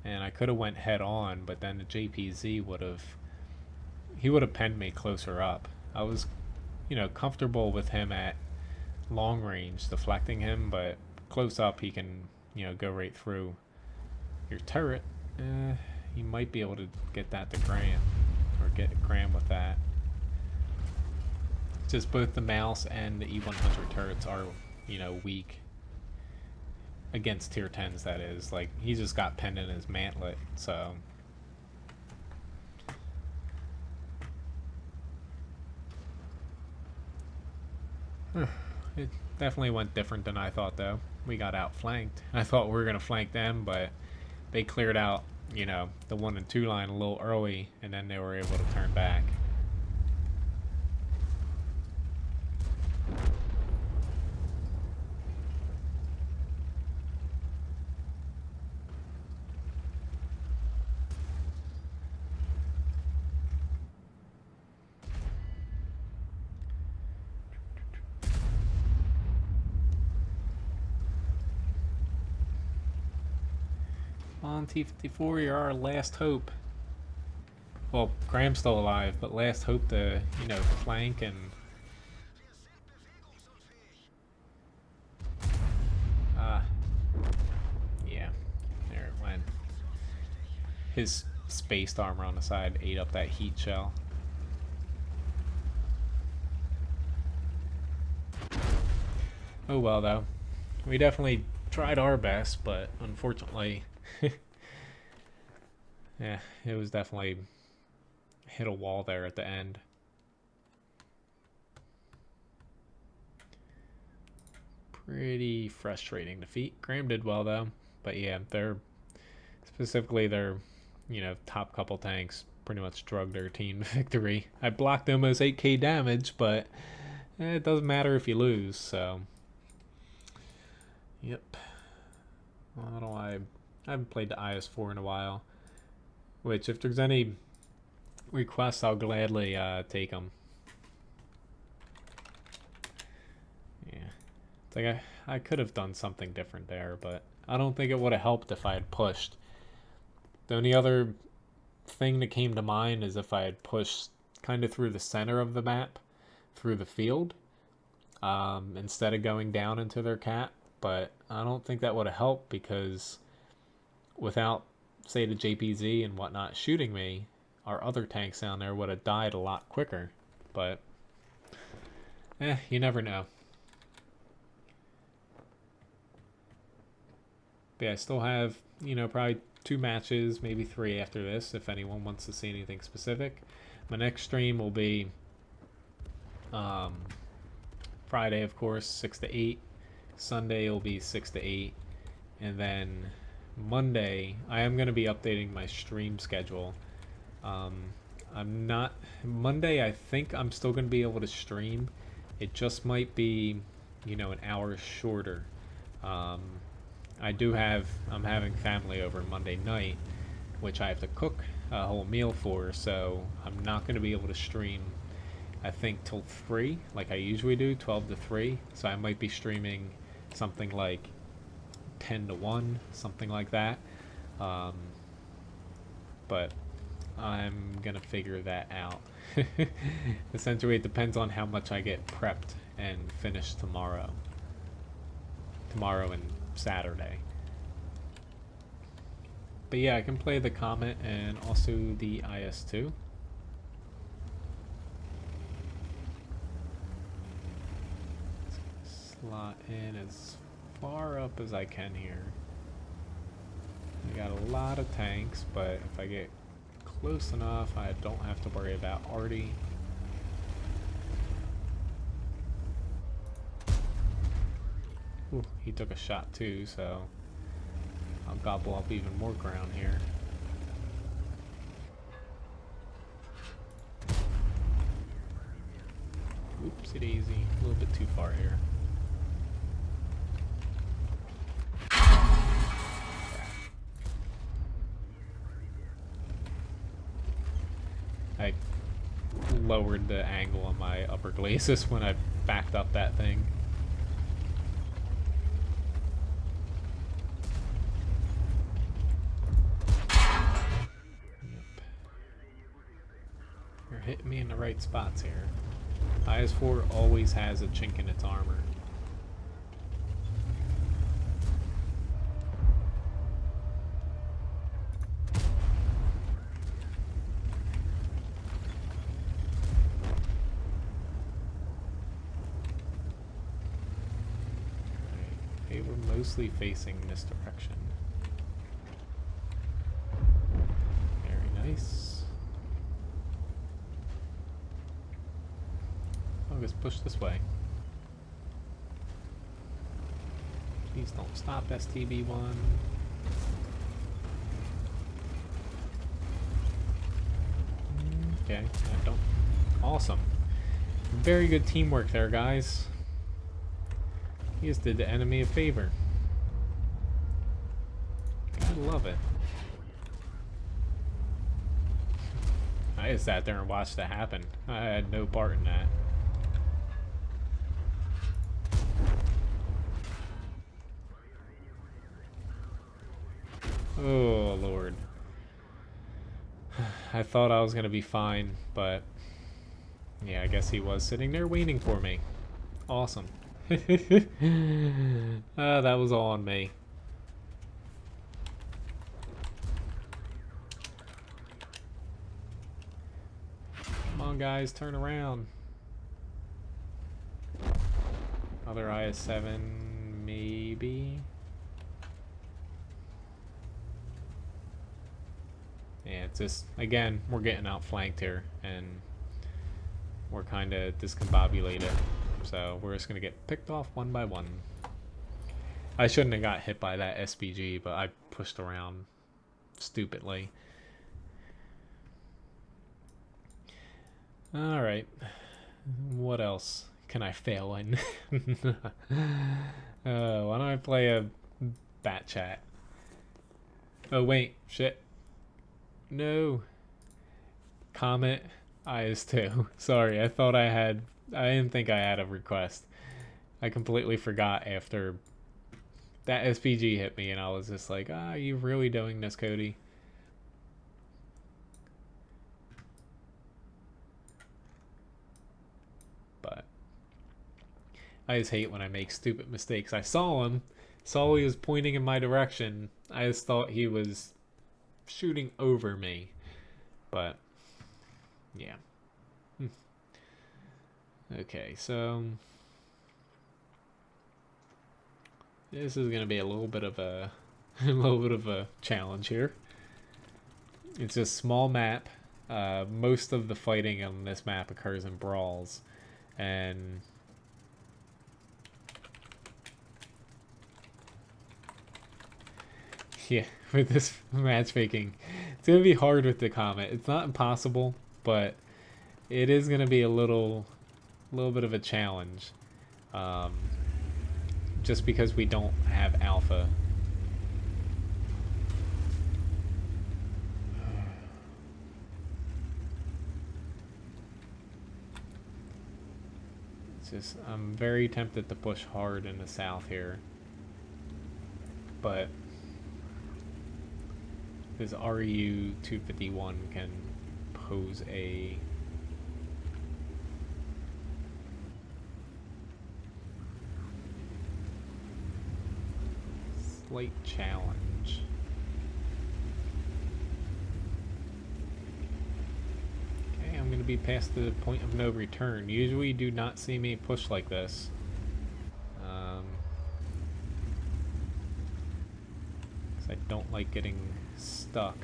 And I could have went head on, but then the JPZ would have... He would have penned me closer up. I was, you know, comfortable with him at long range, deflecting him, but close up he can, you know, go right through your turret. You might be able to get that to Graham, or get Graham with that. It's just both the mouse and the E100 turrets are, you know, weak against tier 10s, that is. Like, he just got penned in his mantlet, so... It definitely went different than I thought, though. We got outflanked. I thought we were going to flank them, but they cleared out, you know, the 1 and 2 line a little early, and then they were able to turn back. On T-54, you're our last hope. Well, Graham's still alive, but last hope to, you know, flank and... yeah, there it went. His spaced armor on the side ate up that heat shell. Oh well, though. We definitely tried our best, but unfortunately... yeah, it was definitely hit a wall there at the end. Pretty frustrating defeat. Graham did well though, but yeah, specifically their, you know, top couple tanks pretty much drugged their team to victory. I blocked almost 8k damage, but it doesn't matter if you lose, so. Yep. I haven't played the IS-4 in a while. Which, if there's any requests, I'll gladly take them. Yeah. It's like I could have done something different there, but I don't think it would have helped if I had pushed. The only other thing that came to mind is if I had pushed kind of through the center of the map, through the field, instead of going down into their cap. But I don't think that would have helped, because without, say, the JPZ and whatnot shooting me, our other tanks down there would have died a lot quicker. But, you never know. But yeah, I still have, you know, probably 2 matches, maybe 3 after this, if anyone wants to see anything specific. My next stream will be Friday, of course, 6 to 8. Sunday will be 6 to 8. And then Monday, I am going to be updating my stream schedule. Um, I'm not Monday. I think I'm still going to be able to stream. It just might be, an hour shorter. Um, I'm having family over Monday night, which I have to cook a whole meal for, so I'm not going to be able to stream, I think, till 3, like I usually do, 12 to 3. So I might be streaming something like 10 to 1, something like that. Um, but I'm going to figure that out. Essentially, it depends on how much I get prepped and finished tomorrow. Tomorrow and Saturday. But yeah, I can play the Comet and also the IS-2. Slot in as far up as I can here. I got a lot of tanks, but if I get close enough, I don't have to worry about Artie. Ooh, he took a shot too, so I'll gobble up even more ground here. Oopsie daisy, a little bit too far here. I lowered the angle on my upper glacis when I backed up that thing. You're hitting me in the right spots here. IS-4 always has a chink in its armor. They were mostly facing this direction. Very nice. I'll just push this way. Please don't stop, STB1. Okay, I don't. Awesome. Very good teamwork there, guys. He just did the enemy a favor. I love it. I just sat there and watched it happen. I had no part in that. Oh, Lord. I thought I was going to be fine, but yeah, I guess he was sitting there waiting for me. Awesome. That was all on me. Come on, guys, turn around. Other IS-7, maybe. Yeah, it's just, again, we're getting outflanked here, and we're kind of discombobulated. So we're just going to get picked off one by one. I shouldn't have got hit by that SPG, but I pushed around stupidly. Alright. What else can I fail in? Why don't I play a bat chat? Oh, wait. Shit. No. Comet IS-2. Sorry, I thought I had... I didn't think I had a request. I completely forgot after that SPG hit me, and I was just like, ah, you really doing this, Cody? But I just hate when I make stupid mistakes. I saw him, saw he was pointing in my direction. I just thought he was shooting over me. But, yeah. Okay, so this is gonna be a little bit of a challenge here. It's a small map. Most of the fighting on this map occurs in brawls, and Yeah, with this matchmaking, it's gonna be hard with the Comet. It's not impossible, but it is gonna be a little bit of a challenge, um, just because we don't have alpha. It's just I'm very tempted to push hard in the south here, but this RU 251 can pose a slight challenge. Okay, I'm going to be past the point of no return. Usually you do not see me push like this. 'Cause I don't like getting stuck.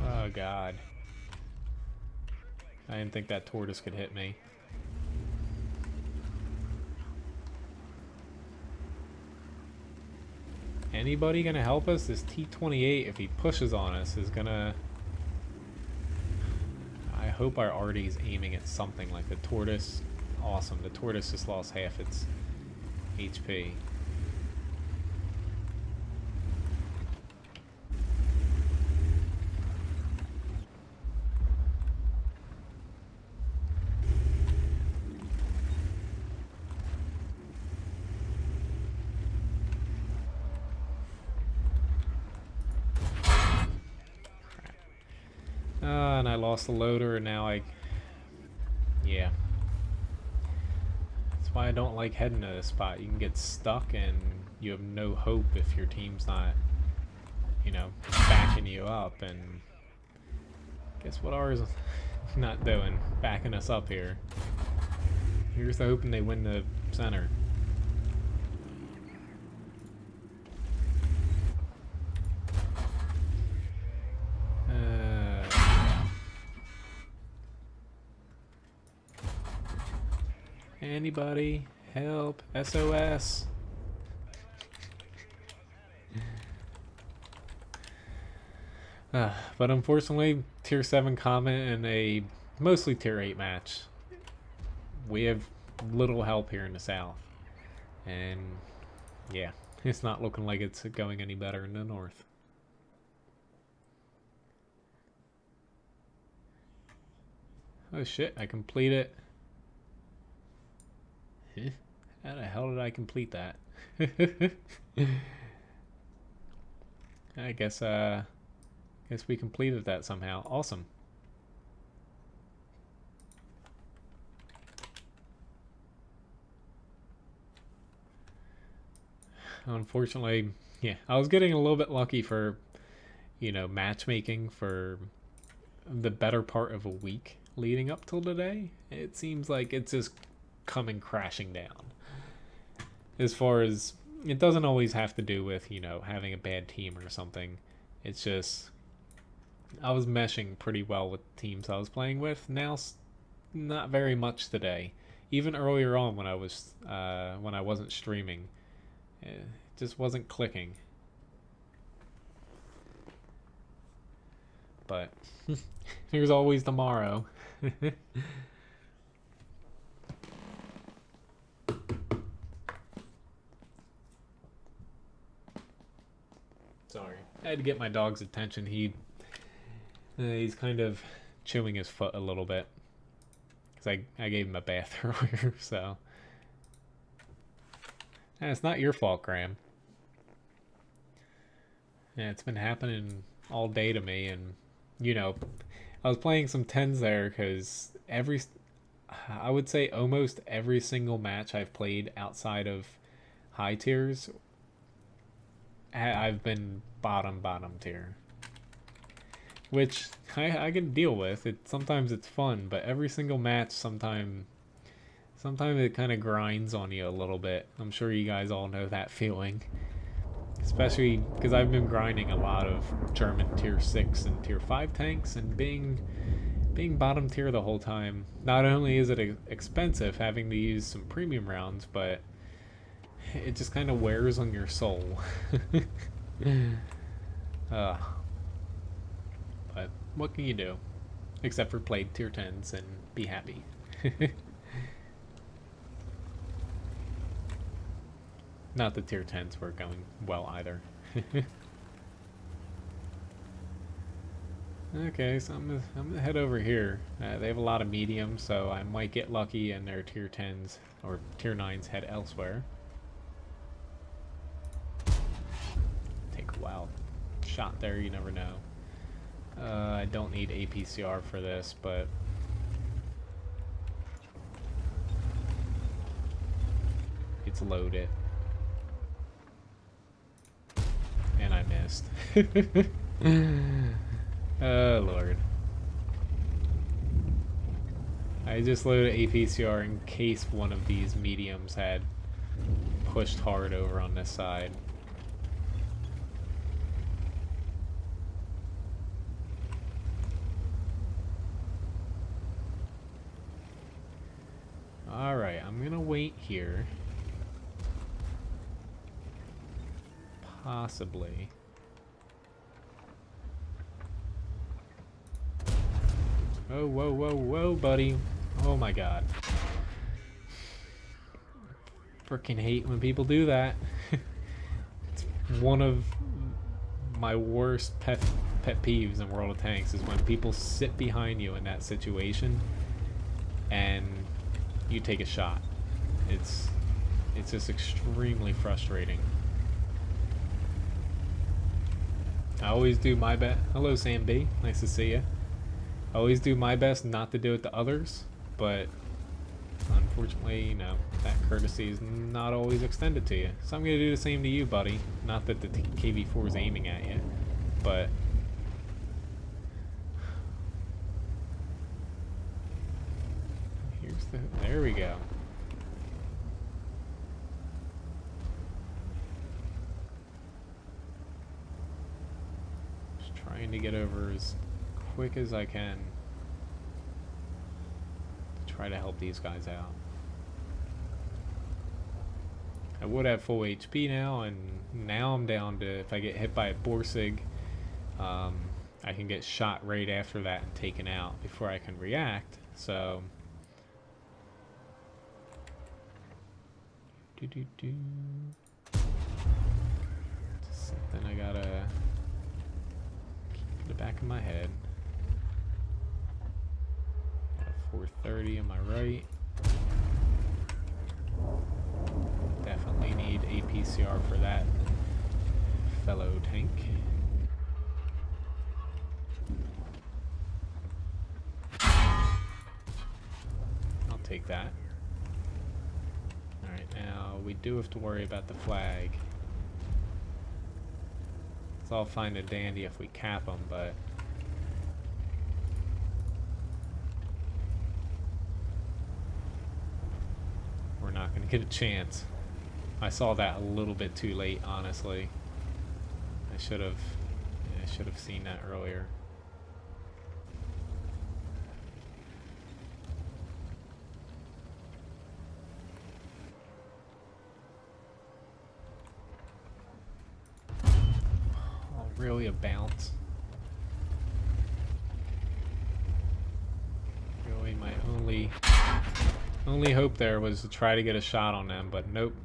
Oh god. I didn't think that Tortoise could hit me. Anybody gonna help us? This T-28, if he pushes on us, is gonna... I hope our arty is aiming at something like the Tortoise. Awesome, the Tortoise just lost half its HP. And I lost the loader, and now yeah. That's why I don't like heading to this spot. You can get stuck, and you have no hope if your team's not, you know, backing you up. And guess what ours is not doing? Backing us up here. Here's the hoping they win the center. Anybody help? SOS. But unfortunately, tier 7 Comet in a mostly tier 8 match. We have little help here in the south. And yeah, it's not looking like it's going any better in the north. Oh shit, I complete it. How the hell did I complete that? I guess we completed that somehow. Awesome. Unfortunately, yeah, I was getting a little bit lucky for, you know, matchmaking for the better part of a week leading up till today. It seems like it's just coming crashing down. As far as, it doesn't always have to do with, you know, having a bad team or something. It's just, I was meshing pretty well with the teams I was playing with. Now, not very much today. Even earlier on when I wasn't streaming, it just wasn't clicking. But there's always tomorrow. Sorry, I had to get my dog's attention. He's kind of chewing his foot a little bit because I gave him a bath earlier. So it's not your fault, Graham. Yeah, it's been happening all day to me, and you know, I was playing some 10s there because I would say almost every single match I've played outside of high tiers, I've been bottom tier. which I can deal with. Sometimes it's fun, but every single match sometimes it kind of grinds on you a little bit. I'm sure you guys all know that feeling. Especially because I've been grinding a lot of German tier 6 and tier 5 tanks, and being bottom tier the whole time, not only is it expensive having to use some premium rounds, but it just kind of wears on your soul. But what can you do? Except for play tier 10s and be happy. Not the tier 10s were going well either. Okay, so I'm gonna head over here. They have a lot of mediums, so I might get lucky and their tier 10s or tier 9s head elsewhere. Take a wild shot there, you never know. I don't need APCR for this, but it's loaded. And I missed. Oh lord. I just loaded APCR in case one of these mediums had pushed hard over on this side. Alright, I'm gonna wait here. Possibly. Oh, whoa, whoa, whoa, buddy. Oh my god. Frickin' hate when people do that. It's one of my worst pet peeves in World of Tanks is when people sit behind you in that situation and you take a shot. It's just extremely frustrating. I always do my best. Hello, Sam B. Nice to see you. I always do my best not to do it to others, but unfortunately, you know, that courtesy is not always extended to you. So I'm going to do the same to you, buddy. Not that the KV-4 is aiming at you, but here's the... There we go. Just trying to get over as quick as I can to try to help these guys out. I would have full HP now, and now I'm down to, if I get hit by a Borsig, I can get shot right after that and taken out before I can react. So just something I gotta keep in the back of my head. 430 on my right. Definitely need APCR for that fellow tank. I'll take that. Alright, now we do have to worry about the flag. It's all fine and dandy if we cap them, but we're not going to get a chance. I saw that a little bit too late, honestly. I should have seen that earlier. Oh, really, a bounce? Really, my only hope there was to try to get a shot on them, but nope.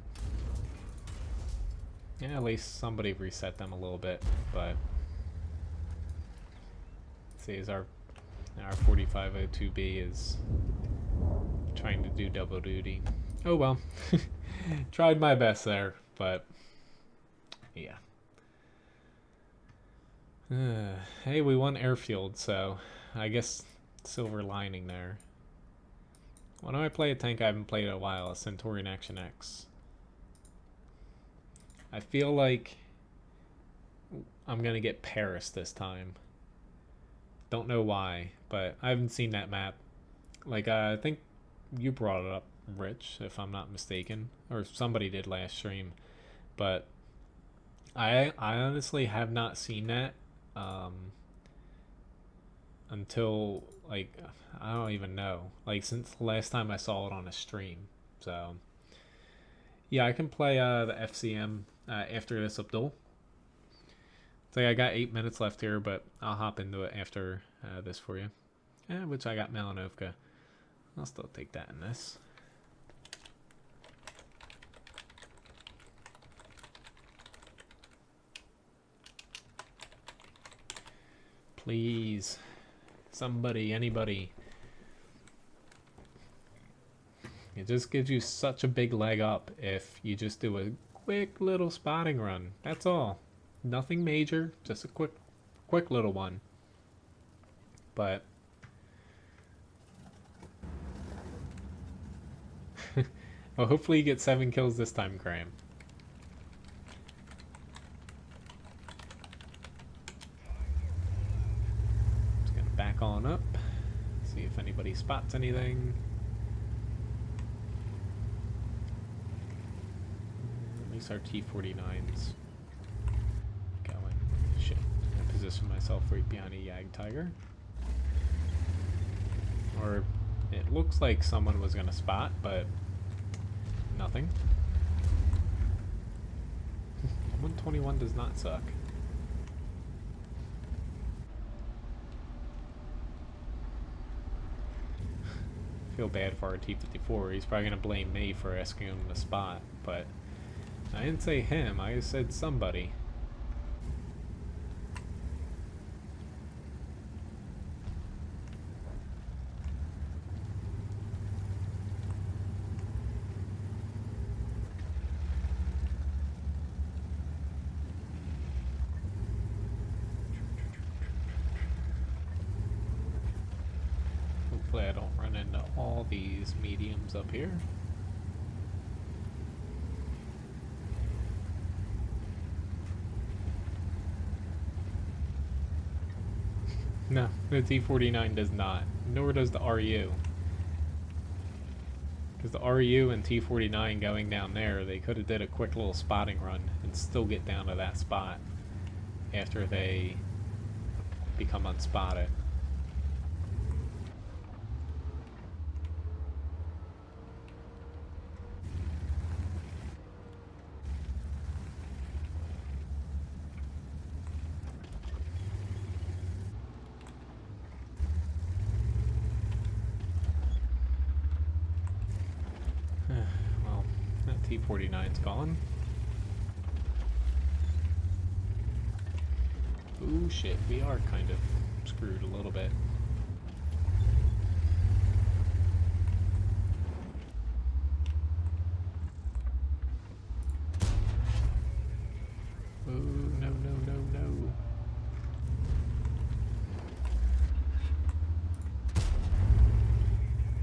Yeah, at least somebody reset them a little bit, but let's see, is our 4502B is trying to do double duty. Oh well. Tried my best there, but yeah. Hey, we won airfield, so I guess silver lining there. Why do I play a tank I haven't played in a while? A Centurion Action X. I feel like I'm gonna get Paris this time. Don't know why, but I haven't seen that map. Like, I think you brought it up, Rich, if I'm not mistaken, or somebody did last stream. But I honestly have not seen that until, like, I don't even know, like, since the last time I saw it on a stream. So yeah, I can play the FCM after this, Abdul. It's like I got 8 minutes left here, but I'll hop into it after this for you. Which I got Melanovka. I'll still take that in this. Please. Somebody, anybody. It just gives you such a big leg up if you just do a quick little spotting run. That's all. Nothing major, just a quick little one. But well, hopefully you get 7 kills this time, Graham. Just gonna back on up, see if anybody spots anything. At least our T-49's going. Shit. I position myself right behind a Yag Tiger. Or it looks like someone was gonna spot, but nothing. 121 does not suck. Feel bad for our T-54. He's probably gonna blame me for asking him to spot, but I didn't say him, I said somebody. Hopefully I don't run into all these mediums up here. No, the T-49 does not. Nor does the RU. Because the RU and T-49 going down there, they could have did a quick little spotting run and still get down to that spot after they become unspotted. Well, that T-49's gone. Ooh, shit, we are kind of screwed a little bit. Oh, no, no, no, no.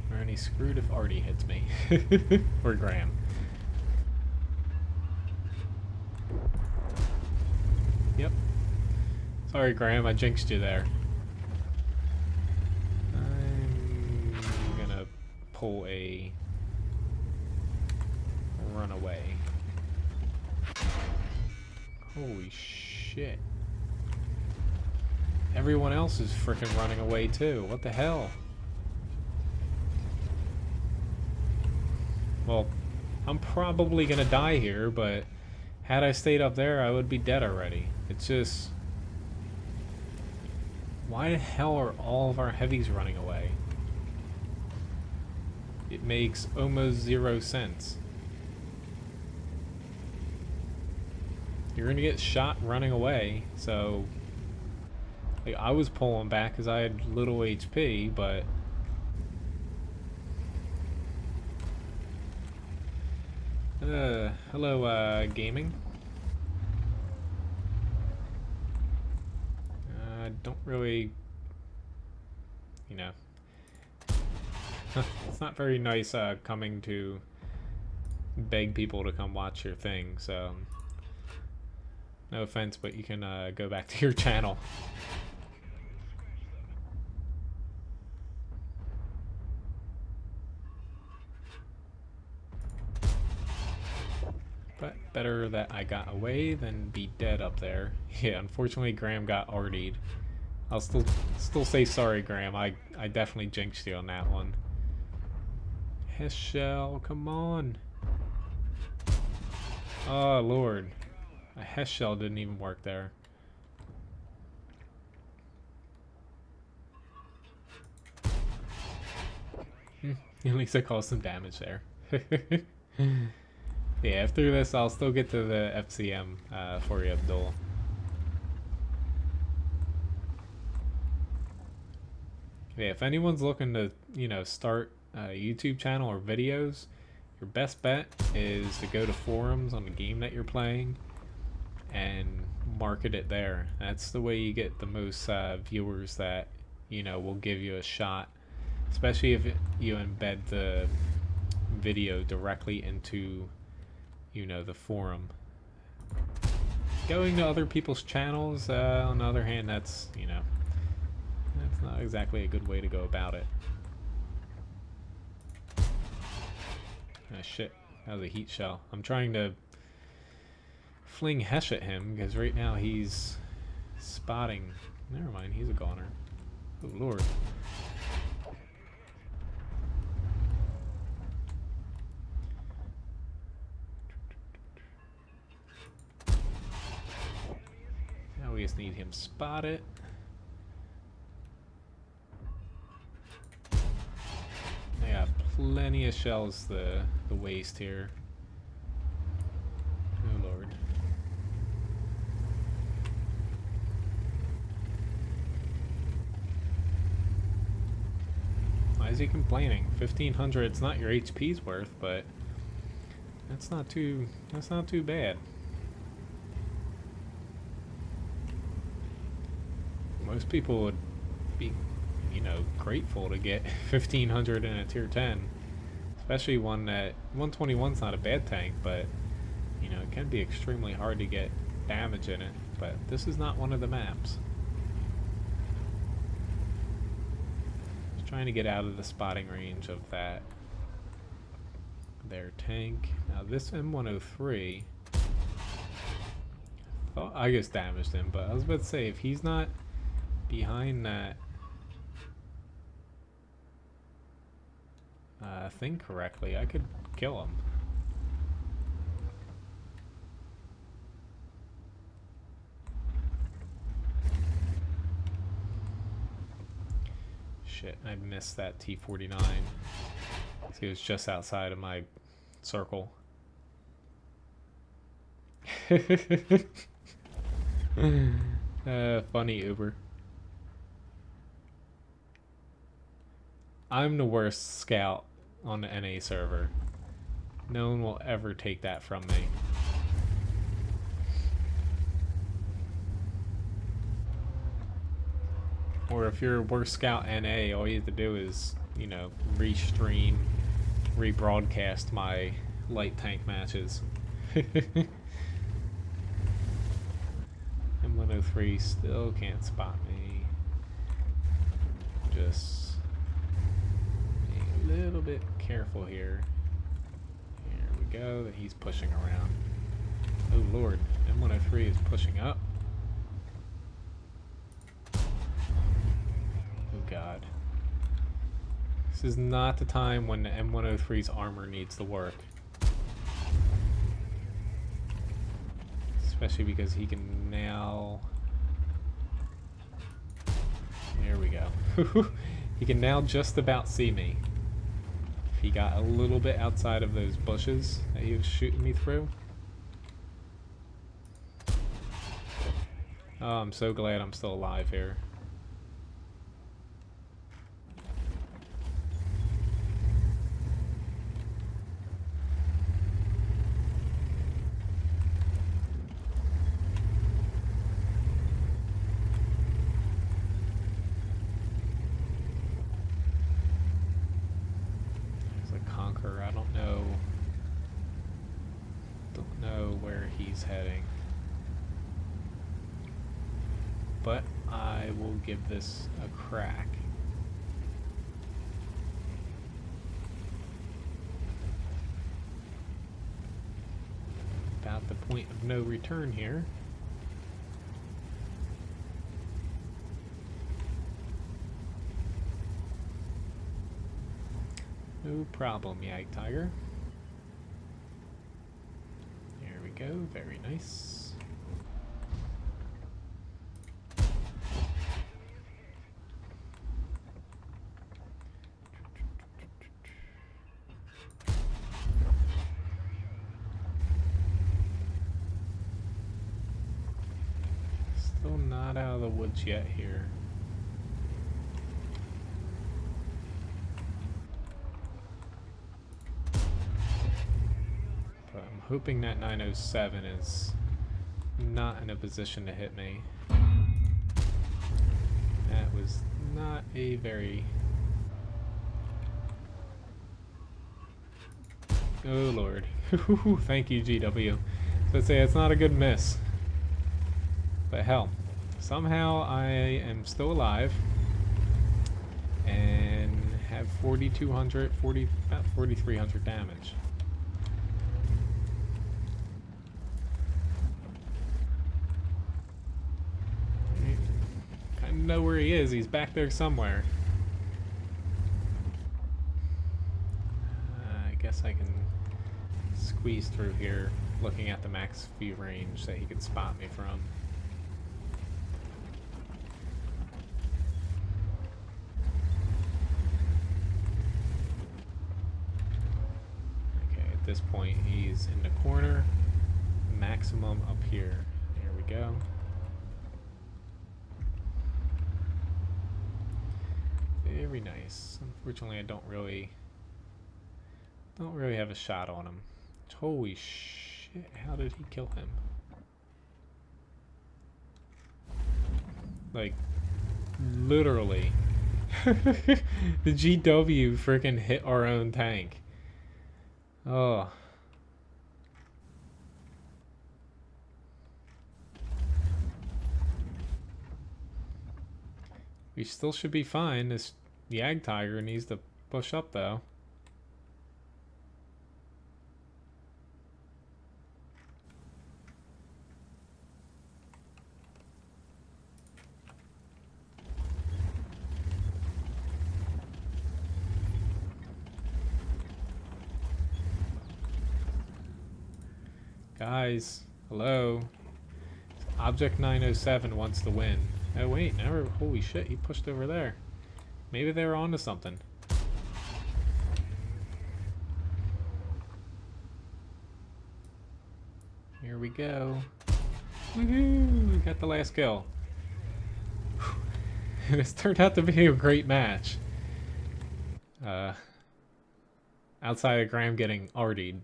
We're only screwed if Artie hits me. Or Graham. Yep. Sorry, Graham, I jinxed you there. I'm gonna pull a runaway. Holy shit. Everyone else is freaking running away too. What the hell? Well, I'm probably gonna die here, but had I stayed up there, I would be dead already. It's just... why the hell are all of our heavies running away? It makes almost 0 sense. You're gonna get shot running away, so... like, I was pulling back because I had little HP, but... hello, gaming. Don't really... you know... it's not very nice, coming to beg people to come watch your thing, so... no offense, but you can, go back to your channel. But better that I got away than be dead up there. Yeah, unfortunately Graham got RD'd. I'll still say sorry, Graham. I definitely jinxed you on that one. Hess shell, come on. Oh lord. A Hess shell didn't even work there. At least I caused some damage there. Yeah, after this I'll still get to the FCM for you, Abdul. Yeah, if anyone's looking to, you know, start a YouTube channel or videos, your best bet is to go to forums on the game that you're playing and market it there. That's the way you get the most viewers that, you know, will give you a shot, especially if you embed the video directly into, you know, the forum. Going to other people's channels, on the other hand, that's, you know, that's not exactly a good way to go about it. Ah shit, that was a heat shell. I'm trying to fling Hesh at him because right now he's spotting. Never mind, he's a goner. Oh lord. Now we just need him spotted. I got plenty of shells the waist here. Oh lord. Why is he complaining? 1500, it's not your HP's worth, but that's not too bad. Most people would be, you know, grateful to get 1500 in a tier 10, especially one that 121's not a bad tank, but you know, it can be extremely hard to get damage in it. But this is not one of the maps. Just trying to get out of the spotting range of that their tank. Now this M103, thought I just damaged him, but I was about to say, if he's not behind that thing correctly, I could kill him. Shit, I missed that T-49. He was just outside of my circle. Funny Uber. I'm the worst scout on the NA server. No one will ever take that from me. Or if you're a worst scout NA, all you have to do is, you know, restream, rebroadcast my light tank matches. M103 still can't spot me. Just being a little bit careful here. Here we go, he's pushing around. Oh lord, M103 is pushing up. Oh god. This is not the time when the M103's armor needs to work. Especially because he can now... There we go. He can now just about see me. If he got a little bit outside of those bushes that he was shooting me through. Oh, I'm so glad I'm still alive here. I don't know where he's heading, but I will give this a crack. about the point of no return here. No problem, Yag Tiger. There we go, very nice. Still not out of the woods yet here. Hoping that 907 is not in a position to hit me. That was not a very... Oh lord. Thank you, GW. So I'd say it's not a good miss. But hell, somehow I am still alive and have 4,200, about 4,300 damage. Know where he is. He's back there somewhere. I guess I can squeeze through here, looking at the max view range that he could spot me from. Okay, at this point he's in the corner. Maximum up here. There we go. Very nice. Unfortunately, I don't really have a shot on him. Holy shit! How did he kill him? Like, literally, the GW freaking hit our own tank. Oh. We still should be fine. This Yag Tiger needs to push up though. Guys, hello. Object 907 wants to win. Oh wait, never. Holy shit, he pushed over there. Maybe they were onto something. Here we go. Woohoo! We got the last kill. This turned out to be a great match. Outside of Graham getting RD'd.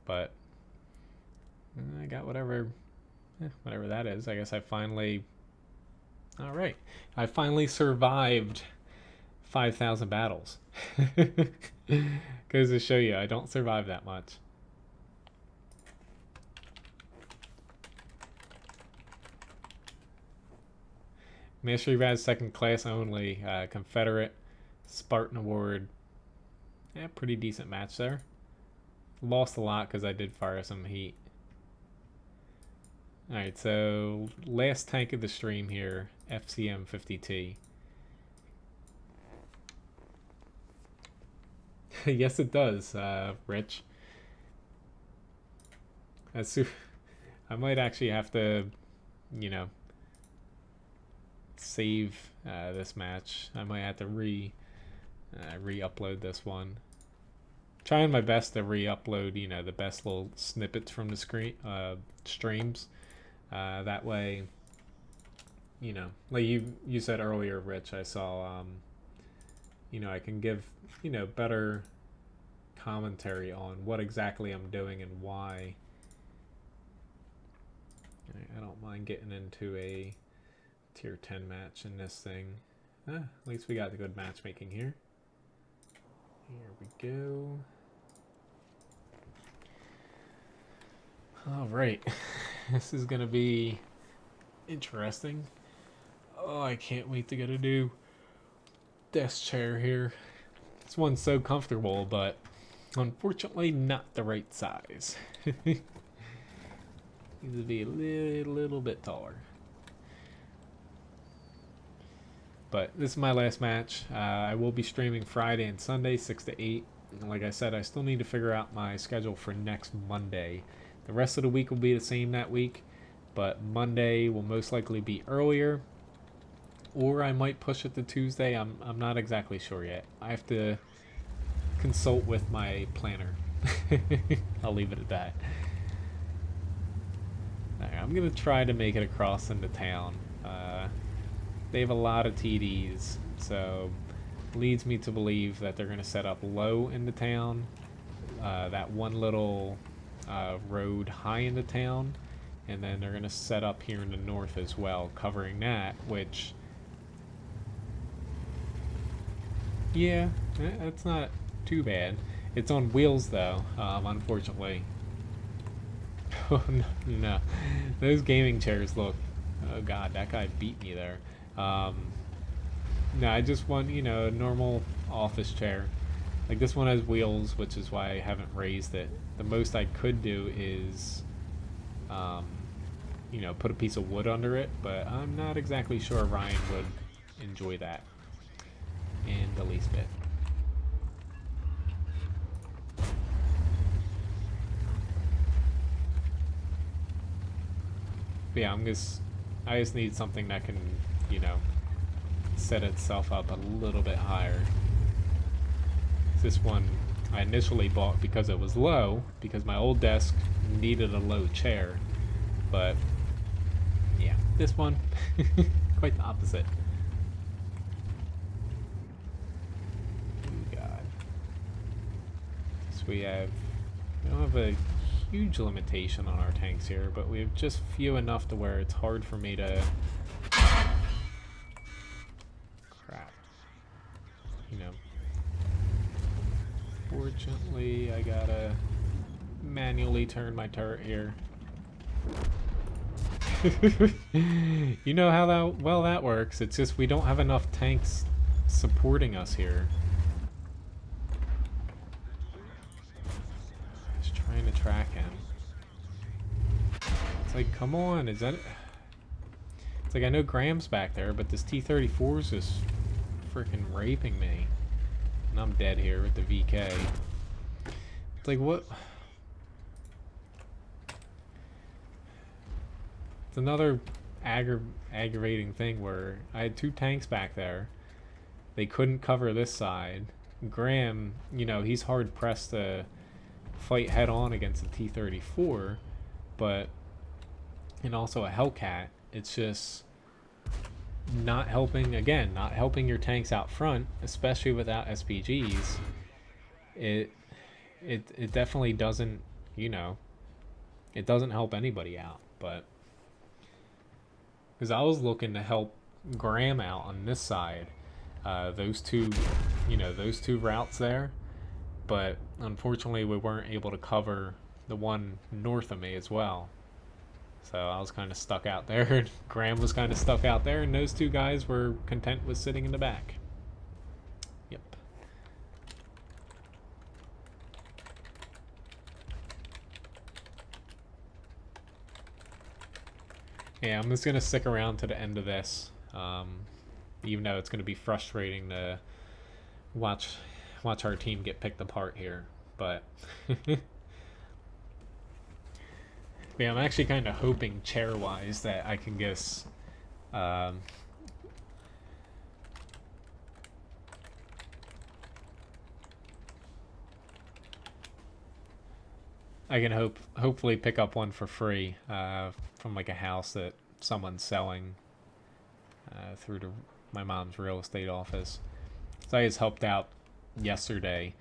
But I got whatever that is. I guess I finally... Alright. I finally survived 5,000 battles. Goes to show you, I don't survive that much. Mastery Badge second class only. Confederate Spartan Award. Yeah, pretty decent match there. Lost a lot because I did fire some heat. Alright, so last tank of the stream here, FCM50T. Yes, it does, Rich. I might actually have to, you know, save this match. I might have to re-upload this one. Trying my best to re-upload, you know, the best little snippets from the streams. That way, you know, like you said earlier, Rich, I saw, you know, I can give, you know, better commentary on what exactly I'm doing and why. I don't mind getting into a tier 10 match in this thing. At least we got the good matchmaking here. Here we go. Alright. This is gonna be interesting. Oh, I can't wait to get a new desk chair here. This one's so comfortable, but unfortunately not the right size. Needs to be a little bit taller. But this is my last match. I will be streaming Friday and Sunday, 6 to 8. And like I said, I still need to figure out my schedule for next Monday. The rest of the week will be the same that week, but Monday will most likely be earlier, or I might push it to Tuesday. I'm not exactly sure yet. I have to consult with my planner. I'll leave it at that. Alright, I'm gonna try to make it across into town. They have a lot of TDs, so leads me to believe that they're gonna set up low in the town. That one little road high in the town, and then they're gonna set up here in the north as well, covering that, which, yeah, that's not too bad. It's on wheels though, unfortunately. Oh no, those gaming chairs look, oh god, that guy beat me there. No, I just want, you know, a normal office chair. Like, this one has wheels, which is why I haven't raised it. The most I could do is, you know, put a piece of wood under it, but I'm not exactly sure Ryan would enjoy that in the least bit. But yeah, I just need something that can, you know, set itself up a little bit higher. This one I initially bought because it was low, because my old desk needed a low chair. But yeah, this one, quite the opposite. Oh god. So we don't have a huge limitation on our tanks here, but we have just few enough to where it's hard for me to, crap, you know. Fortunately, I gotta manually turn my turret here. You know how that works. It's just we don't have enough tanks supporting us here. Just trying to track him. It's like, come on, is that... It's like, I know Graham's back there, but this T-34 is just freaking raping me. And I'm dead here with the VK. It's like, what? It's another aggravating thing where I had two tanks back there. They couldn't cover this side. Graham, you know, he's hard pressed to fight head on against the T-34, but, and also a Hellcat. It's just not helping, again, not helping your tanks out front, especially without SPGs. It definitely doesn't, you know, it doesn't help anybody out. But because I was looking to help Graham out on this side, those two, you know, those two routes there, but unfortunately we weren't able to cover the one north of me as well. So I was kind of stuck out there. Graham was kind of stuck out there, and those two guys were content with sitting in the back. Yep. Yeah, I'm just going to stick around to the end of this. Even though it's going to be frustrating to watch our team get picked apart here. But... yeah, I'm actually kind of hoping chair-wise that I can guess. I can hopefully pick up one for free from like a house that someone's selling through my mom's real estate office. So I just helped out yesterday,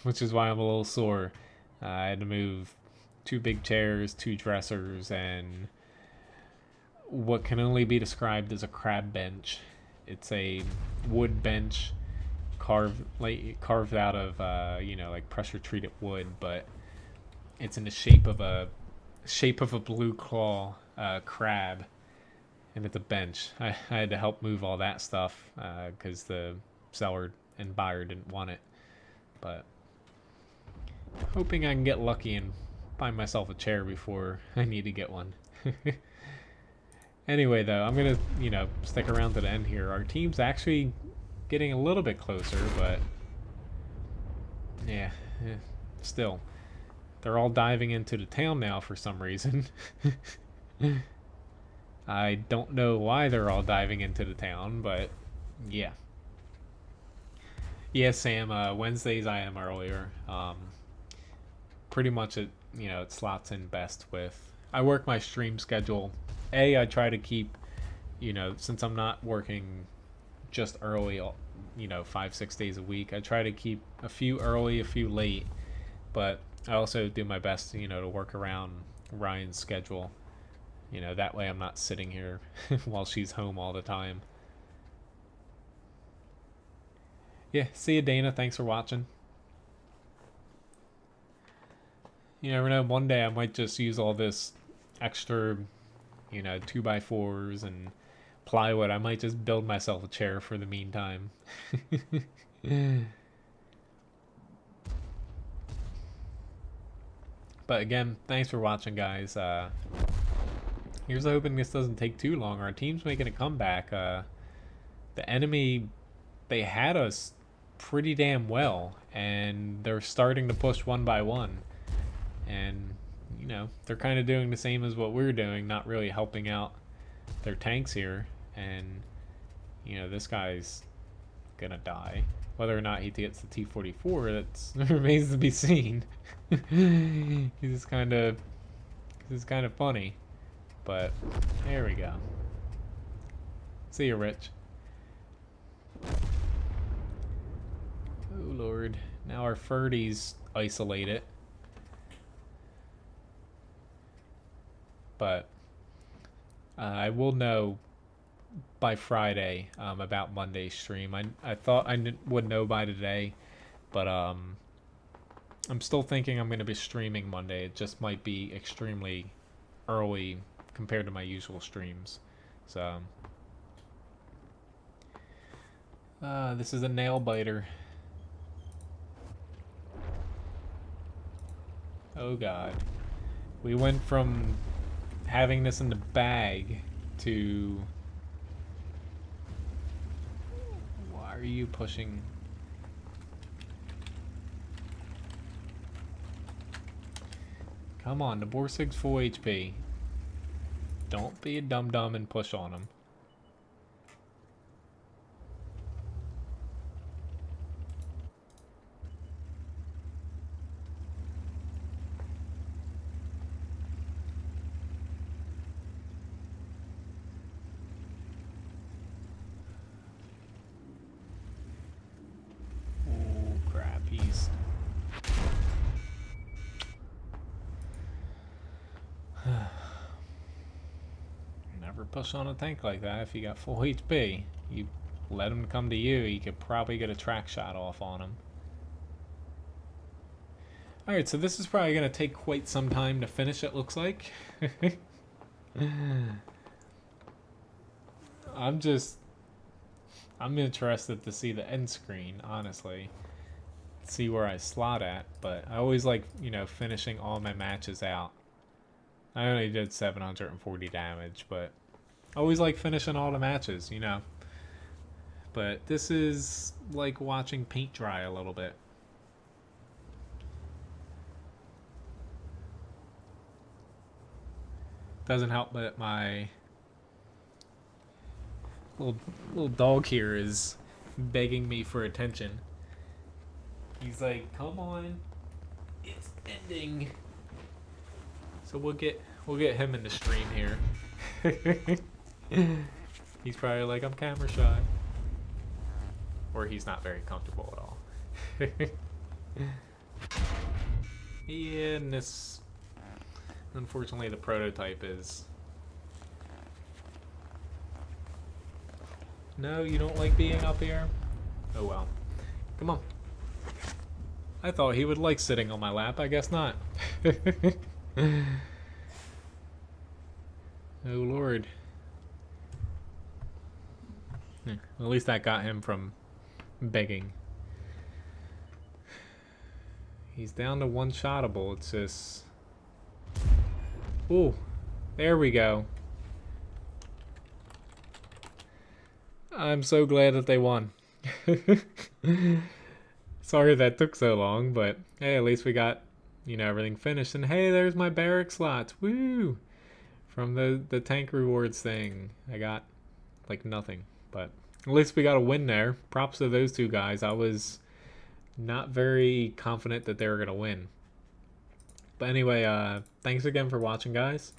which is why I'm a little sore. I had to move 2 big chairs, 2 dressers, and what can only be described as a crab bench. It's a wood bench carved out of you know, like pressure treated wood, but it's in the shape of a blue claw crab, and it's a bench. I had to help move all that stuff because the seller and buyer didn't want it, but hoping I can get lucky and find myself a chair before I need to get one. Anyway, though, I'm gonna, stick around to the end here. Our team's actually getting a little bit closer, but yeah, still. They're all diving into the town now for some reason. I don't know why they're all diving into the town, but yeah. Yeah, Sam, Wednesdays I am earlier. Pretty much it slots in best with. I work my stream schedule. I try to keep, since I'm not working just early, 5-6 days a week, I try to keep a few early, a few late, but I also do my best, to work around Ryan's schedule. That way I'm not sitting here while she's home all the time. Yeah, see you, Dana. Thanks for watching. You never know. One day I might just use all this extra, 2x4s and plywood. I might just build myself a chair for the meantime. But again, thanks for watching, guys. Here's hoping this doesn't take too long. Our team's making a comeback. The enemy, they had us pretty damn well, and they're starting to push one by one. And, they're kind of doing the same as what we're doing, not really helping out their tanks here. And, this guy's gonna die. Whether or not he gets the T-44, that remains to be seen. This is kind of funny. But there we go. See you, Rich. Oh Lord. Now our Ferdy's isolated. But I will know by Friday about Monday's stream. I thought I would know by today, but I'm still thinking I'm going to be streaming Monday. It just might be extremely early compared to my usual streams. So this is a nail biter. Oh God. We went from having this in the bag to... Why are you pushing? Come on, the Borsig's full HP. Don't be a dum-dum and push on him. Push on a tank like that. If you got full HP, you let him come to you, you could probably get a track shot off on him. Alright, so this is probably going to take quite some time to finish, it looks like. I'm interested to see the end screen, honestly. See where I slot at, but I always like, finishing all my matches out. I only did 740 damage, but I always like finishing all the matches, But this is like watching paint dry a little bit. Doesn't help that my little dog here is begging me for attention. He's like, "Come on, it's ending." So we'll get him in the stream here. He's probably like, I'm camera shy. Or he's not very comfortable at all. Yeah, and this... Unfortunately, the prototype is... No, you don't like being up here? Oh well. Come on. I thought he would like sitting on my lap. I guess not. Oh Lord. Yeah, well, at least that got him from begging. He's down to one-shottable. It's just Ooh, there we go. I'm so glad that they won. Sorry that took so long, but hey, at least we got, everything finished. And hey, there's my barrack slots. Woo! From the tank rewards thing. I got like nothing, but at least we got a win there. Props to those two guys. I was not very confident that they were gonna win. But anyway, thanks again for watching, guys.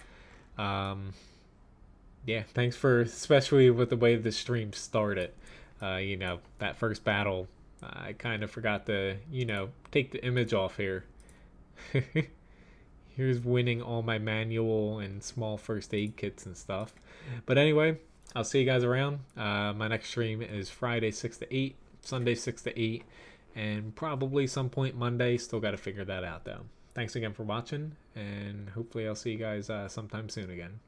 Yeah, thanks for, especially with the way the stream started. That first battle, I kind of forgot to, take the image off here. Here's winning all my manual and small first aid kits and stuff. But anyway, I'll see you guys around. My next stream is Friday 6 to 8, Sunday 6 to 8, and probably some point Monday. Still got to figure that out, though. Thanks again for watching, and hopefully I'll see you guys sometime soon again.